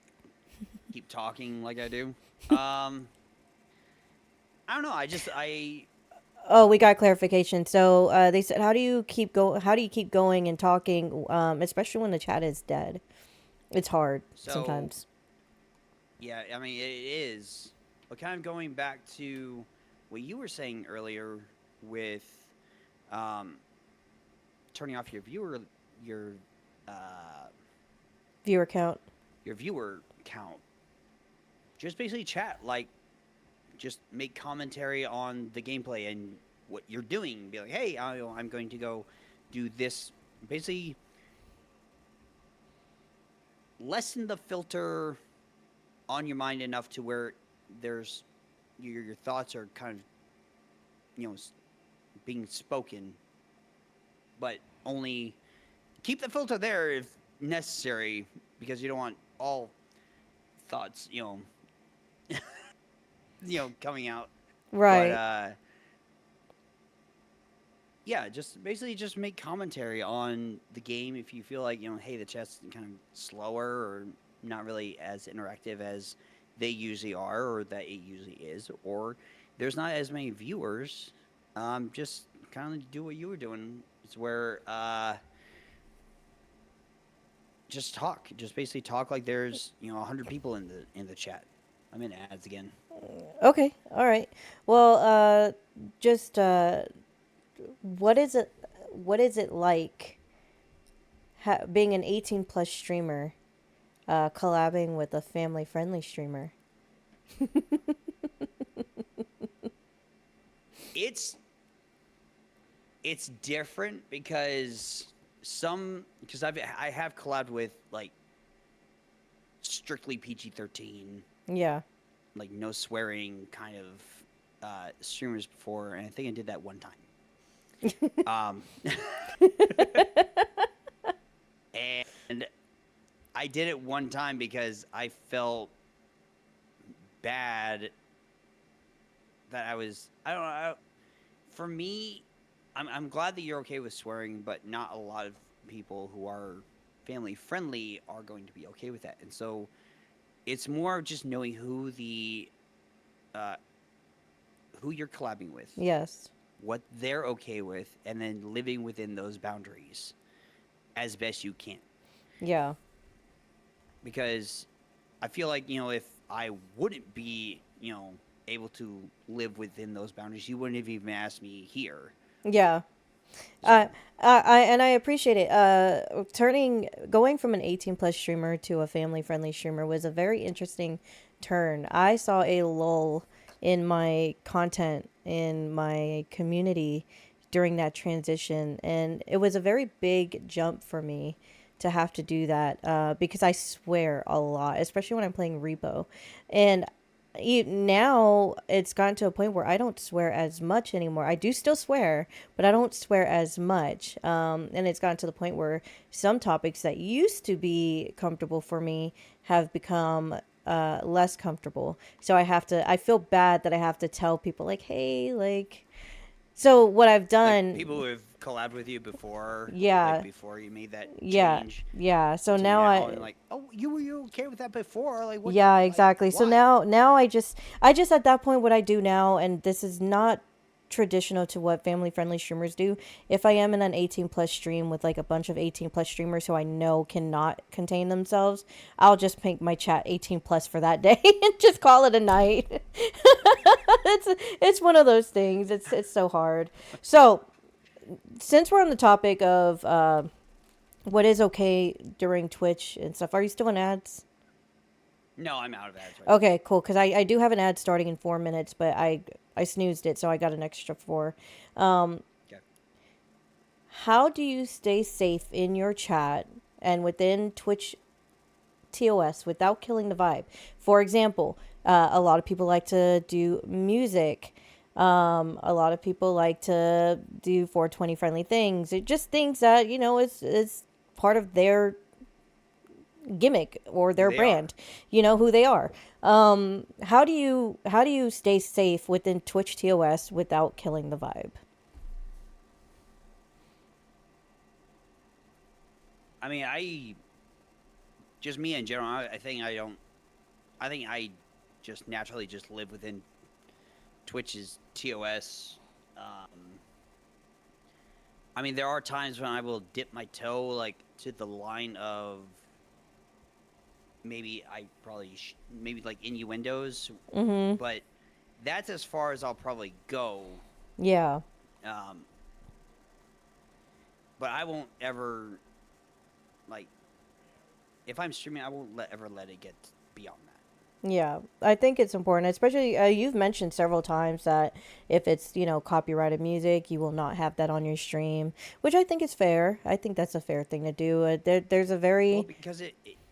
keep talking like I do? I don't know. I Oh, we got clarification. So, they said, how do you keep How do you keep going and talking, especially when the chat is dead? It's hard so sometimes. yeah. I mean, it is. But kind of going back to what you were saying earlier with um, turning off your uh, Viewer count. your viewer count. Just basically chat, like just make commentary on the gameplay and what you're doing. Be like, hey, I'm going to go do this. Basically, lessen the filter on your mind enough to where there's your thoughts are kind of being spoken, but only keep the filter there if necessary because you don't want all thoughts coming out. But Right. yeah, just basically just make commentary on the game if you feel like hey, the chat's kind of slower or not really as interactive as they usually are or that it usually is, or there's not as many viewers. Just kind of do what you were doing. It's where just basically talk like there's 100 people in the chat. I'm in ads again. Okay. All right. Well, just what is it? What is it like being an 18 plus streamer, collabing with a family friendly streamer? It's different because I have collabed with like strictly PG-13, Yeah. like no swearing kind of streamers before, and I think I did that one time. And I did it one time because I felt bad that I don't know. For me, I'm glad that you're okay with swearing, but not a lot of people who are family friendly are going to be okay with that. And so it's more of just knowing who you're collabing with, Yes. what they're okay with, and then living within those boundaries as best you can. Yeah. Because I feel like, if I wouldn't be, able to live within those boundaries, you wouldn't have even asked me here. Yeah. So, I appreciate it. Going from an 18 plus streamer to a family friendly streamer was a very interesting turn. I saw a lull in my content in my community during that transition, and it was a very big jump for me to have to do that, because I swear a lot, especially when I'm playing repo, and now it's gotten to a point where I don't swear as much anymore. I do still swear, but I don't swear as much. And it's gotten to the point where some topics that used to be comfortable for me have become less comfortable. So I feel bad that I have to tell people, like, hey, like, so what I've like done, people who have collabed with you before, like yeah, before you made that yeah, change yeah. So to now now, and like, oh, you were okay with that before? Like, what? yeah, Like, exactly. So why? now I just at that point, what I do now, and this is not traditional to what family friendly streamers do. If I am in an 18 plus stream with like a bunch of 18 plus streamers who I know cannot contain themselves, I'll just make my chat 18 plus for that day and just call it a night. It's one of those things. It's so hard. So since we're on the topic of what is okay during Twitch and stuff, are you still in ads? No, I'm out of ads right Okay, cool. Because I do have an ad starting in 4 minutes, but I snoozed it, so I got an extra four. now. Okay. How do you stay safe in your chat and within Twitch TOS without killing the vibe? For example, a lot of people like to do music. A lot of people like to do 420 friendly things. It just things that, is part of their gimmick or Who their they are. brand, who they are. How do you stay safe within Twitch TOS without killing the vibe? I mean, just me in general. I think I don't. I think I just naturally just live within Twitch's TOS. I mean, there are times when I will dip my toe like to the line of maybe maybe like innuendos, Mm-hmm. but that's as far as I'll probably go. Yeah. Um, but I won't ever like if I'm streaming, I won't ever let it get beyond that. Yeah, I think it's important, especially you've mentioned several times that if it's, copyrighted music, you will not have that on your stream, which I think is fair. I think that's a fair thing to do. There's a Well, very, because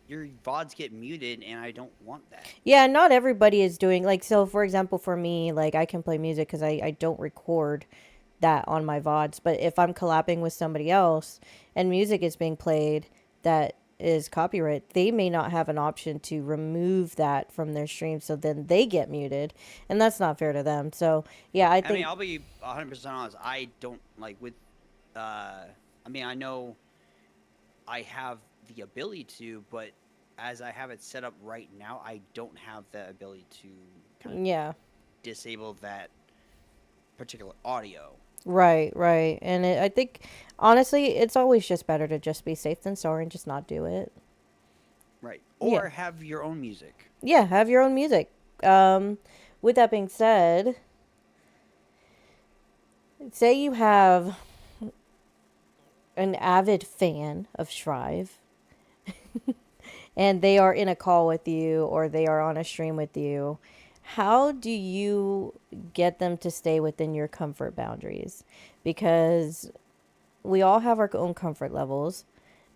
your VODs get muted, and I don't want that. yeah, not everybody is doing, like, so for example, for me, like, I can play music because I don't record that on my VODs, but if I'm collabing with somebody else and music is being played that is copyright, they may not have an option to remove that from their stream, so then they get muted, and that's not fair to them. So yeah, I I mean, think I'll be 100% honest. I don't like with. I mean, I know I have the ability to, but as I have it set up right now, I don't have the ability to kind of yeah, disable that particular audio. right, and I think honestly, it's always just better to just be safe than sorry and just not do it. Right. Yeah, Or have your own music. yeah, have your own music. Um, with that being said, say you have an avid fan of Shrive and they are in a call with you or they are on a stream with you, how do you get them to stay within your comfort boundaries? Because we all have our own comfort levels.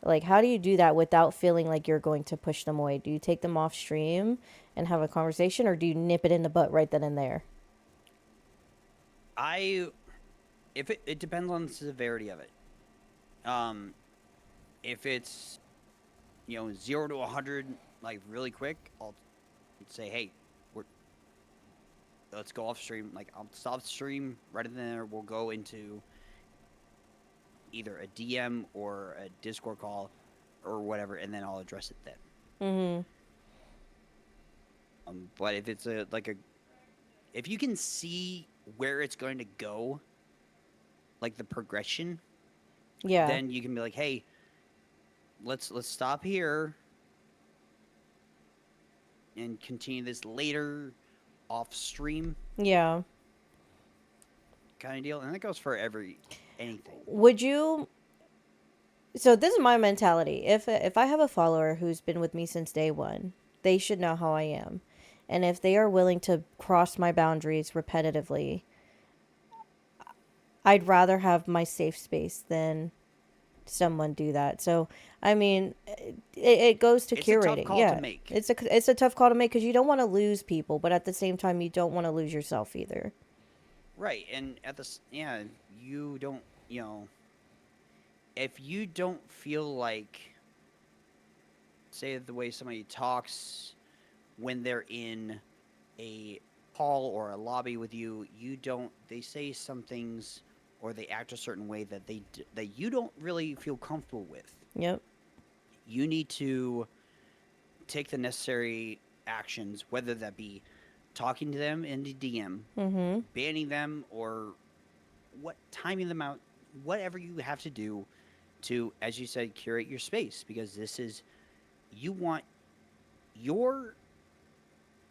Like, how do you do that without feeling like you're going to push them away? Do you take them off stream and have a conversation, or do you nip it in the butt right then and there? I if it depends on the severity of it. Um, if it's 0 to 100 like really quick, I'll say, hey, we're let's go off stream. Like I'll stop stream right in there. We'll go into either a DM or a Discord call or whatever, and then I'll address it then. Mm-hmm. But if it's if you can see where it's going to go, like the progression, Yeah. then you can be like, hey, let's stop here and continue this later off stream Yeah. kind of deal. And that goes for anything. Would you? So this is my mentality. If I have a follower who's been with me since day one, they should know how I am, and if they are willing to cross my boundaries repetitively, I'd rather have my safe space than someone do that. So I mean, it goes to It's a tough curating. call to Yeah, make. it's a tough call to make because you don't want to lose people, but at the same time, you don't want to lose yourself either. Right. And you don't, if you don't feel like, say, the way somebody talks when they're in a call or a lobby with you, they say some things or they act a certain way that you don't really feel comfortable with. Yep. You need to take the necessary actions, whether that be talking to them in the DM, Mm-hmm. banning them, or what timing them out, whatever you have to do to, as you said, curate your space, because this is, you want your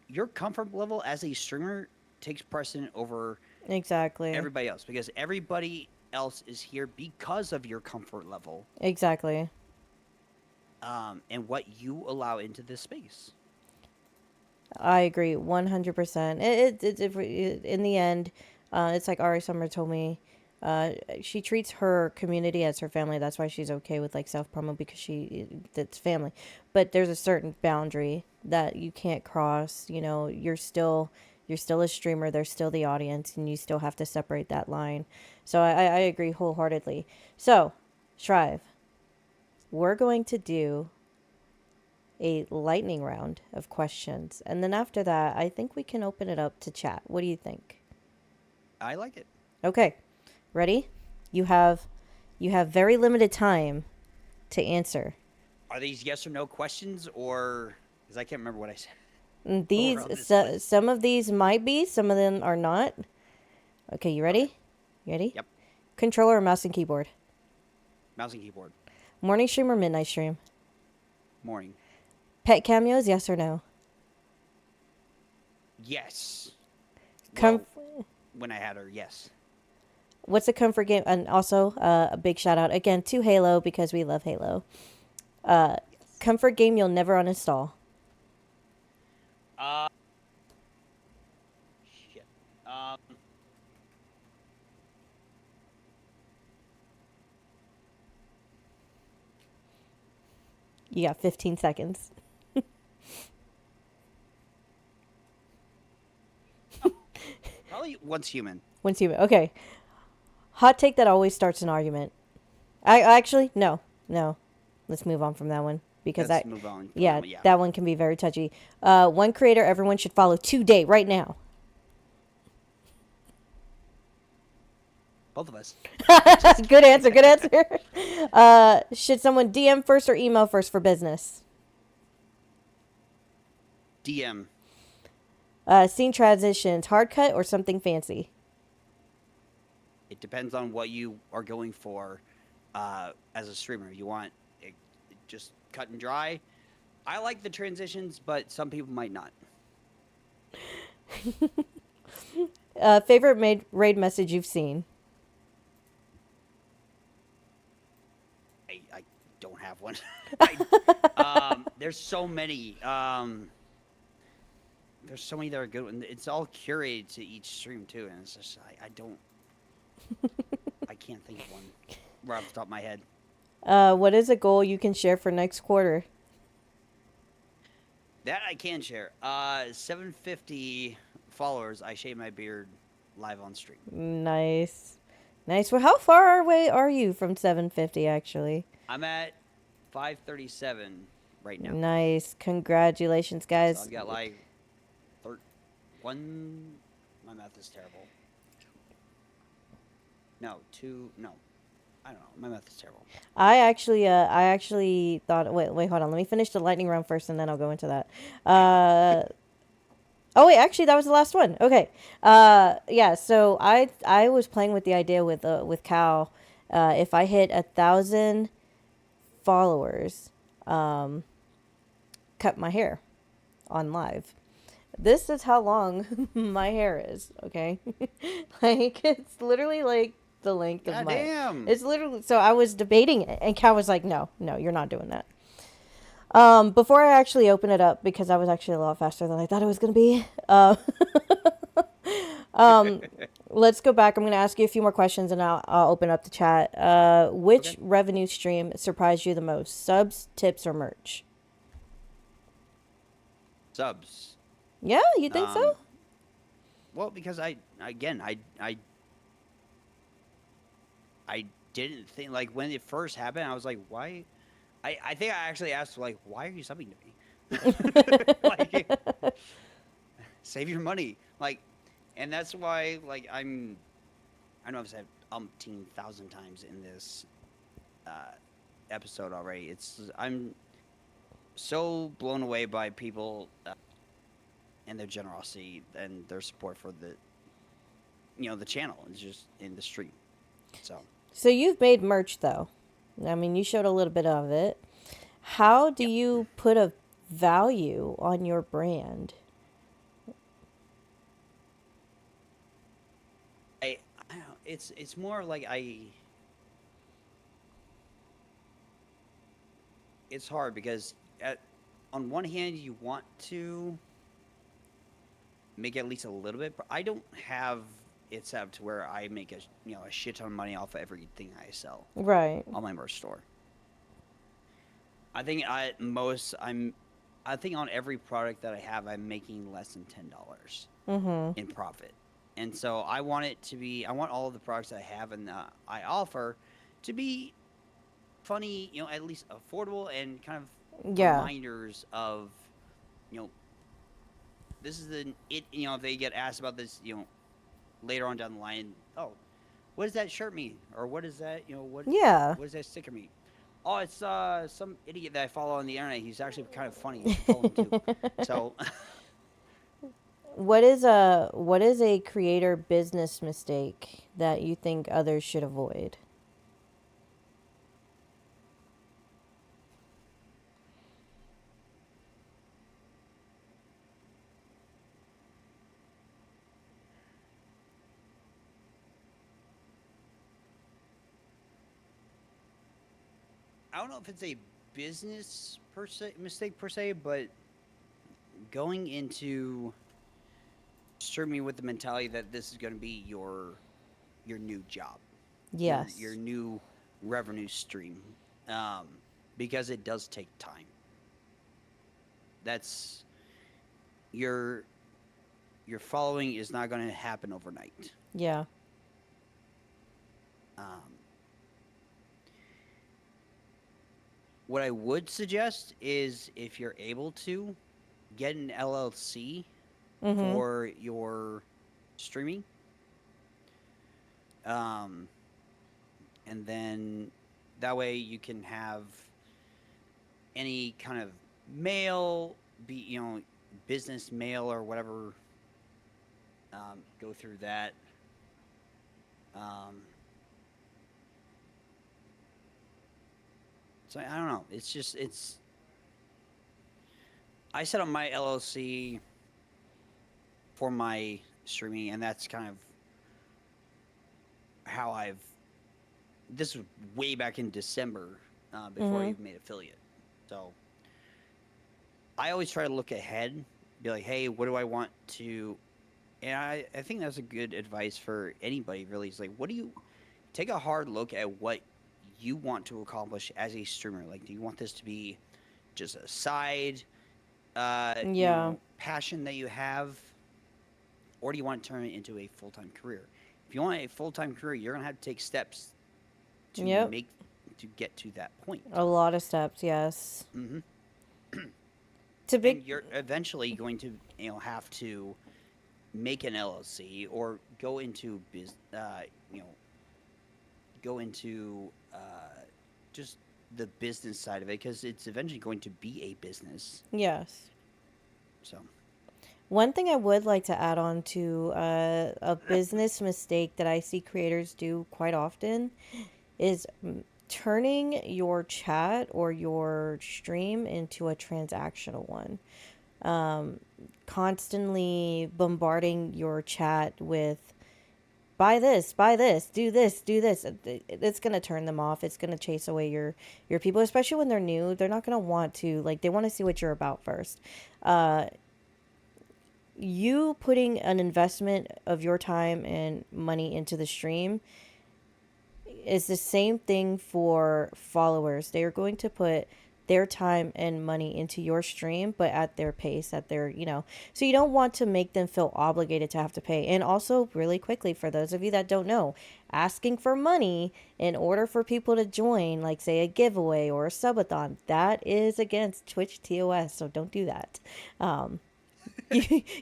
your comfort level as a streamer takes precedent over Exactly. everybody else, because everybody else is here because of your comfort level, Exactly. and what you allow into this space. I agree 100%. In the end, it's like Ari Summer told me. She treats her community as her family. That's why she's okay with like self promo, because it's family. But there's a certain boundary that you can't cross. You know, you're still a streamer. There's still the audience, and you still have to separate that line. So I agree wholeheartedly. So, Shrive, we're going to do a lightning round of questions. And then after that, I think we can open it up to chat. What do you think? I like it. Okay. Ready? You have very limited time to answer. Are these yes or no questions, or because I can't remember what I said? And Or on this list. some of these might be, some of them are not. Okay, you ready? Okay. You ready? Yep. Controller or mouse and keyboard? Mouse and keyboard. Morning stream or midnight stream? Morning. Pet cameos, yes or no? Yes. Com- Well, when I had her, yes. What's a comfort game? And also, a big shout out again to Halo, because we love Halo. Yes. Comfort game you'll never uninstall. Shit. You got 15 seconds. Probably Once Human. Once you okay. Hot take that always starts an argument. I actually no. Let's move on from that one, because Let's move on. yeah, Yeah. that one can be very touchy. One creator everyone should follow today, right now. Both of us. Good answer. Good answer. Should someone DM first or email first for business? DM. Scene transitions, hard cut or something fancy? It depends on what you are going for as a streamer. You want it just cut and dry. I like the transitions, but some people might not. Favorite raid message you've seen? I don't have one. There's so many. There's so many that are good. And it's all curated to each stream too, and it's just I don't. I can't think of one right off the top of my head. What is a goal you can share for next quarter? That I can share. 750 followers. I shave my beard live on stream. Nice. Well, how far away are you from 750 actually? I'm at 537 right now. Nice. Congratulations, guys. So I've got like one. My math is terrible. No, two. No, I don't know. My math is terrible. I actually thought. Wait, hold on. Let me finish the lightning round first, and then I'll go into that. Oh wait, actually, that was the last one. Okay. Yeah. So I was playing with the idea with Cal. If I hit 1,000 followers, cut my hair on live. This is how long my hair is. Okay. Like, it's literally like the length of my. Damn. It's literally. So I was debating it, and Cal was like, "No, you're not doing that." Before I actually open it up, because I was actually a lot faster than I thought it was gonna be. Let's go back. I'm gonna ask you a few more questions, and I'll open up the chat. Which Okay. revenue stream surprised you the most? Subs, tips, or merch? Subs. Yeah, you think so? Well, because I didn't think, like, when it first happened, I was like, why? I think I actually asked, like, why are you subbing to me? Like, save your money. Like, and that's why, like, I know I've said umpteen thousand times in this episode already. I'm so blown away by people and their generosity and their support for the channel is just in the stream. So So you've made merch though. I mean, you showed a little bit of it. How do yeah, you put a value on your brand? I don't know, it's more like it's hard because on one hand you want to make at least a little bit, but I don't have it set up to where I make a shit ton of money off of everything I sell Right. on my merch store. I think at most I think on every product that I have I'm making less than $10 Mhm. in profit. And so I want it to be I want all of the products I have and I offer to be funny, at least affordable and kind of Yeah. reminders of, you know, this is if they get asked about this, later on down the line, oh, what does that shirt mean? Or what is that, Yeah. what does that sticker mean? Oh, it's some idiot that I follow on the internet. He's actually kind of funny. You should follow him too. So, What is a creator business mistake that you think others should avoid? I don't know if it's a business per se mistake per se, but going into streaming with the mentality that this is going to be your new job, your Yes. new revenue stream, um, because it does take time. That's your your following is not going to happen overnight. Yeah. Um, what I would suggest is if you're able to get an LLC Mhm. for your streaming, um, and then that way you can have any kind of mail, be business mail or whatever, go through that. Um, so I don't know. It's just it's. I set up my LLC for my streaming, and that's kind of how I've. This was way back in December, before I Mhm. even made affiliate. So I always try to look ahead, be like, hey, what do I want to? And I think that's a good advice for anybody. Really, is like, what do you take a hard look at what you want to accomplish as a streamer? Like, do you want this to be just a side, Yeah. passion that you have, or do you want to turn it into a full time career? If you want a full time career, you're gonna have to take steps to Yep. make to get to that point. A lot of steps, yes. Hmm. To big And you're eventually going to have to make an LLC or go into go into just the business side of it because it's eventually going to be a business. yes. So One thing I would like to add on to a business mistake that I see creators do quite often is turning your chat or your stream into a transactional one. Constantly bombarding your chat with buy this, do this, do this. It's going to turn them off. It's going to chase away your people, especially when they're new. They're not going to want to, like, they want to see what you're about first. You putting an investment of your time and money into the stream is the same thing for followers. They are going to put their time and money into your stream, but at their pace, at their. So you don't want to make them feel obligated to have to pay. And also, really quickly, for those of you that don't know, asking for money in order for people to join, like, say, a giveaway or a subathon, that is against Twitch TOS. So don't do that.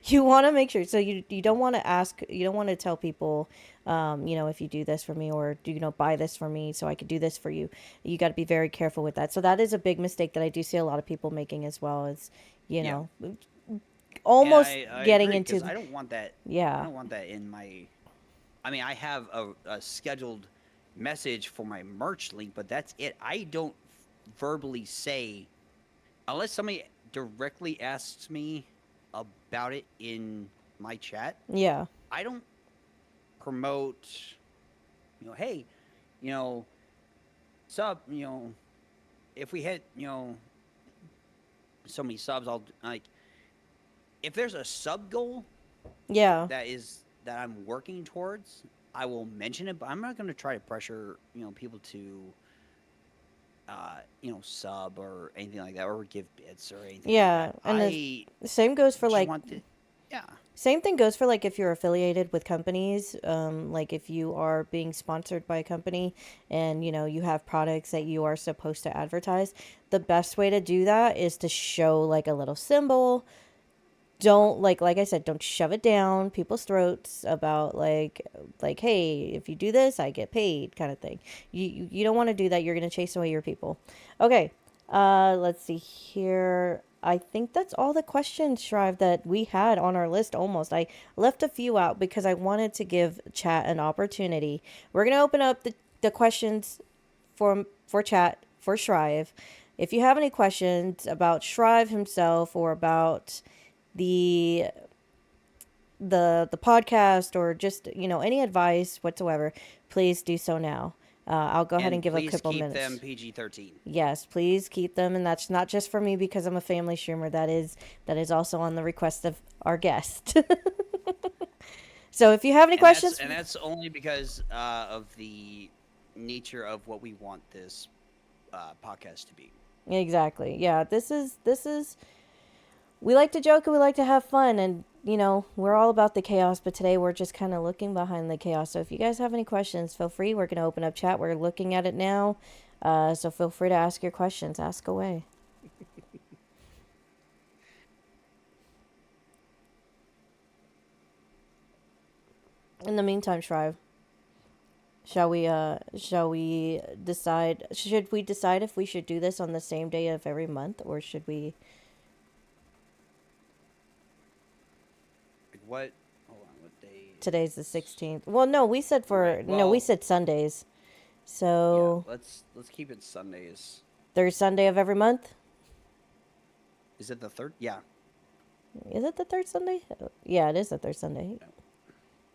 You want to make sure, so you don't want to ask, you don't want to tell people, if you do this for me, or do buy this for me so I could do this for you. You got to be very careful with that. So that is a big mistake that I do see a lot of people making as well, is you yeah, know and almost I getting agree because into. I don't want that. I Yeah. don't want that in my I mean, I have a scheduled message for my merch link, but that's it. I don't verbally say unless somebody directly asks me about it in my chat. Yeah. I don't promote, hey, you know, sub, if we hit, so many subs, I'll like if there's a sub goal Yeah. that I'm working towards, I will mention it, but I'm not going to try to pressure, people to sub or anything like that or give bits or anything like Yeah. that. And I the same goes for just like want to yeah. same thing goes for like if you're affiliated with companies, like if you are being sponsored by a company and you have products that you are supposed to advertise, the best way to do that is to show like a little symbol. Don't like I said, don't shove it down people's throats about like hey, if you do this, I get paid kind of thing. You don't want to do that. You're gonna chase away your people. Okay, let's see here. I think that's all the questions, Shrive, that we had on our list almost. I left a few out because I wanted to give chat an opportunity. We're gonna open up the questions for chat for Shrive. If you have any questions about Shrive himself or about the the podcast or just any advice whatsoever, please do so now. I'll go ahead and And give a please couple keep them minutes. PG-13. Yes, please keep them, and that's not just for me because I'm a family streamer. That is also on the request of our guest. So if you have any And that's questions, and that's only because of the nature of what we want this podcast to be. exactly. Yeah, this is we like to joke and we like to have fun, and we're all about the chaos, but today we're just kind of looking behind the chaos. So if you guys have any questions, feel free. We're going to open up chat. We're looking at it now, so feel free to ask your questions. Ask away. In the meantime, Shrive, shall we decide, should we decide if we should do this on the same day of every month, or should we? Like what? Hold on, what day Today's the is? 16th. Well, no, we said Right. no, we Well, said Sundays. yeah. So Let's keep it Sundays. third Sunday of every month. Is it the third? Yeah. Is it the third Sunday? Yeah, it is the third Sunday. No.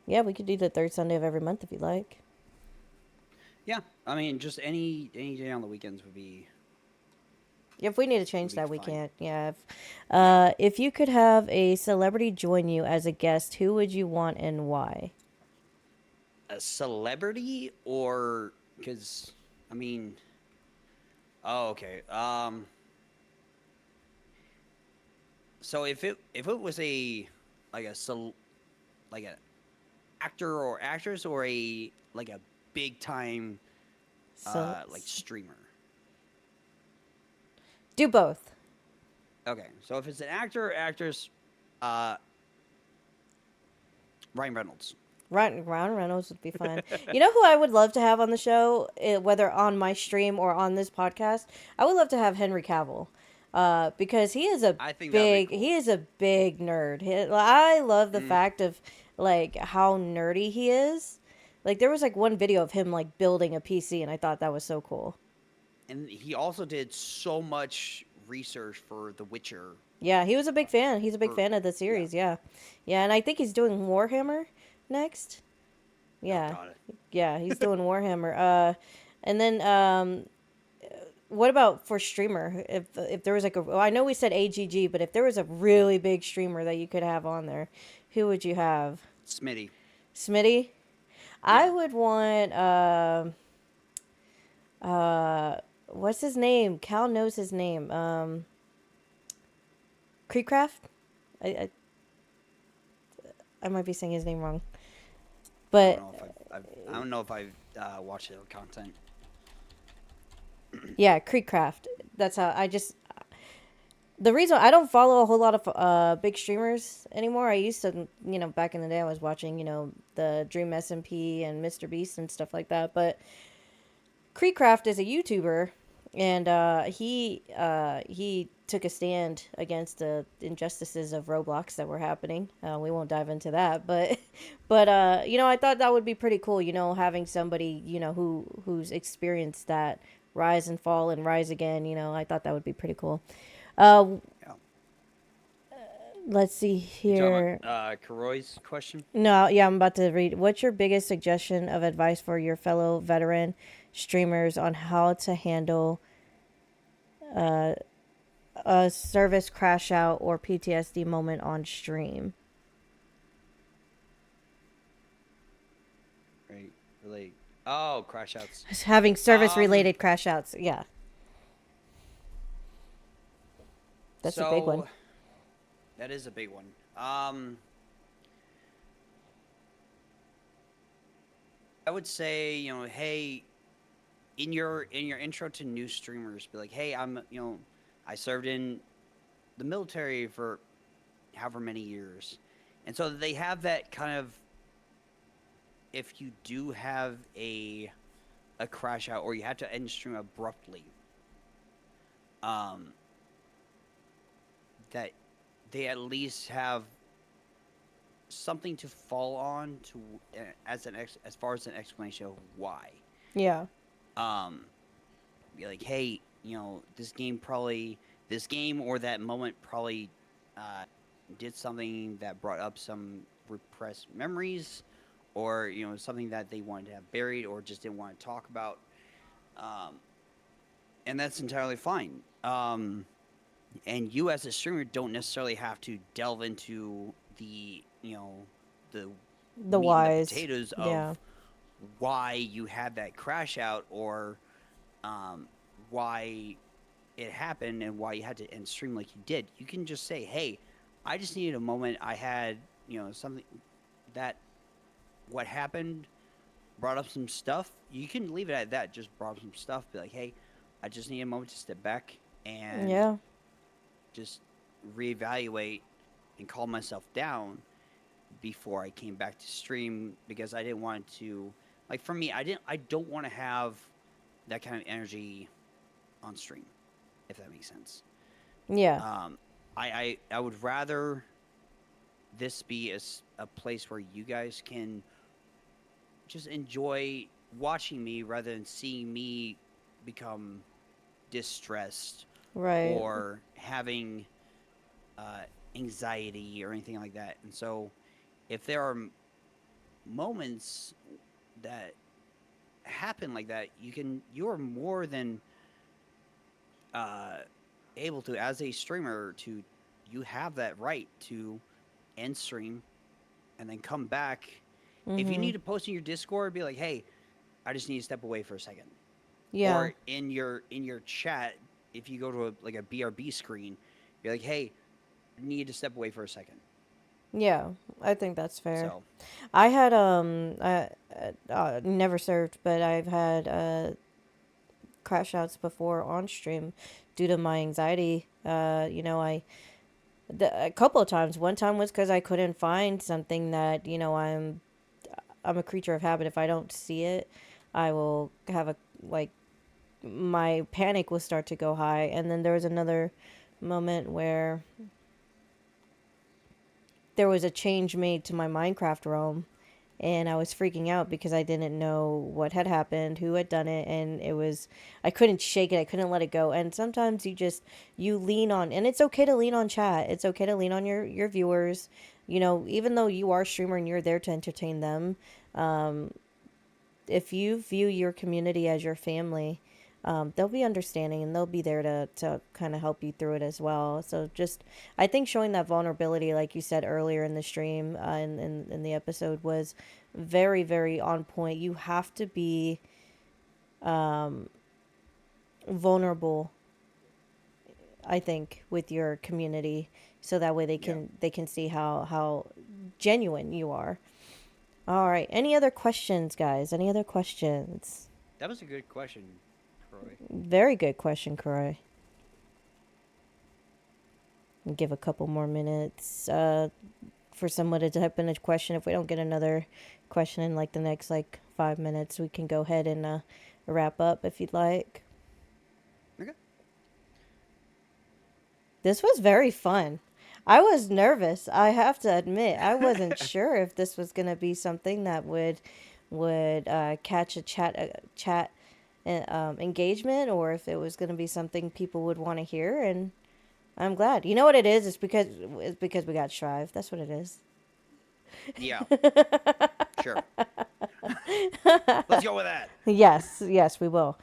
Yeah, we could do the third Sunday of every month if you like. Yeah. I mean, just any day on the weekends If we need to would change be that, we fine. can't. Yeah. Yeah. If you could have a celebrity join you as a guest, who would you want and why? A celebrity or because I mean, oh okay. So if it was a like a like a actor or actress or a like a big time So like streamer. do both. Okay, so if it's an actor or actress, uh, Ryan Reynolds. Ryan Reynolds would be fine. You know who I would love to have on the show, whether on my stream or on this podcast? I would love to have Henry Cavill, because I think that would be cool. he is a big nerd. I love the Mm. fact of like how nerdy he is. Like there was like one video of him like building a PC, and I thought that was so cool. And he also did so much research for The Witcher. Yeah, he was a big fan. He's a big For fan of the yeah. series. Yeah, yeah, and I think he's doing Warhammer next. Oh Yeah, God. yeah, he's doing Warhammer. And then what about for streamer? If there was like a, well, I know we said AGG, but if there was a really big streamer that you could have on there, who would you have? Smitty. Smitty. I Yeah. would want what's his name? Cal knows his name. Creekcraft. I, I I might be saying his name wrong, I don't but know if I don't know if I've watched their content. yeah, Creekcraft. That's how I just. The reason I don't follow a whole lot of big streamers anymore. I used to, back in the day, I was watching, the Dream SMP and Mr. Beast and stuff like that. But Creekcraft is a YouTuber, and he took a stand against the injustices of Roblox that were happening. We won't dive into that, but you know, I thought that would be pretty cool. You know, having somebody, you know, who's experienced that rise and fall and rise again. You know, I thought that would be pretty cool. Uh, Yeah. let's see You talking here. about Karoy's question? No, yeah, I'm about to read. What's your biggest suggestion of advice for your fellow veteran streamers on how to handle a service crash out or PTSD moment on stream? Right. Really. Oh, crash outs. Having service Um. related crash outs. Yeah, that's a big one. So that is a big one. I would say, hey, in your intro to new streamers, be like, hey, I served in the military for however many years, and so they have that kind of. If you do have a crash out or you have to end stream abruptly, um, that they at least have something to fall on to as far as an explanation of why. Yeah. Um, be like, hey, this game or that moment probably uh, did something that brought up some repressed memories, or something that they wanted to have buried or just didn't want to talk about, um, and that's entirely fine. And you as a streamer don't necessarily have to delve into the The meat and the wise. potatoes of Yeah. why you had that crash out, or um, why it happened and why you had to end stream like you did. You can just say, hey, I just needed a moment. I had something that what happened brought up some stuff. You can leave it at that, just brought up some stuff, be like, hey, I just need a moment to step back and Yeah. just reevaluate and calm myself down before I came back to stream, because I didn't want to, like, for me, I don't want to have that kind of energy on stream, if that makes sense. Yeah. um I would rather this be a place where you guys can just enjoy watching me rather than seeing me become distressed Right. or having uh, anxiety or anything like that. And so, if there are moments that happen like that, you're more than uh, able to, as a streamer, to you have that right to end stream and then come back. If you need Mhm. to post in your Discord, be like, hey, I just need to step away for a second. Yeah. Or in your chat, if you go to like a BRB screen, be like, hey, I need to step away for a second. Yeah. I think that's fair. So I had never served, but I've had crash outs before on stream due to my anxiety. You know, a couple of times. One time was because I couldn't find something that, you know, I'm a creature of habit. If I don't see it, I will have a like my panic will start to go high. And then there was another moment where there was a change made to my Minecraft realm, and I was freaking out because I didn't know what had happened, who had done it, and I couldn't shake it, I couldn't let it go. And sometimes you lean on, and it's okay to lean on chat. It's okay to lean on your viewers. You know, even though you are a streamer and you're there to entertain them, if you view your community as your family, they'll be understanding and they'll be there to kind of help you through it as well. So just, I think showing that vulnerability, like you said earlier in the stream, in the episode, was very, very on point. You have to be vulnerable, I think, with your community, so that way yeah, they can see how genuine you are. All right. Any other questions, guys? Any other questions? that was a good question, Troy. Very good question, Croy. Give a couple more minutes for someone to type in a question. If we don't get another question in like the next like 5 minutes, we can go ahead and wrap up if you'd like. This was very fun. I was nervous. I have to admit, I wasn't sure if this was gonna be something that would catch a chat engagement, or if it was gonna be something people would want to hear. And I'm glad. You know what it is? It's because we got Shrive. That's what it is. Yeah, sure. Let's go with that. Yes, we will.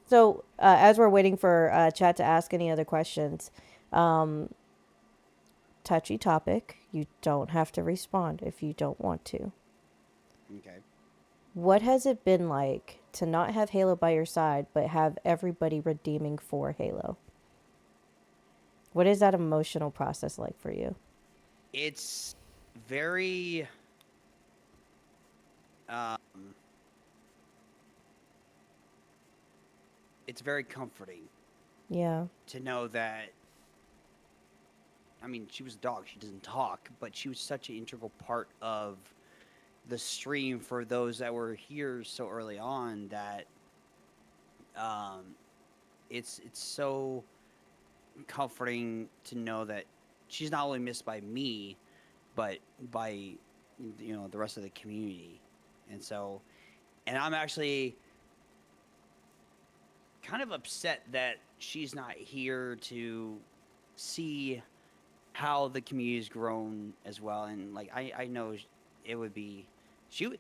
So, as we're waiting for chat to ask any other questions, um, touchy topic. You don't have to respond if you don't want to. Okay. What has it been like to not have Halo by your side, but have everybody redeeming for Halo? What is that emotional process like for you? It's very um it's very comforting Yeah. to know that, I mean, she was a dog, she doesn't talk, but she was such an integral part of the stream for those that were here so early on that um it's so comforting to know that she's not only missed by me, but by the rest of the community. And so, and I'm actually kind of upset that she's not here to see how the community's grown as well. And like I know it would be she would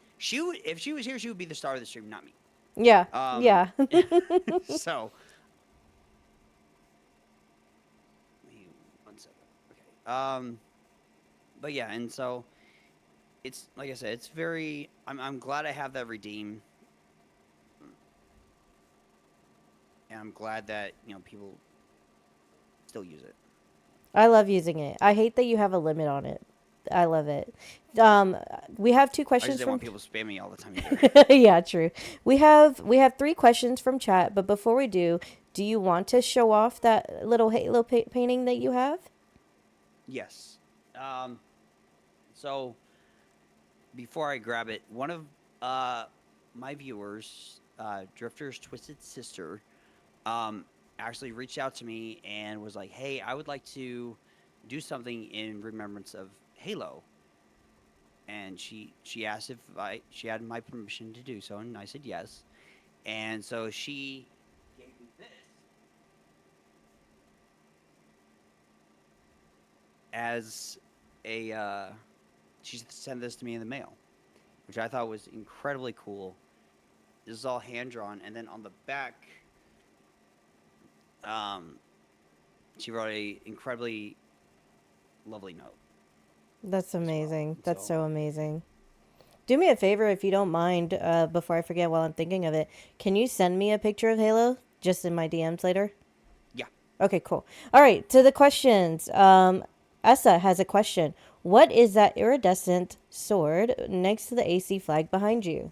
if she was here, she would be the star of the stream, not me. Yeah. Um, Yeah. so one second. Okay. But yeah, and so it's like I said, it's very. I'm glad I have that redeem, and I'm glad that people still use it. I love using it. I hate that you have a limit on it. I love it. Um, we have two I just questions didn't want from. people to spam me all the time either. Yeah, true. We have three questions from chat, but before we do you want to show off that little Halo painting that you have? Yes. Um, so before I grab it, one of uh my viewers, Drifter's Twisted Sister, um, actually reached out to me and was like, "Hey, I would like to do something in remembrance of Halo." And she asked if she had my permission to do so, and I said yes. And so she gave me this as a she sent this to me in the mail, which I thought was incredibly cool. This is all hand drawn, and then on the back, um, she wrote a incredibly lovely note That's as well. amazing. And That's so, so amazing. Do me a favor if you don't mind, before I forget while I'm thinking of it. Can you send me a picture of Halo just in my DMs later? yeah. Okay, cool. All right, to the questions. Essa has a question. What is that iridescent sword next to the AC flag behind you?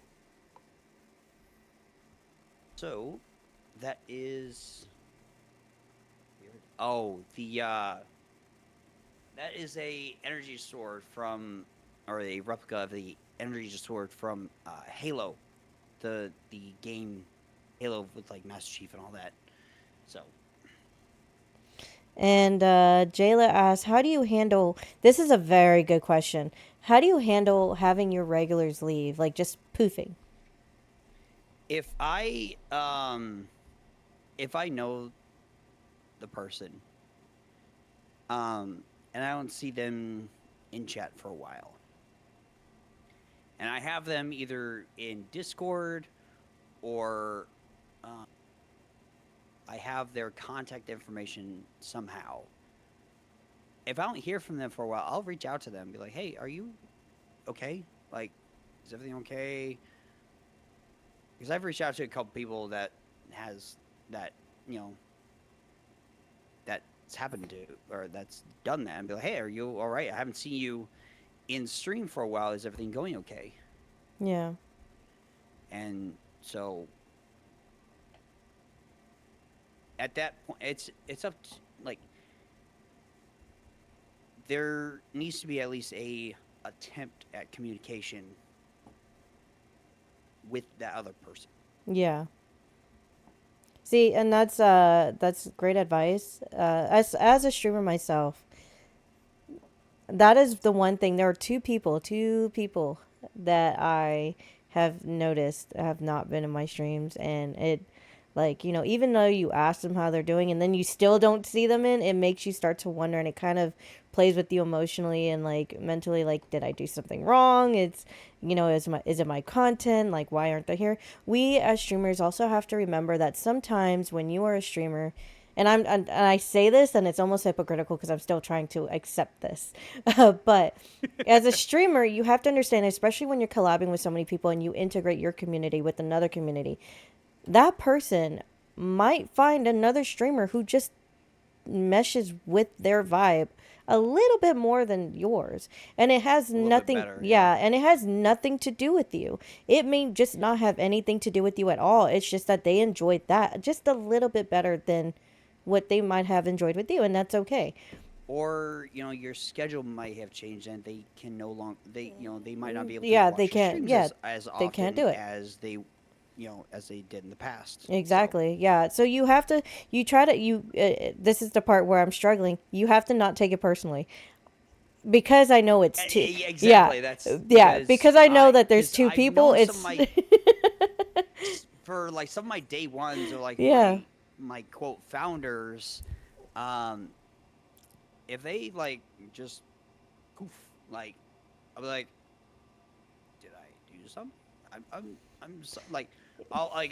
So that is oh the that is a energy sword from, or a replica of the energy sword from Halo, the game Halo with like Master Chief and all that. So And Jayla asks, how do you handle? This is a very good question. How do you handle having your regulars leave, like just poofing? if I know the person, and I don't see them in chat for a while, and I have them either in Discord or uh, I have their contact information somehow. If I don't hear from them for a while, I'll reach out to them and be like, "Hey, are you okay? Like, is everything okay?" Because I've reached out to a couple people that has that you know that's happened to, or that's done that, and be like, "Hey, are you all right? I haven't seen you in stream for a while. Is everything going okay?" Yeah. And so at that point, it's up to, like, there needs to be at least a attempt at communication with that other person. Yeah. See, and that's great advice. As a streamer myself, that is the one thing. There are two people that I have noticed have not been in my streams, and it, like, even though you ask them how they're doing, and then you still don't see them in, it makes you start to wonder, and it kind of plays with you emotionally and like mentally. Like, did I do something wrong? It's, is it my content? Like, why aren't they here? We as streamers also have to remember that sometimes when you are a streamer, and I say this and it's almost hypocritical because I'm still trying to accept this. But as a streamer, you have to understand, especially when you're collabing with so many people and you integrate your community with another community, that person might find another streamer who just meshes with their vibe a little bit more than yours, and it has A little bit nothing, better, yeah. yeah, and it has nothing to do with you. It may just not have anything to do with you at all. It's just that they enjoyed that just a little bit better than what they might have enjoyed with you, and that's okay. Or your schedule might have changed and they can no longer they might not be able to Yeah, they watch your can't, streams yeah, as they can't often do it. as they as they did in the past. So Exactly. Yeah. So you have to, you try to, this is the part where I'm struggling. You have to not take it personally, because I know it's two. Yeah. exactly, that's Yeah. Because I know that there's because two I've people. known some of It's, my for like some of my day ones or like yeah. my quote founders, um if they like just poof, like I'll be like, did I do something? Like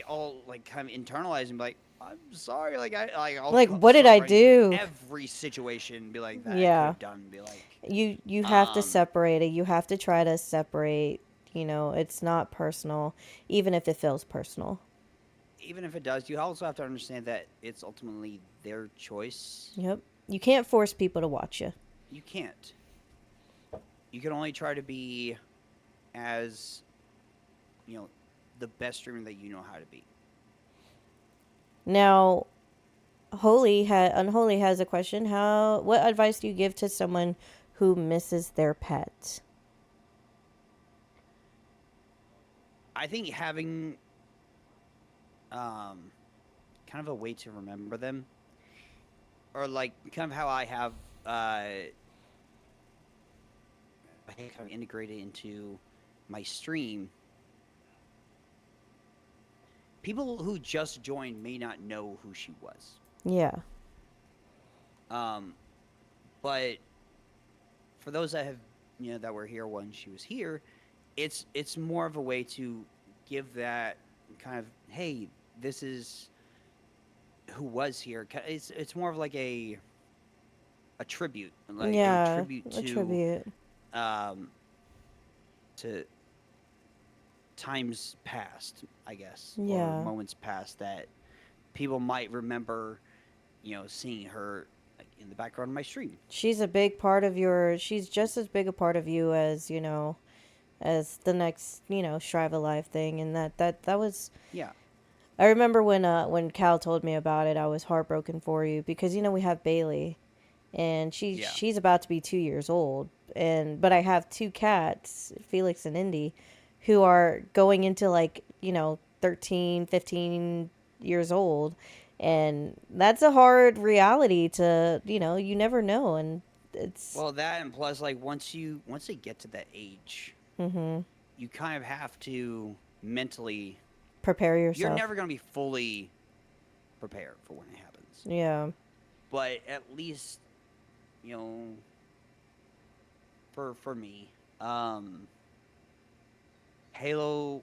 I'll like kind of internalize and be like, I'm sorry. Like, what did I start writing through do? every situation, be like that I could Yeah. have done, be like, You have to um, separate it. You have to try to separate, it's not personal, even if it feels personal. even if it does, you also have to understand that it's ultimately their choice. Yep. You can't force people to watch you. You can't. You can only try to be as you know the best streamer that you know how to be. Now, Unholy has a question. What advice do you give to someone who misses their pet? I think having kind of a way to remember them, or like kind of how I kind of integrated into my stream. People who just joined may not know who she was, Yeah. um, but for those that have that were here when she was here, it's more of a way to give that kind of, hey, this is who was here. It's more of like a Yeah. tribute A tribute. um to times past, I guess, or Yeah. moments past that people might remember, seeing her like in the background of my stream. She's just as big a part of you as, as the next, Shrive Alive thing. And that was, Yeah, I remember when Cal told me about it, I was heartbroken for you because, we have Bailey, and yeah. she's about to be 2 years old, but I have two cats, Felix and Indy, who are going into, like, 13, 15 years old, and that's a hard reality to, you never know, and it's, Well, that and plus, like once they get to that age, mm-hmm, you kind of have to mentally. prepare You're yourself. never gonna be fully prepared for when it happens, Yeah. but at least you know for me, Halo,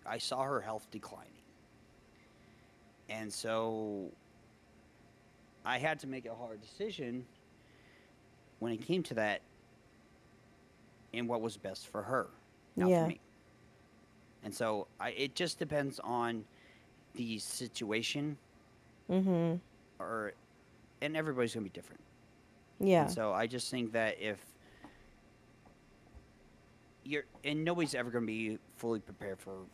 I saw her health declining, and so I had to make a hard decision when it came to that and what was best for her, not for Yeah. me. And so it just depends on the situation, Mm-hmm. or and everybody's gonna be different. And Yeah. so I just think that if nobody's ever gonna be fully prepared for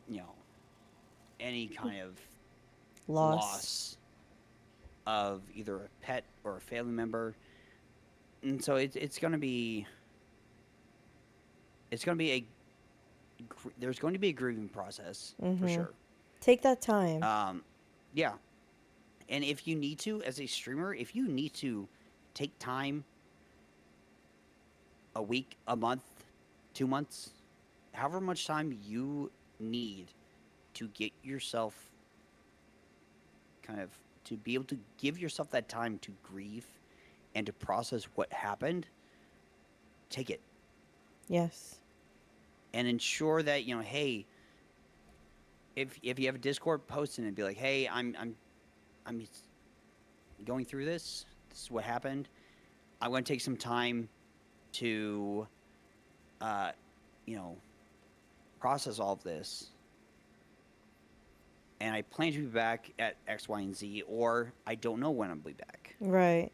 you know any kind of Loss. loss of either a pet or a family member, and so it's gonna be there's going to be a grieving process for Mm-hmm. sure. Take that time. Yeah. And if you need to, as a streamer, if you need to take time, a week, a month, 2 months, however much time you need to get yourself kind of to be able to give yourself that time to grieve and to process what happened, take it Yes. and ensure that, hey, if you have a Discord, post in it and be like, hey, I'm going through this. This is what happened. I want to take some time to, uh, you know, process all of this. And I plan to be back at X, Y, and Z, or I don't know when I'll be back. Right.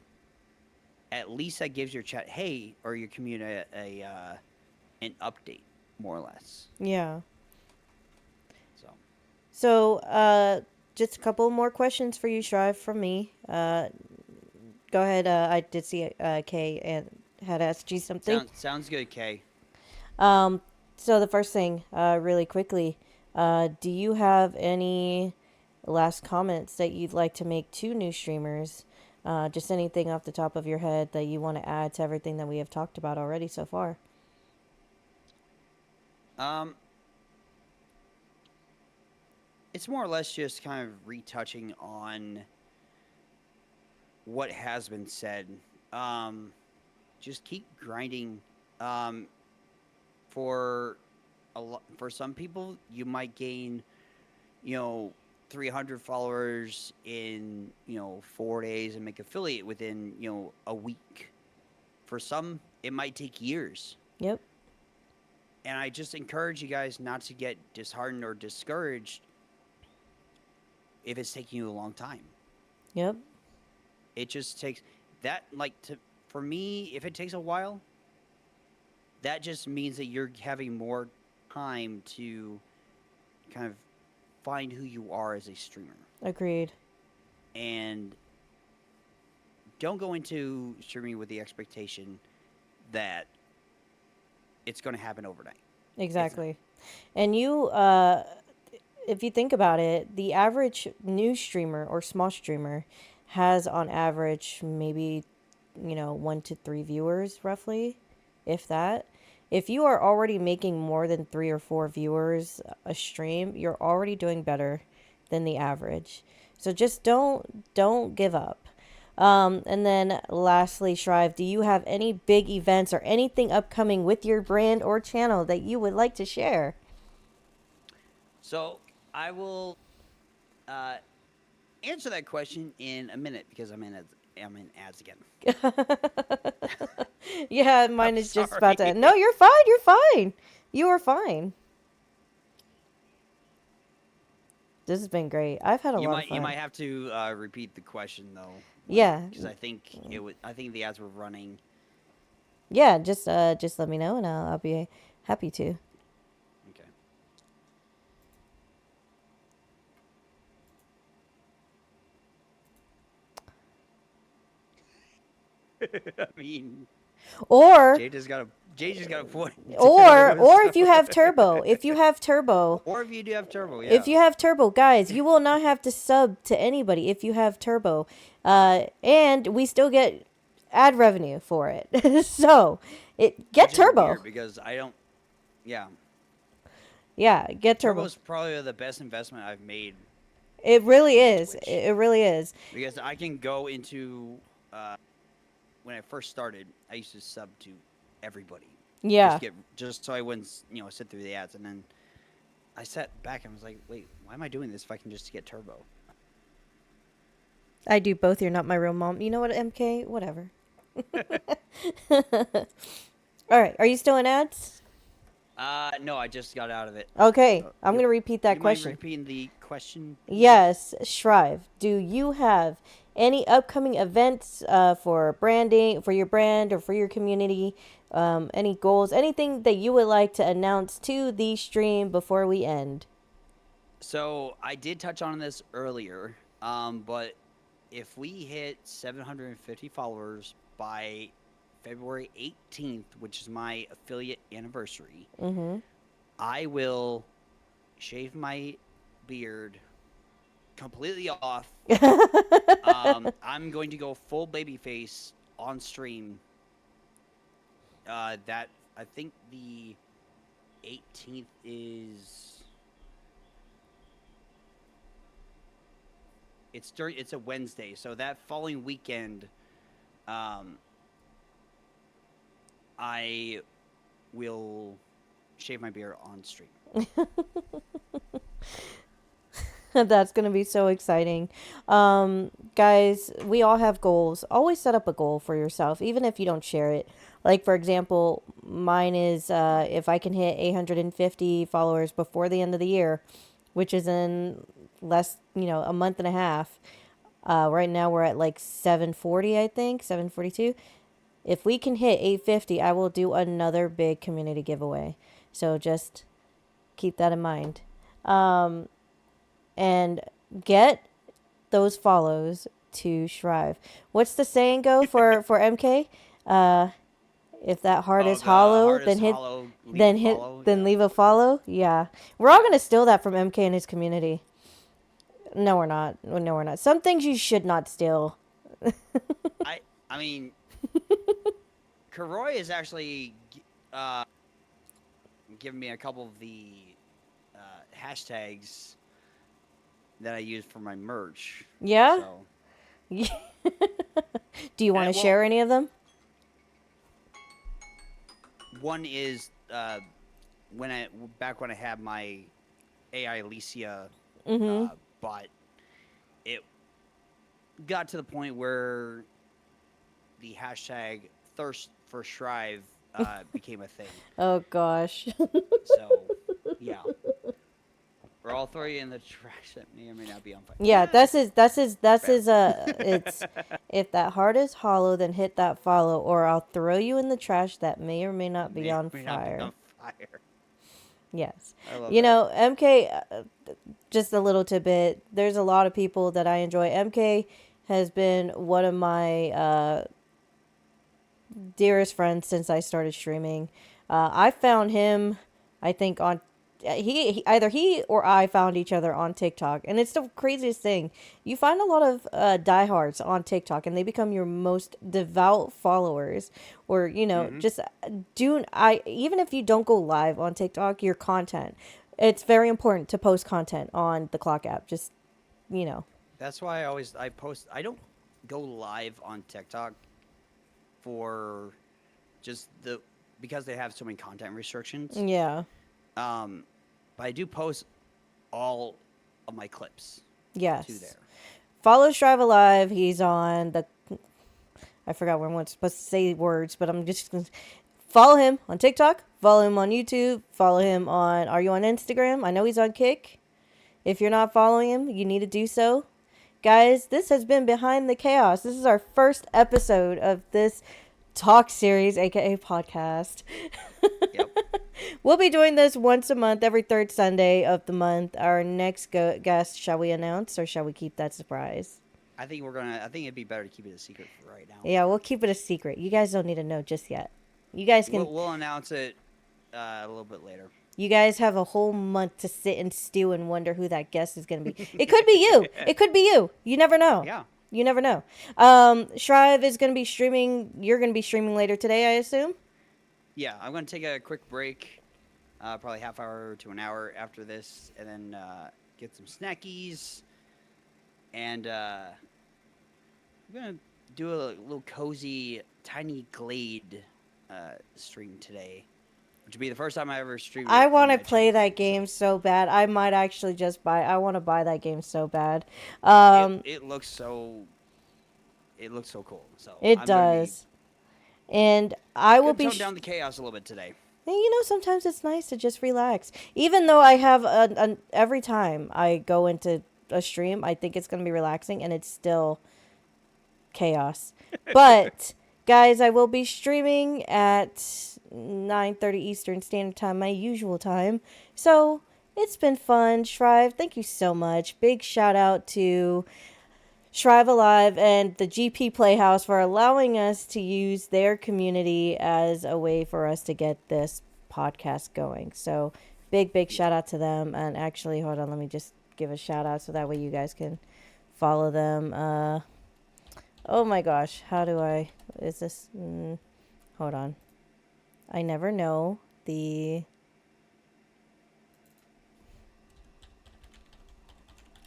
At least that gives your chat, hey, or your community an update, more or less. Yeah. So, So, just a couple more questions for you, Shrive, from me. Go ahead. I did see Kay and had asked you something. sounds good, Kay. Um, so the first thing, really quickly, do you have any last comments that you'd like to make to new streamers? Just anything off the top of your head that you want to add to everything that we have talked about already so far. Um, it's more or less just kind of retouching on what has been said. Just keep grinding. Um, for for some people, you might gain, you know, 300 followers in 4 days and make affiliate within a week. For some, it might take years. Yep. And I just encourage you guys not to get disheartened or discouraged if it's taking you a long time. Yep. It just takes that, for me, if it takes a while, that just means that you're having more time to kind of find who you are as a streamer. Agreed. And don't go into streaming with the expectation that it's going to happen overnight. Exactly. And you, if you think about it, the average new streamer or small streamer has on average maybe, 1 to 3 viewers roughly, if that. If you are already making more than 3 or 4 viewers a stream, you're already doing better than the average. So just don't give up. And then lastly, Shrive, do you have any big events or anything upcoming with your brand or channel that you would like to share? So I will answer that question in a minute because I'm in ads again. Yeah, I'm mine is just about to sorry. end. No, you're fine. You're fine. You are fine. This has been great. I've had a lot of You fun. might have to repeat the question though. Yeah. Because I think I think the ads were running. Yeah, just let me know and I'll be happy to. Okay. I mean, Or Jay just got a point. or if you have turbo, if you have turbo, Or if you do have turbo, yeah. if you have turbo, guys, you will not have to sub to anybody if you have turbo, and we still get ad revenue for it. So get Which is turbo. weird because I don't. Yeah, Yeah, get turbo. turbo is probably the best investment I've made. It really is. Twitch. It really is. Because I can go into when I first started, I used to sub to everybody. Yeah. Just so I wouldn't sit through the ads, and then I sat back and was like, wait, why am I doing this if I can just get turbo? I do both. You're not my real mom. You know what, MK? Whatever. All right. Are you still in ads? No, I just got out of it. Okay. I'm going to repeat that you question. Mind repeating the question? Yes, Shrive. Do you have any upcoming events for branding, for your brand or for your community? Any goals, anything that you would like to announce to the stream before we end? So I did touch on this earlier, but if we hit 750 followers by February 18th, which is my affiliate anniversary, Mm-hmm. I will shave my beard completely off. I'm going to go full baby face on stream. That I think the 18th is it's a Wednesday, so that following weekend, um, I will shave my beard on stream. That's going to be so exciting. Guys, we all have goals. Always set up a goal for yourself, even if you don't share it. Like, for example, mine is if I can hit 850 followers before the end of the year, which is in less, a month and a half. Right now we're at like 740, I think, 742. If we can hit 850, I will do another big community giveaway. So just keep that in mind. And get those follows to Shrive. What's the saying go for MK? If that heart is hollow, then hit hollow, then hit follow. then leave a follow. Yeah. We're all gonna steal that from MK and his community. No, we're not. No, we're not. Some things you should not steal. I mean, Karoy is actually giving me a couple of the hashtags that I use for my merch. Yeah? So, Do you want to share any of them? One is when I had my AI Alicia bot, it got to the point where the hashtag thirst for Shrive became a thing. Oh gosh. So yeah, we're all throwing in the trash that may or may not be on fire. Yeah, that's his it's if that heart is hollow, then hit that follow, or I'll throw you in the trash that may or may not be on fire. Yes. MK, just a little tidbit. There's a lot of people that I enjoy. MK has been one of my dearest friends since I started streaming. I found him, I think, on either he or I found each other on TikTok, and it's the craziest thing. You find a lot of diehards on TikTok, and they become your most devout followers. Or just even if you don't go live on TikTok, your content. It's very important to post content on the Clock app. Just That's why I post. I don't go live on TikTok for just because they have so many content restrictions. Yeah. But I do post all of my clips. Yes. To there. Follow Shrive Alive. He's on the. I forgot when I'm supposed to say words, but I'm just gonna follow him on TikTok. Follow him on YouTube. Follow him on. Are you on Instagram? I know he's on Kick. If you're not following him, you need to do so. Guys, this has been Behind the Chaos. This is our first episode of this talk series, aka podcast. Yep. We'll be doing this once a month, every third Sunday of the month. Our next guest, shall we announce, or shall we keep that surprise? I think it'd be better to keep it a secret for right now. Yeah, we'll keep it a secret. You guys don't need to know just yet. You guys can. We'll announce it a little bit later. You guys have a whole month to sit and stew and wonder who that guest is going to be. It could be you. It could be you. You never know. Yeah. You never know. Shrive is going to be streaming. You're going to be streaming later today, I assume? Yeah, I'm going to take a quick break, probably half hour to an hour after this, and then get some snackies. And I'm going to do a little cozy, tiny glade stream today, which would be the first time I ever streamed. I want to play that game so bad. I might actually just I want to buy that game so bad. It looks so cool. So it does. And I will be tone down the chaos a little bit today. And sometimes it's nice to just relax. Even though I have every time I go into a stream, I think it's going to be relaxing, and it's still chaos. But guys, I will be streaming at 9:30 Eastern Standard Time, my usual time. So it's been fun. Shrive, thank you so much. Big shout out to Shrive Alive and the GP Playhouse for allowing us to use their community as a way for us to get this podcast going. So big shout out to them. And actually, hold on, let me just give a shout out so that way you guys can follow them. Oh my gosh, how do I? Is this? Hold on. I never know the.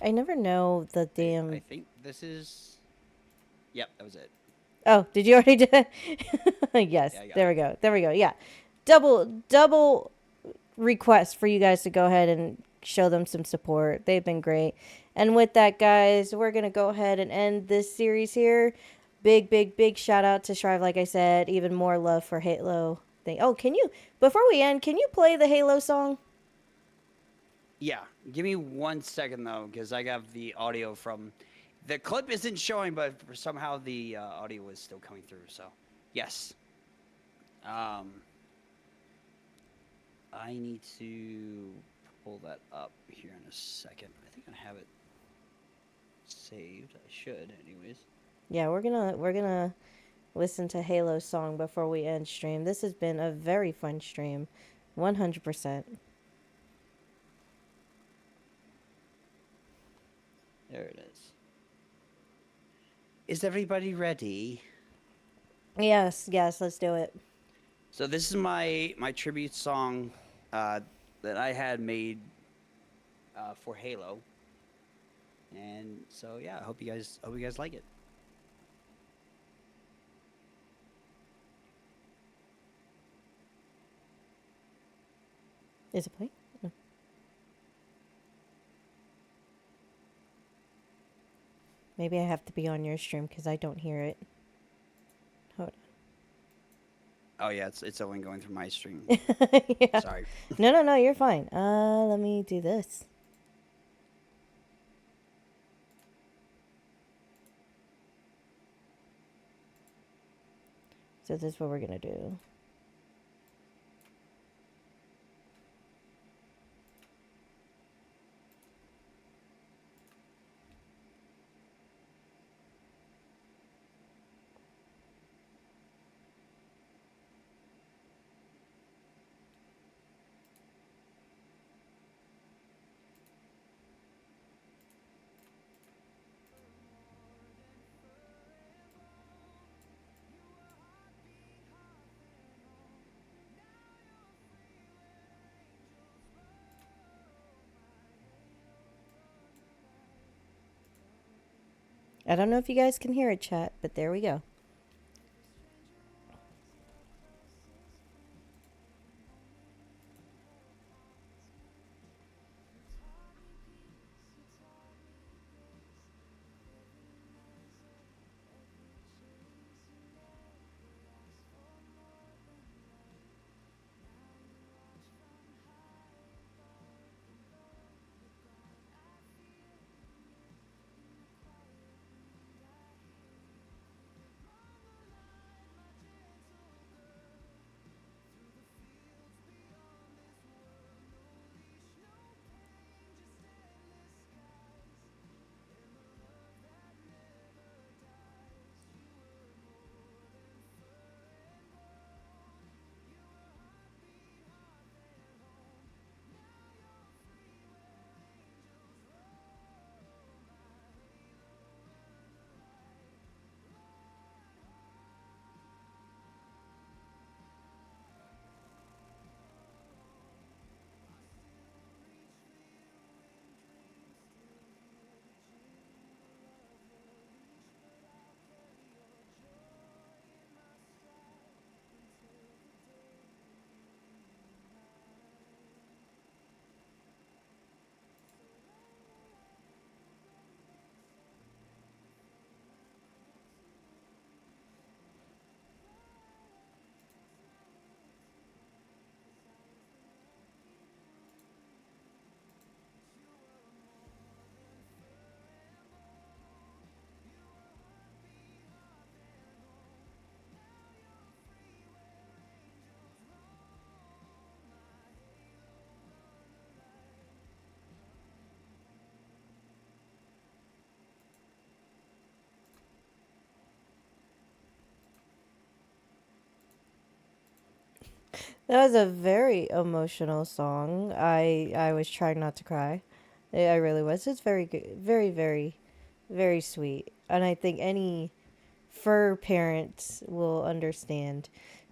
I never know the damn. I think this is. Yep, that was it. Oh, did you already do it? Yes. Yeah, I got There it. we go. There we go. Yeah. Double request for you guys to go ahead and show them some support. They've been great. And with that, guys, we're going to go ahead and end this series here. Big shout out to Shrive, like I said. Even more love for Halo thing. Oh, can you, before we end, can you play the Halo song? Yeah, give me 1 second though, because I got the audio from. The clip isn't showing, but somehow the audio is still coming through. So, yes. I need to pull that up here in a second. I think I have it saved. I should, anyways. Yeah, we're gonna listen to Halo's song before we end stream. This has been a very fun stream, 100%. There it is. Is everybody ready? Yes, let's do it. So this is my tribute song that I had made for Halo, and so yeah, I hope you guys like it. Is it playing? No. Maybe I have to be on your stream because I don't hear it. Hold Oh yeah, it's only going through my stream. on. Yeah. Sorry. No, you're fine. Let me do this. So this is what we're gonna do. I don't know if you guys can hear it, chat, but there we go. That was a very emotional song. I was trying not to cry. I really was. It's very good, very, very, very sweet, and I think any fur parents will understand.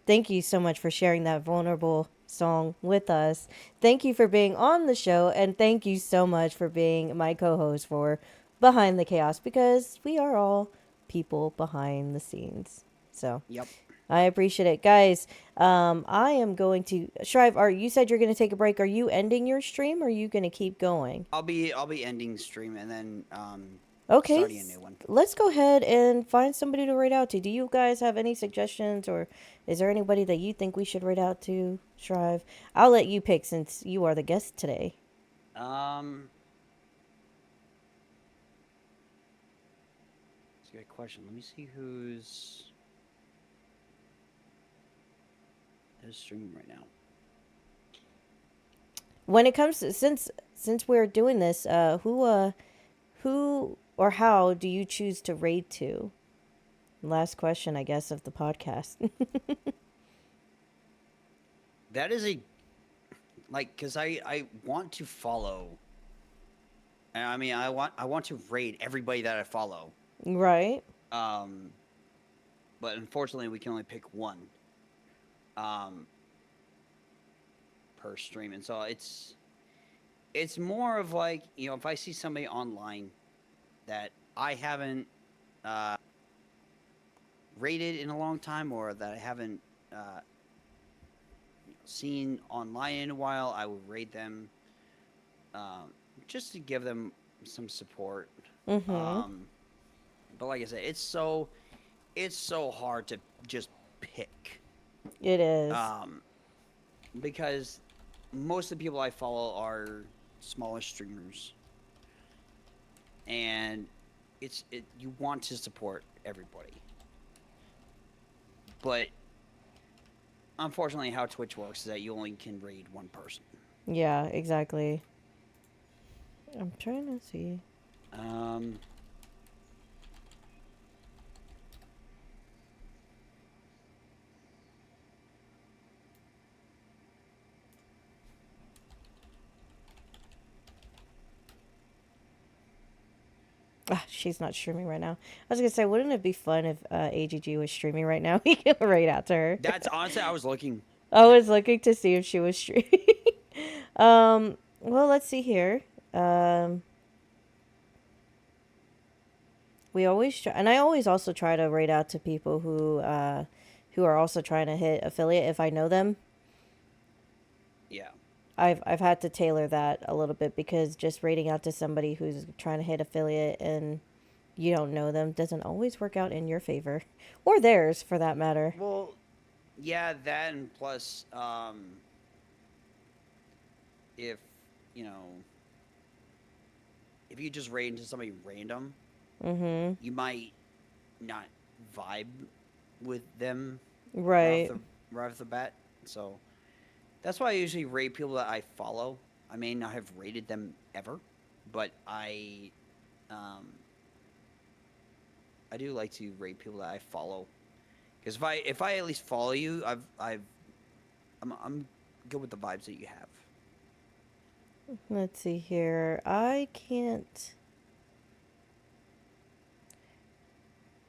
Thank you so much for sharing that vulnerable song with us. Thank you for being on the show, and thank you so much for being my co-host for Behind the Chaos, because we are all people behind the scenes. So Yep. I appreciate it, guys. I am going to Shrive. Are you said you're going to take a break? Are you ending your stream, or are you going to keep going? I'll be ending stream and then Okay, starting a new one. let's go ahead and find somebody to raid out to. Do you guys have any suggestions, or is there anybody that you think we should raid out to, Shrive? I'll let you pick since you are the guest today. That's a good question. Let me see who's streaming right now. When it comes to since we're doing this, who or how do you choose to raid to? Last question, I guess, of the podcast. That is a because I want to follow. I mean, I want to raid everybody that I follow. Right. But unfortunately, we can only pick one. Per stream, and so it's more of like, if I see somebody online that I haven't rated in a long time, or that I haven't seen online in a while, I will raid them, just to give them some support. Mm-hmm. But like I said, it's so hard to just pick, It is. because most of the people I follow are smaller streamers, and you want to support everybody, but unfortunately, how Twitch works is that you only can raid one person. Yeah, exactly. I'm trying to see. Ah, she's not streaming right now. I was gonna say, wouldn't it be fun if AGG was streaming right now? We could raid out to her. That's honestly, I was looking. I was looking to see if she was streaming. Well, let's see here. We always try, and I always also try to raid out to people who are also trying to hit affiliate if I know them. Yeah. I've had to tailor that a little bit, because just raiding out to somebody who's trying to hit affiliate and you don't know them doesn't always work out in your favor, or theirs for that matter. Well, yeah, that, and plus, if you know, if you just raid into somebody random, Mm-hmm. you might not vibe with them Right. right off the bat. So that's why I usually raid people that I follow. I may not have rated them ever, but I do like to raid people that I follow, because if I at least follow you, I'm good with the vibes that you have. Let's see here. I can't.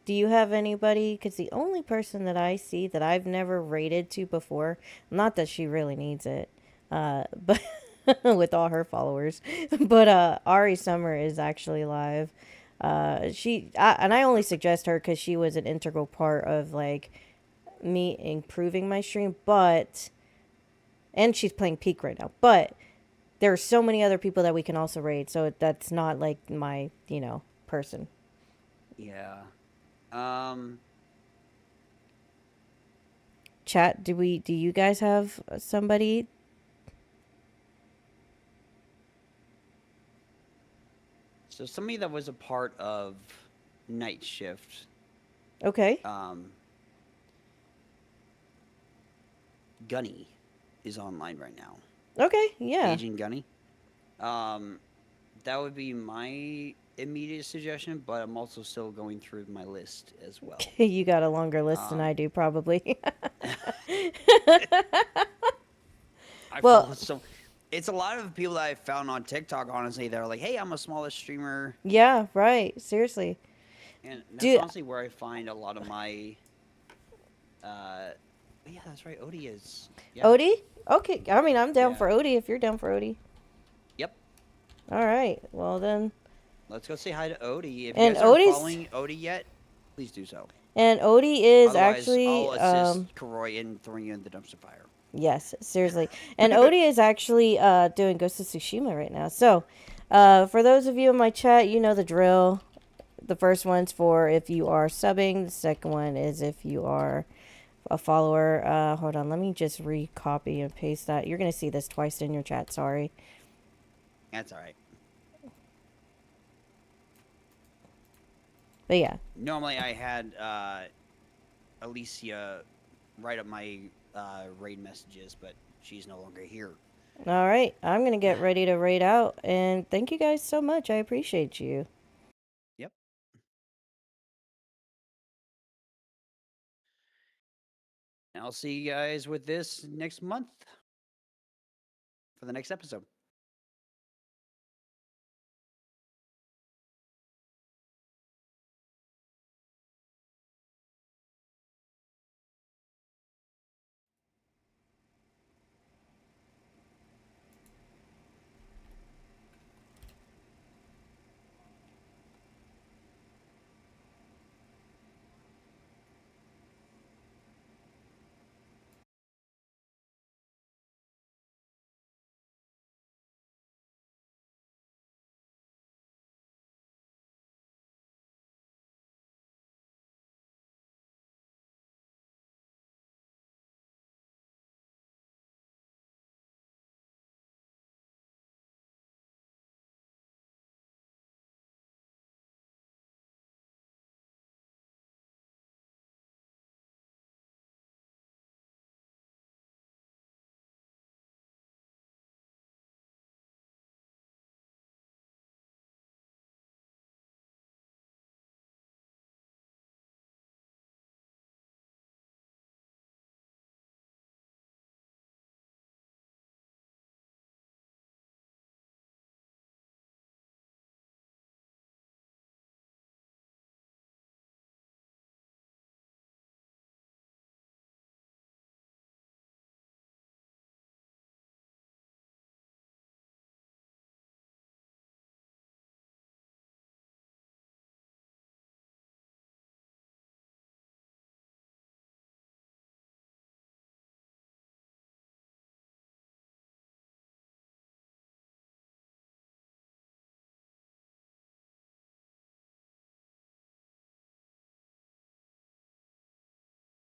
Do you have anybody? Because the only person that I see that I've never rated to before, not that she really needs it, but with all her followers, but Ari Summer is actually live. And I only suggest her because she was an integral part of like me improving my stream, and she's playing Peak right now. But there are so many other people that we can also raid, so that's not like my person. Yeah. Chat, do you guys have somebody? So somebody that was a part of Night Shift, Okay. Gunny, is online right now. Okay, yeah. Agent Gunny. That would be my immediate suggestion, but I'm also still going through my list as well. You got a longer list than I do, probably. I Well- follow so It's a lot of people that I found on TikTok. Honestly, they're like, "Hey, I'm a smallish streamer," Yeah, right. Seriously. and that's Dude, honestly where I find a lot of my. Uh, yeah, that's right. Odie is. Yeah. Odie? Okay. I mean, I'm down Yeah. for Odie if you're down for Odie. Yep. All right. Well, then. Let's go say hi to Odie. If you And guys aren't Odie's. following Odie yet, please do so. And Odie is Otherwise, actually. I'll assist Karoy in throwing you in the dumpster fire. Yes, seriously. And Odie is actually doing Ghost of Tsushima right now. So, for those of you in my chat, you know the drill. The first one's for if you are subbing. The second one is if you are a follower. Hold on, let me just recopy and paste that. You're gonna see this twice in your chat. Sorry. That's all right. But yeah. Normally, I had Alicia write up my raid messages, but she's no longer here. All right, I'm gonna get ready to raid out. And thank you guys so much. I appreciate you. Yep. And I'll see you guys with this next month for the next episode.